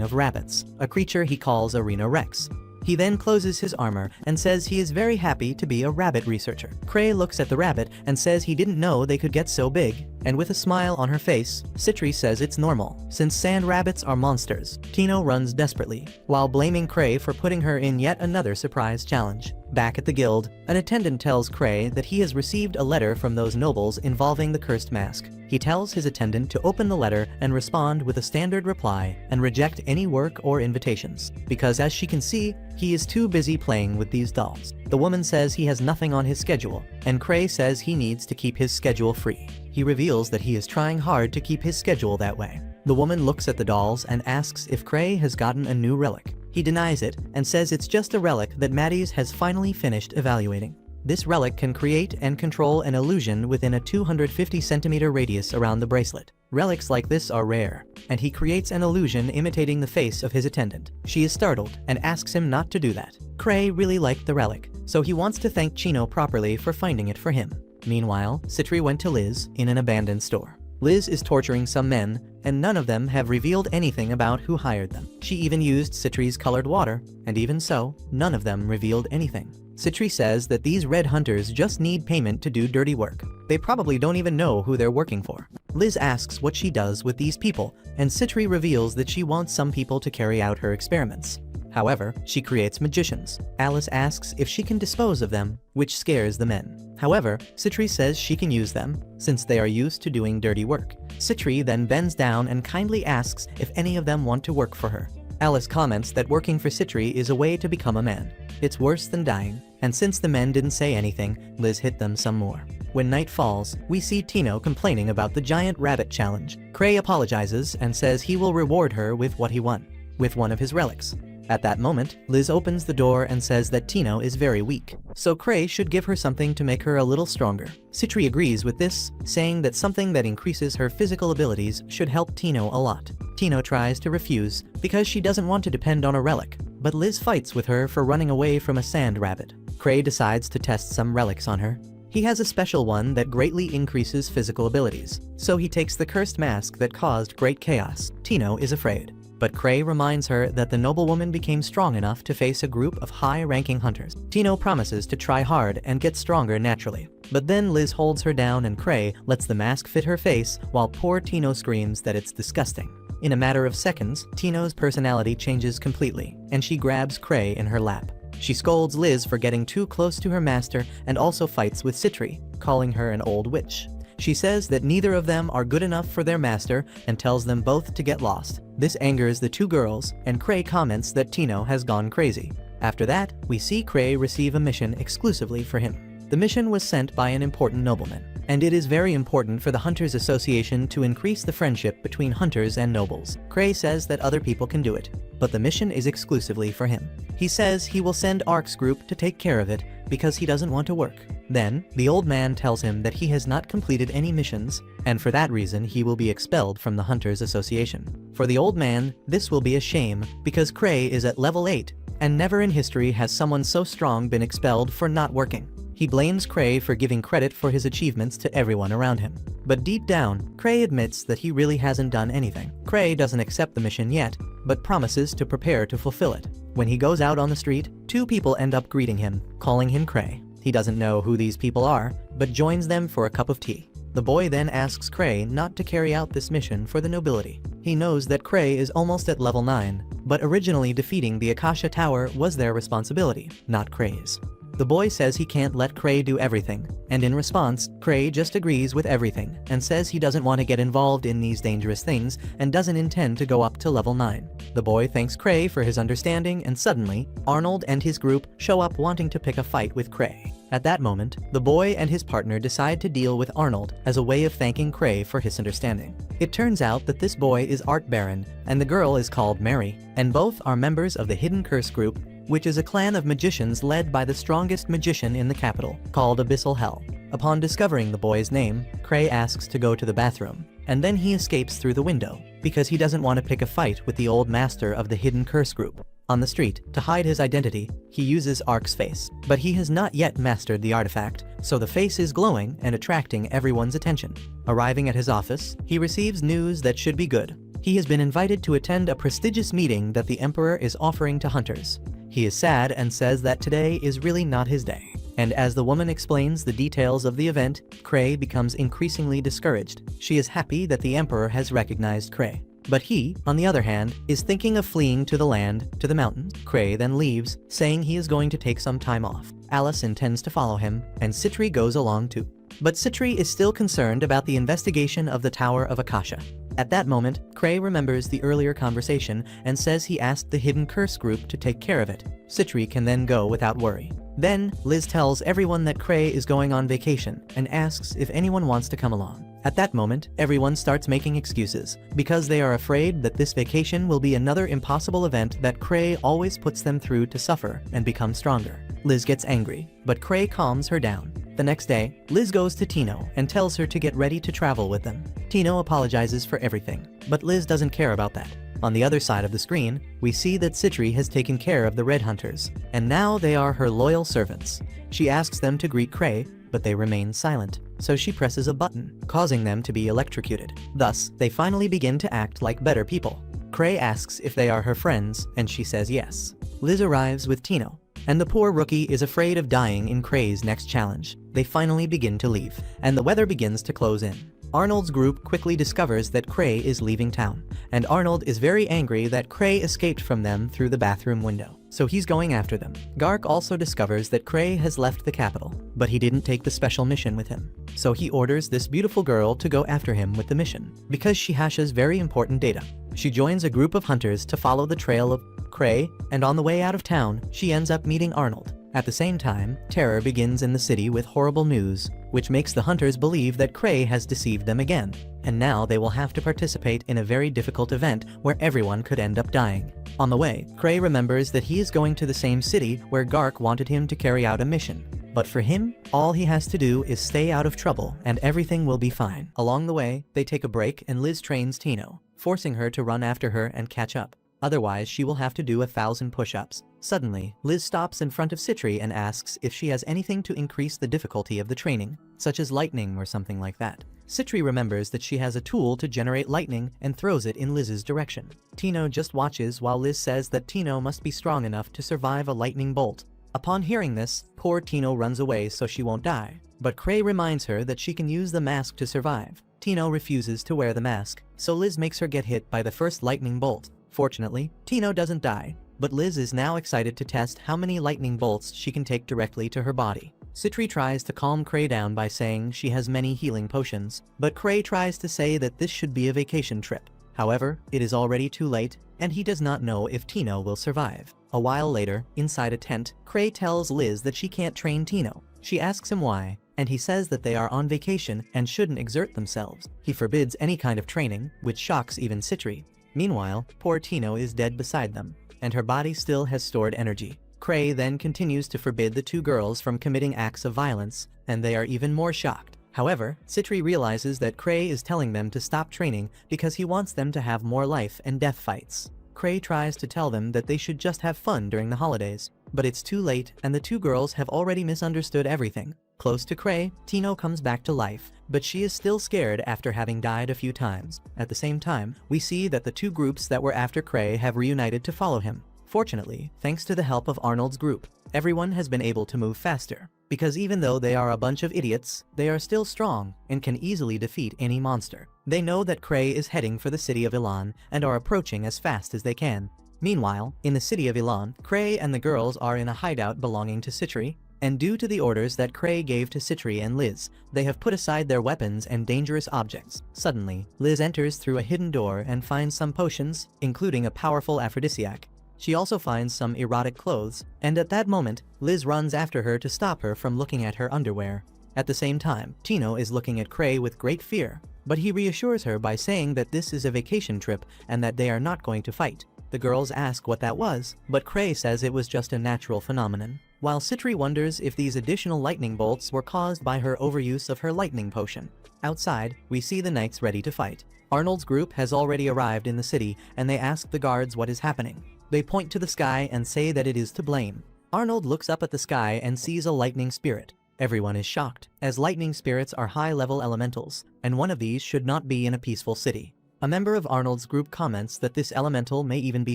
of rabbits, a creature he calls Arena Rex. He then closes his armor and says he is very happy to be a rabbit researcher. Cray looks at the rabbit and says he didn't know they could get so big, and with a smile on her face, Citri says it's normal, since sand rabbits are monsters. Tino runs desperately, while blaming Cray for putting her in yet another surprise challenge. Back at the guild, an attendant tells Cray that he has received a letter from those nobles involving the cursed mask. He tells his attendant to open the letter and respond with a standard reply and reject any work or invitations, because as she can see, he is too busy playing with these dolls. The woman says he has nothing on his schedule, and Cray says he needs to keep his schedule free. He reveals that he is trying hard to keep his schedule that way. The woman looks at the dolls and asks if Cray has gotten a new relic. He denies it and says it's just a relic that Maddie's has finally finished evaluating. This relic can create and control an illusion within a 250 centimeter radius around the bracelet. Relics like this are rare, and he creates an illusion imitating the face of his attendant. She is startled and asks him not to do that. Cray really liked the relic, so he wants to thank Tino properly for finding it for him. Meanwhile, Citri went to Liz in an abandoned store. Liz is torturing some men, and none of them have revealed anything about who hired them. She even used Citri's colored water, and even so, none of them revealed anything. Citri says that these red hunters just need payment to do dirty work. They probably don't even know who they're working for. Liz asks what she does with these people, and Citri reveals that she wants some people to carry out her experiments. However, she creates magicians. Alice asks if she can dispose of them, which scares the men. However, Citri says she can use them, since they are used to doing dirty work. Citri then bends down and kindly asks if any of them want to work for her. Alice comments that working for Citri is a way to become a man. It's worse than dying, and since the men didn't say anything, Liz hit them some more. When night falls, we see Tino complaining about the giant rabbit challenge. Cray apologizes and says he will reward her with what he won, with one of his relics. At that moment, Liz opens the door and says that Tino is very weak, so Cray should give her something to make her a little stronger. Citri agrees with this, saying that something that increases her physical abilities should help Tino a lot. Tino tries to refuse because she doesn't want to depend on a relic, but Liz fights with her for running away from a sand rabbit. Cray decides to test some relics on her. He has a special one that greatly increases physical abilities, so he takes the cursed mask that caused great chaos. Tino is afraid, but Cray reminds her that the noblewoman became strong enough to face a group of high-ranking hunters. Tino promises to try hard and get stronger naturally, but then Liz holds her down and Cray lets the mask fit her face while poor Tino screams that it's disgusting. In a matter of seconds, Tino's personality changes completely, and she grabs Cray in her lap. She scolds Liz for getting too close to her master and also fights with Citri, calling her an old witch. She says that neither of them are good enough for their master and tells them both to get lost. This angers the two girls, and Cray comments that Tino has gone crazy. After that, we see Cray receive a mission exclusively for him. The mission was sent by an important nobleman, and it is very important for the Hunters Association to increase the friendship between hunters and nobles. Cray says that other people can do it, but the mission is exclusively for him. He says he will send Orcs group to take care of it because he doesn't want to work. Then, the old man tells him that he has not completed any missions, and for that reason he will be expelled from the Hunters Association. For the old man, this will be a shame, because Cray is at level 8, and never in history has someone so strong been expelled for not working. He blames Cray for giving credit for his achievements to everyone around him. But deep down, Cray admits that he really hasn't done anything. Cray doesn't accept the mission yet, but promises to prepare to fulfill it. When he goes out on the street, 2 people end up greeting him, calling him Cray. He doesn't know who these people are, but joins them for a cup of tea. The boy then asks Cray not to carry out this mission for the nobility. He knows that Cray is almost at level 9, but originally defeating the Accasha Tower was their responsibility, not Cray's. The boy says he can't let Cray do everything, and in response, Cray just agrees with everything and says he doesn't want to get involved in these dangerous things and doesn't intend to go up to level 9. The boy thanks Cray for his understanding, and suddenly, Arnold and his group show up wanting to pick a fight with Cray. At that moment, the boy and his partner decide to deal with Arnold as a way of thanking Cray for his understanding. It turns out that this boy is Art Baron, and the girl is called Mary, and both are members of the Hidden Curse group, which is a clan of magicians led by the strongest magician in the capital, called Abyssal Hell. Upon discovering the boy's name, Cray asks to go to the bathroom, and then he escapes through the window, because he doesn't want to pick a fight with the old master of the Hidden Curse group. On the street, to hide his identity, he uses Ark's face, but he has not yet mastered the artifact, so the face is glowing and attracting everyone's attention. Arriving at his office, he receives news that should be good. He has been invited to attend a prestigious meeting that the Emperor is offering to hunters. He is sad and says that today is really not his day. And as the woman explains the details of the event, Cray becomes increasingly discouraged. She is happy that the Emperor has recognized Cray. But he, on the other hand, is thinking of fleeing to the land, to the mountains. Cray then leaves, saying he is going to take some time off. Alice intends to follow him, and Citri goes along too. But Citri is still concerned about the investigation of the Tower of Accasha. At that moment, Cray remembers the earlier conversation and says he asked the Hidden Curse group to take care of it. Citri can then go without worry. Then, Liz tells everyone that Cray is going on vacation and asks if anyone wants to come along. At that moment, everyone starts making excuses, because they are afraid that this vacation will be another impossible event that Cray always puts them through to suffer and become stronger. Liz gets angry, but Cray calms her down. The next day, Liz goes to Tino and tells her to get ready to travel with them. Tino apologizes for everything, but Liz doesn't care about that. On the other side of the screen, we see that Citri has taken care of the Red Hunters, and now they are her loyal servants. She asks them to greet Cray, but they remain silent, so she presses a button, causing them to be electrocuted. Thus, they finally begin to act like better people. Cray asks if they are her friends, and she says yes. Liz arrives with Tino, and the poor rookie is afraid of dying in Cray's next challenge. They finally begin to leave, and the weather begins to close in. Arnold's group quickly discovers that Cray is leaving town, and Arnold is very angry that Cray escaped from them through the bathroom window, so he's going after them. Gark also discovers that Cray has left the capital, but he didn't take the special mission with him, so he orders this beautiful girl to go after him with the mission, because she hashes very important data. She joins a group of hunters to follow the trail of Cray, and on the way out of town, she ends up meeting Arnold. At the same time, terror begins in the city with horrible news, which makes the hunters believe that Cray has deceived them again, and now they will have to participate in a very difficult event where everyone could end up dying. On the way, Cray remembers that he is going to the same city where Gark wanted him to carry out a mission. But for him, all he has to do is stay out of trouble and everything will be fine. Along the way, they take a break and Liz trains Tino, forcing her to run after her and catch up. Otherwise, she will have to do 1,000 push-ups. Suddenly, Liz stops in front of Citri and asks if she has anything to increase the difficulty of the training, such as lightning or something like that. Citri remembers that she has a tool to generate lightning and throws it in Liz's direction. Tino just watches while Liz says that Tino must be strong enough to survive a lightning bolt. Upon hearing this, poor Tino runs away so she won't die. But Cray reminds her that she can use the mask to survive. Tino refuses to wear the mask, so Liz makes her get hit by the first lightning bolt. Fortunately, Tino doesn't die, but Liz is now excited to test how many lightning bolts she can take directly to her body. Citri tries to calm Cray down by saying she has many healing potions, but Cray tries to say that this should be a vacation trip. However, it is already too late, and he does not know if Tino will survive. A while later, inside a tent, Cray tells Liz that she can't train Tino. She asks him why, and he says that they are on vacation and shouldn't exert themselves. He forbids any kind of training, which shocks even Citri. Meanwhile, poor Tino is dead beside them, and her body still has stored energy. Cray then continues to forbid the two girls from committing acts of violence, and they are even more shocked. However, Citri realizes that Cray is telling them to stop training because he wants them to have more life and death fights. Cray tries to tell them that they should just have fun during the holidays, but it's too late and the two girls have already misunderstood everything. Close to Cray, Tino comes back to life, but she is still scared after having died a few times. At the same time, we see that the two groups that were after Cray have reunited to follow him. Fortunately, thanks to the help of Arnold's group, everyone has been able to move faster, because even though they are a bunch of idiots, they are still strong and can easily defeat any monster. They know that Cray is heading for the city of Elan and are approaching as fast as they can. Meanwhile, in the city of Elan, Cray and the girls are in a hideout belonging to Citri, and due to the orders that Cray gave to Citri and Liz, they have put aside their weapons and dangerous objects. Suddenly, Liz enters through a hidden door and finds some potions, including a powerful aphrodisiac. She also finds some erotic clothes, and at that moment, Liz runs after her to stop her from looking at her underwear. At the same time, Tino is looking at Cray with great fear, but he reassures her by saying that this is a vacation trip and that they are not going to fight. The girls ask what that was, but Cray says it was just a natural phenomenon. While Citri wonders if these additional lightning bolts were caused by her overuse of her lightning potion. Outside, we see the knights ready to fight. Arnold's group has already arrived in the city, and they ask the guards what is happening. They point to the sky and say that it is to blame. Arnold looks up at the sky and sees a lightning spirit. Everyone is shocked, as lightning spirits are high-level elementals, and one of these should not be in a peaceful city. A member of Arnold's group comments that this elemental may even be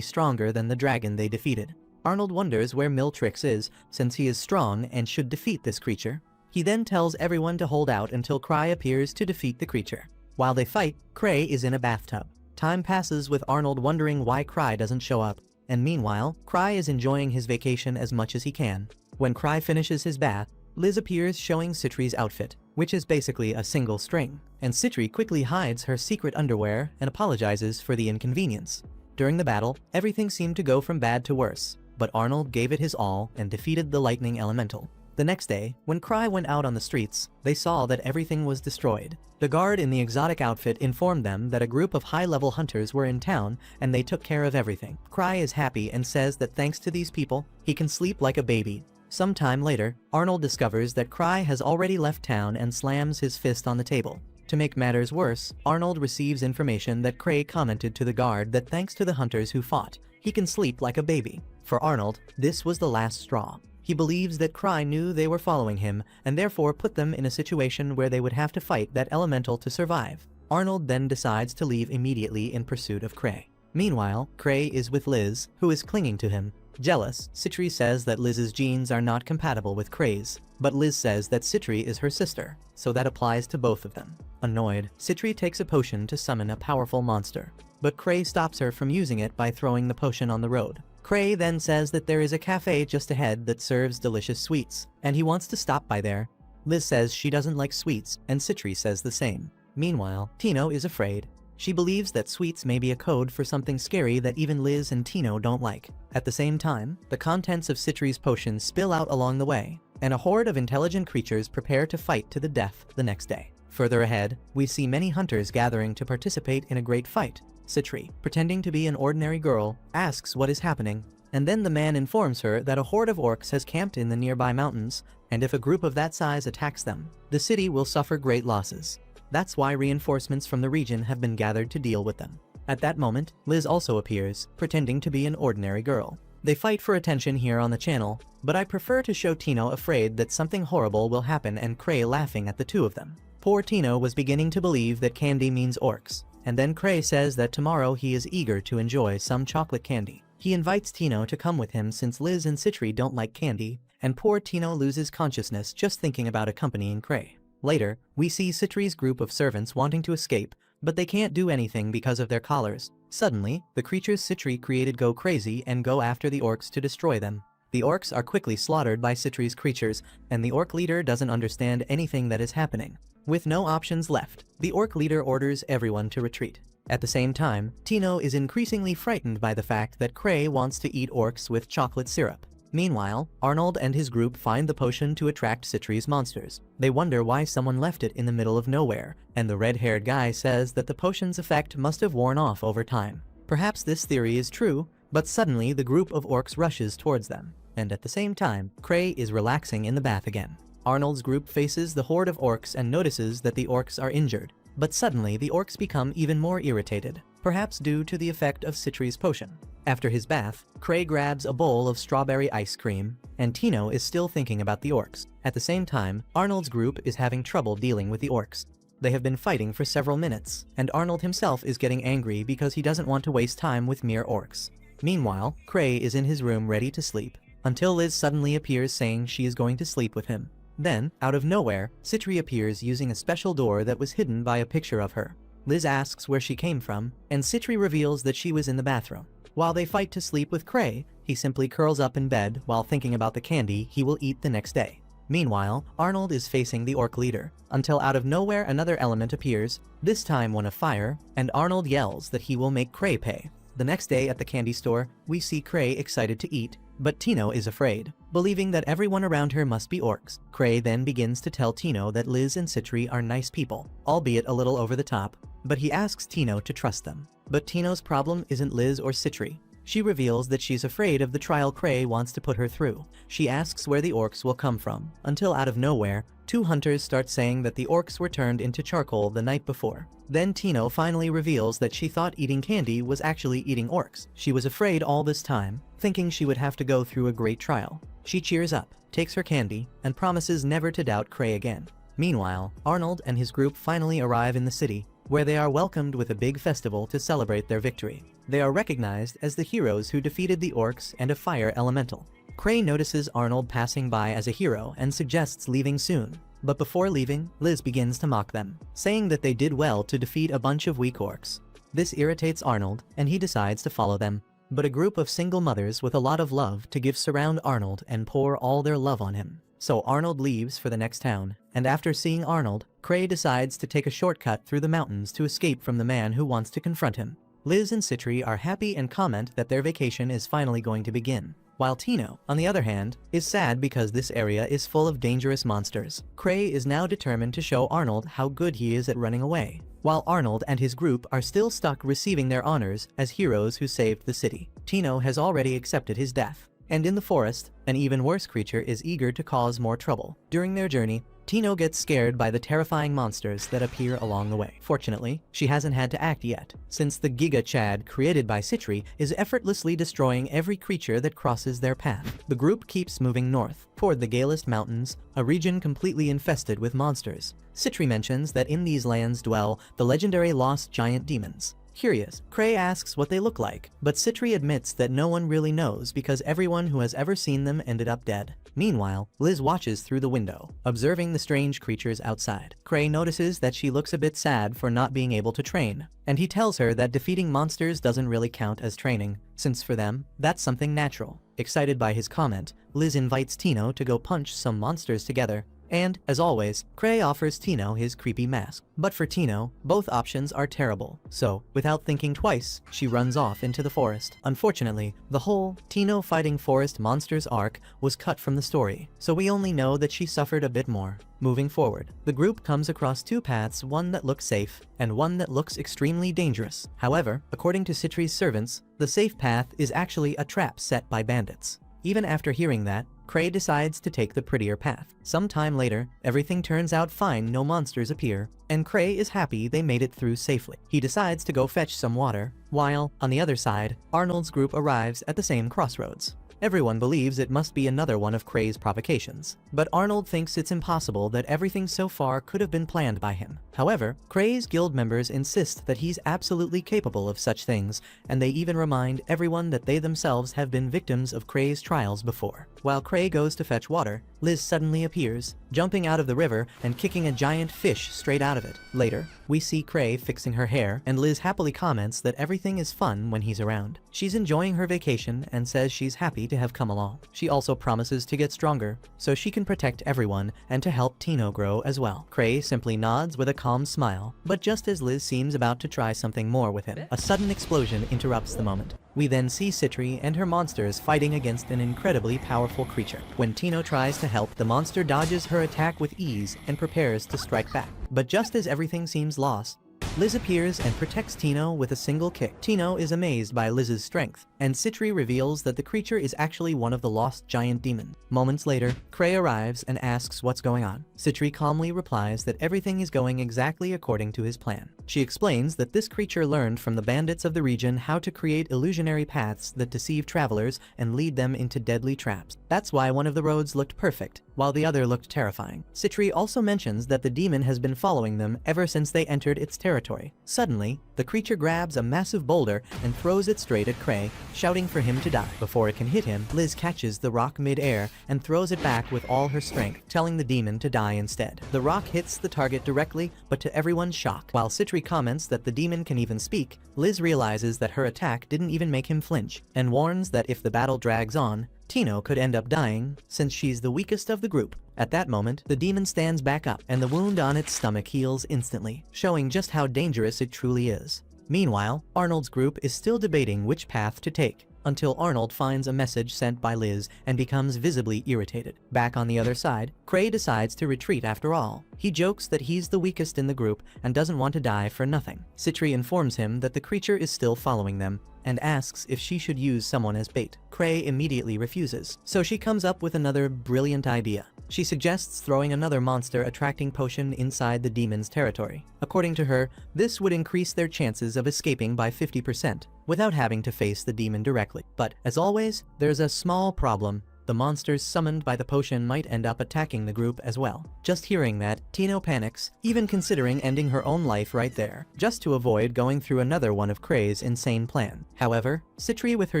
stronger than the dragon they defeated. Arnold wonders where Miltrix is, since he is strong and should defeat this creature. He then tells everyone to hold out until Cray appears to defeat the creature. While they fight, Cray is in a bathtub. Time passes with Arnold wondering why Cray doesn't show up, and meanwhile, Cray is enjoying his vacation as much as he can. When Cray finishes his bath, Liz appears showing Citri's outfit, which is basically a single string, and Citri quickly hides her secret underwear and apologizes for the inconvenience. During the battle, everything seemed to go from bad to worse, but Arnold gave it his all and defeated the lightning elemental. The next day, when Cray went out on the streets, they saw that everything was destroyed. The guard in the exotic outfit informed them that a group of high-level hunters were in town and they took care of everything. Cray is happy and says that thanks to these people, he can sleep like a baby. Some time later, Arnold discovers that Cray has already left town and slams his fist on the table. To make matters worse, Arnold receives information that Cray commented to the guard that thanks to the hunters who fought, he can sleep like a baby. For Arnold, this was the last straw. He believes that Cray knew they were following him and therefore put them in a situation where they would have to fight that elemental to survive. Arnold then decides to leave immediately in pursuit of Cray. Meanwhile, Cray is with Liz, who is clinging to him. Jealous, Citri says that Liz's genes are not compatible with Cray's, but Liz says that Citri is her sister, so that applies to both of them. Annoyed, Citri takes a potion to summon a powerful monster, but Cray stops her from using it by throwing the potion on the road. Cray then says that there is a cafe just ahead that serves delicious sweets, and he wants to stop by there. Liz says she doesn't like sweets, and Citri says the same. Meanwhile, Tino is afraid. She believes that sweets may be a code for something scary that even Liz and Tino don't like. At the same time, the contents of Citri's potion spill out along the way, and a horde of intelligent creatures prepare to fight to the death the next day. Further ahead, we see many hunters gathering to participate in a great fight. Citri, pretending to be an ordinary girl, asks what is happening, and then the man informs her that a horde of orcs has camped in the nearby mountains, and if a group of that size attacks them, the city will suffer great losses. That's why reinforcements from the region have been gathered to deal with them. At that moment, Liz also appears, pretending to be an ordinary girl. They fight for attention here on the channel, but I prefer to show Tino afraid that something horrible will happen and Cray laughing at the two of them. Poor Tino was beginning to believe that candy means orcs, and then Cray says that tomorrow he is eager to enjoy some chocolate candy. He invites Tino to come with him since Liz and Citri don't like candy, and poor Tino loses consciousness just thinking about accompanying Cray. Later, we see Citri's group of servants wanting to escape, but they can't do anything because of their collars. Suddenly, the creatures Citri created go crazy and go after the orcs to destroy them. The orcs are quickly slaughtered by Citri's creatures, and the orc leader doesn't understand anything that is happening. With no options left, the orc leader orders everyone to retreat. At the same time, Tino is increasingly frightened by the fact that Cray wants to eat orcs with chocolate syrup. Meanwhile, Arnold and his group find the potion to attract Citri's monsters. They wonder why someone left it in the middle of nowhere, and the red-haired guy says that the potion's effect must have worn off over time. Perhaps this theory is true, but suddenly the group of orcs rushes towards them, and at the same time, Cray is relaxing in the bath again. Arnold's group faces the horde of orcs and notices that the orcs are injured. But suddenly the orcs become even more irritated, perhaps due to the effect of Citri's potion. After his bath, Cray grabs a bowl of strawberry ice cream, and Tino is still thinking about the orcs. At the same time, Arnold's group is having trouble dealing with the orcs. They have been fighting for several minutes, and Arnold himself is getting angry because he doesn't want to waste time with mere orcs. Meanwhile, Cray is in his room ready to sleep, until Liz suddenly appears saying she is going to sleep with him. Then, out of nowhere, Citri appears using a special door that was hidden by a picture of her. Liz asks where she came from, and Citri reveals that she was in the bathroom. While they fight to sleep with Cray, he simply curls up in bed while thinking about the candy he will eat the next day. Meanwhile, Arnold is facing the orc leader, until out of nowhere another element appears, this time one of fire, and Arnold yells that he will make Cray pay. The next day at the candy store, we see Cray excited to eat, but Tino is afraid, believing that everyone around her must be orcs. Cray then begins to tell Tino that Liz and Citri are nice people, albeit a little over the top, but he asks Tino to trust them. But Tino's problem isn't Liz or Citri. She reveals that she's afraid of the trial Cray wants to put her through. She asks where the orcs will come from, until out of nowhere, two hunters start saying that the orcs were turned into charcoal the night before. Then Tino finally reveals that she thought eating candy was actually eating orcs. She was afraid all this time, thinking she would have to go through a great trial. She cheers up, takes her candy, and promises never to doubt Cray again. Meanwhile, Arnold and his group finally arrive in the city, where they are welcomed with a big festival to celebrate their victory. They are recognized as the heroes who defeated the orcs and a fire elemental. Cray notices Arnold passing by as a hero and suggests leaving soon. But before leaving, Liz begins to mock them, saying that they did well to defeat a bunch of weak orcs. This irritates Arnold, and he decides to follow them. But a group of single mothers with a lot of love to give surround Arnold and pour all their love on him. So Arnold leaves for the next town, and after seeing Arnold, Cray decides to take a shortcut through the mountains to escape from the man who wants to confront him. Liz and Citri are happy and comment that their vacation is finally going to begin, while Tino, on the other hand, is sad because this area is full of dangerous monsters. Cray is now determined to show Arnold how good he is at running away, while Arnold and his group are still stuck receiving their honors as heroes who saved the city. Tino has already accepted his death, and in the forest, an even worse creature is eager to cause more trouble. During their journey, Tino gets scared by the terrifying monsters that appear along the way. Fortunately, she hasn't had to act yet, since the Giga Chad created by Citri is effortlessly destroying every creature that crosses their path. The group keeps moving north, toward the Galest Mountains, a region completely infested with monsters. Citri mentions that in these lands dwell the legendary lost giant demons. Curious, Cray asks what they look like, but Citri admits that no one really knows because everyone who has ever seen them ended up dead. Meanwhile, Liz watches through the window, observing the strange creatures outside. Cray notices that she looks a bit sad for not being able to train, and he tells her that defeating monsters doesn't really count as training, since for them, that's something natural. Excited by his comment, Liz invites Tino to go punch some monsters together, and, as always, Cray offers Tino his creepy mask. But for Tino, both options are terrible, so, without thinking twice, she runs off into the forest. Unfortunately, the whole Tino fighting forest monsters arc was cut from the story, so we only know that she suffered a bit more. Moving forward, the group comes across two paths, one that looks safe, and one that looks extremely dangerous. However, according to Citri's servants, the safe path is actually a trap set by bandits. Even after hearing that, Cray decides to take the prettier path. Some time later, everything turns out fine, no monsters appear, and Cray is happy they made it through safely. He decides to go fetch some water, while, on the other side, Arnold's group arrives at the same crossroads. Everyone believes it must be another one of Cray's provocations, but Arnold thinks it's impossible that everything so far could have been planned by him. However, Cray's guild members insist that he's absolutely capable of such things, and they even remind everyone that they themselves have been victims of Cray's trials before. While Cray goes to fetch water, Liz suddenly appears, jumping out of the river and kicking a giant fish straight out of it. Later, we see Cray fixing her hair, and Liz happily comments that everything is fun when he's around. She's enjoying her vacation and says she's happy to have come along. She also promises to get stronger, so she can protect everyone and to help Tino grow as well. Cray simply nods with a calm smile, but just as Liz seems about to try something more with him, a sudden explosion interrupts the moment. We then see Citri and her monsters fighting against an incredibly powerful creature. When Tino tries to help, the monster dodges her attack with ease and prepares to strike back. But just as everything seems lost, Liz appears and protects Tino with a single kick. Tino is amazed by Liz's strength, and Citri reveals that the creature is actually one of the lost giant demons. Moments later, Cray arrives and asks what's going on. Citri calmly replies that everything is going exactly according to his plan. She explains that this creature learned from the bandits of the region how to create illusionary paths that deceive travelers and lead them into deadly traps. That's why one of the roads looked perfect, while the other looked terrifying. Citri also mentions that the demon has been following them ever since they entered its territory. Suddenly, the creature grabs a massive boulder and throws it straight at Cray, shouting for him to die. Before it can hit him, Liz catches the rock mid-air and throws it back with all her strength, telling the demon to die instead. The rock hits the target directly, but to everyone's shock. While Citri comments that the demon can even speak, Liz realizes that her attack didn't even make him flinch, and warns that if the battle drags on, Tino could end up dying, since she's the weakest of the group. At that moment, the demon stands back up, and the wound on its stomach heals instantly, showing just how dangerous it truly is. Meanwhile, Arnold's group is still debating which path to take, until Arnold finds a message sent by Liz and becomes visibly irritated. Back on the other side, Cray decides to retreat after all. He jokes that he's the weakest in the group and doesn't want to die for nothing. Citri informs him that the creature is still following them, and asks if she should use someone as bait. Cray immediately refuses, so she comes up with another brilliant idea. She suggests throwing another monster-attracting potion inside the demon's territory. According to her, this would increase their chances of escaping by 50%, without having to face the demon directly. But, as always, there's a small problem. The monsters summoned by the potion might end up attacking the group as well. Just hearing that, Tino panics, even considering ending her own life right there, just to avoid going through another one of Cray's insane plan. However, Citri, with her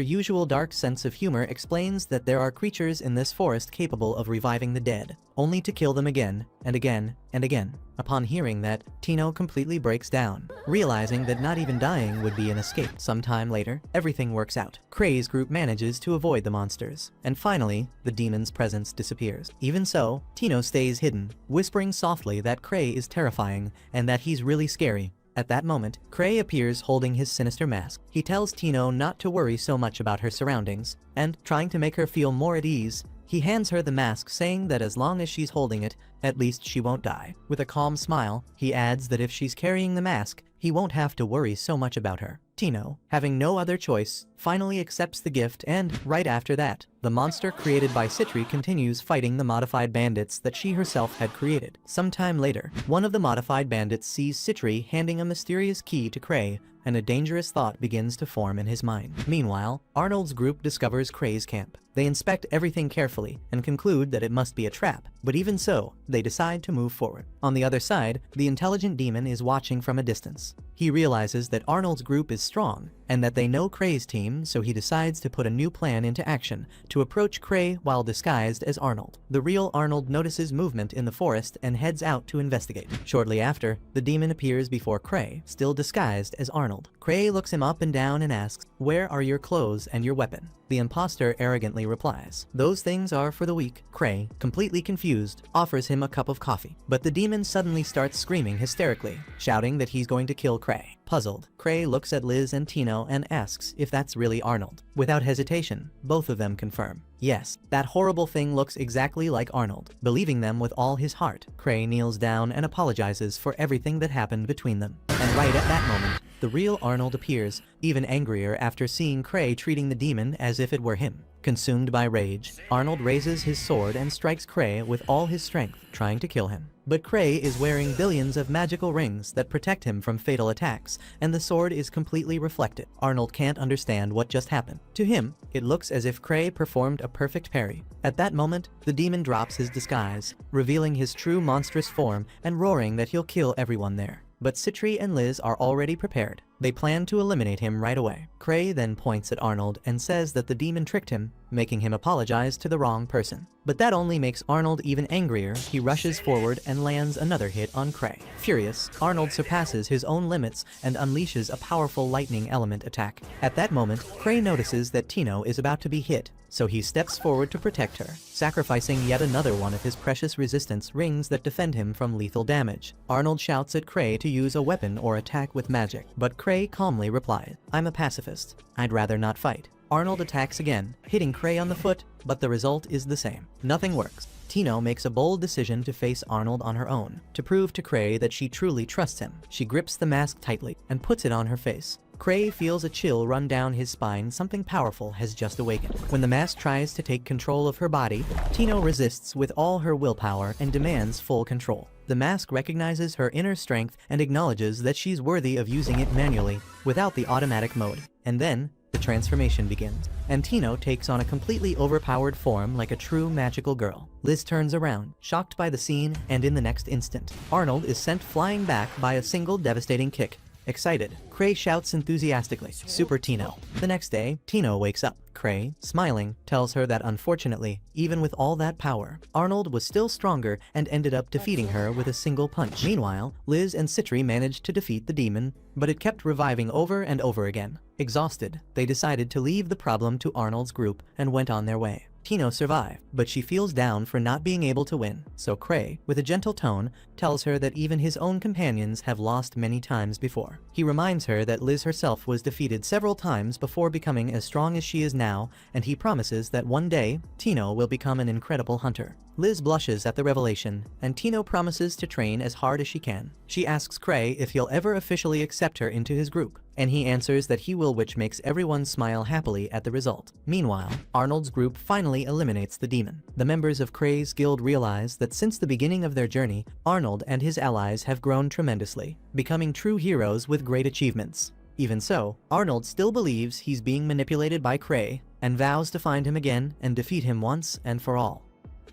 usual dark sense of humor, explains that there are creatures in this forest capable of reviving the dead, only to kill them again, and again, and again. Upon hearing that, Tino completely breaks down, realizing that not even dying would be an escape. Sometime later, everything works out. Cray's group manages to avoid the monsters, and finally, the demon's presence disappears. Even so, Tino stays hidden, whispering softly that Cray is terrifying and that he's really scary. At that moment, Cray appears holding his sinister mask. He tells Tino not to worry so much about her surroundings, and, trying to make her feel more at ease, he hands her the mask, saying that as long as she's holding it, at least she won't die. With a calm smile, he adds that if she's carrying the mask, he won't have to worry so much about her. Tino, having no other choice, finally accepts the gift, and, right after that, the monster created by Citri continues fighting the modified bandits that she herself had created. Sometime later, one of the modified bandits sees Citri handing a mysterious key to Cray, and a dangerous thought begins to form in his mind. Meanwhile, Arnold's group discovers Cray's camp. They inspect everything carefully and conclude that it must be a trap, but even so, they decide to move forward. On the other side, the intelligent demon is watching from a distance. He realizes that Arnold's group is strong, and that they know Cray's team, so he decides to put a new plan into action to approach Cray while disguised as Arnold. The real Arnold notices movement in the forest and heads out to investigate. Shortly after, the demon appears before Cray, still disguised as Arnold. Cray looks him up and down and asks, "Where are your clothes and your weapon?" The imposter arrogantly replies, "Those things are for the weak." Cray, completely confused, offers him a cup of coffee. But the demon suddenly starts screaming hysterically, shouting that he's going to kill Cray. Puzzled, Cray looks at Liz and Tino and asks if that's really Arnold. Without hesitation, both of them confirm, yes, that horrible thing looks exactly like Arnold. Believing them with all his heart, Cray kneels down and apologizes for everything that happened between them. And right at that moment, the real Arnold appears, even angrier after seeing Cray treating the demon as if it were him. Consumed by rage, Arnold raises his sword and strikes Cray with all his strength, trying to kill him. But Cray is wearing billions of magical rings that protect him from fatal attacks, and the sword is completely reflected. Arnold can't understand what just happened. To him, it looks as if Cray performed a perfect parry. At that moment, the demon drops his disguise, revealing his true monstrous form and roaring that he'll kill everyone there. But Citri and Liz are already prepared. They plan to eliminate him right away. Cray then points at Arnold and says that the demon tricked him, making him apologize to the wrong person. But that only makes Arnold even angrier. He rushes forward and lands another hit on Cray. Furious, Arnold surpasses his own limits and unleashes a powerful lightning element attack. At that moment, Cray notices that Tino is about to be hit, so he steps forward to protect her, sacrificing yet another one of his precious resistance rings that defend him from lethal damage. Arnold shouts at Cray to use a weapon or attack with magic, but Cray calmly replies, "I'm a pacifist. I'd rather not fight." Arnold attacks again, hitting Cray on the foot, but the result is the same. Nothing works. Tino makes a bold decision to face Arnold on her own. To prove to Cray that she truly trusts him, she grips the mask tightly and puts it on her face. Cray feels a chill run down his spine. Something powerful has just awakened. When the mask tries to take control of her body, Tino resists with all her willpower and demands full control. The mask recognizes her inner strength and acknowledges that she's worthy of using it manually, without the automatic mode. And then, the transformation begins, and Tino takes on a completely overpowered form like a true magical girl. Liz turns around, shocked by the scene, and in the next instant, Arnold is sent flying back by a single devastating kick. Excited, Cray shouts enthusiastically, "Super Tino!" The next day, Tino wakes up. Cray, smiling, tells her that unfortunately, even with all that power, Arnold was still stronger and ended up defeating her with a single punch. Meanwhile, Liz and Citri managed to defeat the demon, but it kept reviving over and over again. Exhausted, they decided to leave the problem to Arnold's group and went on their way. Tino survived, but she feels down for not being able to win, so Cray, with a gentle tone, tells her that even his own companions have lost many times before. He reminds her that Liz herself was defeated several times before becoming as strong as she is now, and he promises that one day, Tino will become an incredible hunter. Liz blushes at the revelation, and Tino promises to train as hard as she can. She asks Cray if he'll ever officially accept her into his group, and he answers that he will, which makes everyone smile happily at the result. Meanwhile, Arnold's group finally eliminates the demon. The members of Cray's guild realize that since the beginning of their journey, Arnold and his allies have grown tremendously, becoming true heroes with great achievements. Even so, Arnold still believes he's being manipulated by Cray, and vows to find him again and defeat him once and for all.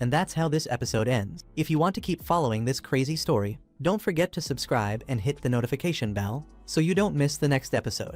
And that's how this episode ends. If you want to keep following this crazy story, don't forget to subscribe and hit the notification bell so you don't miss the next episode.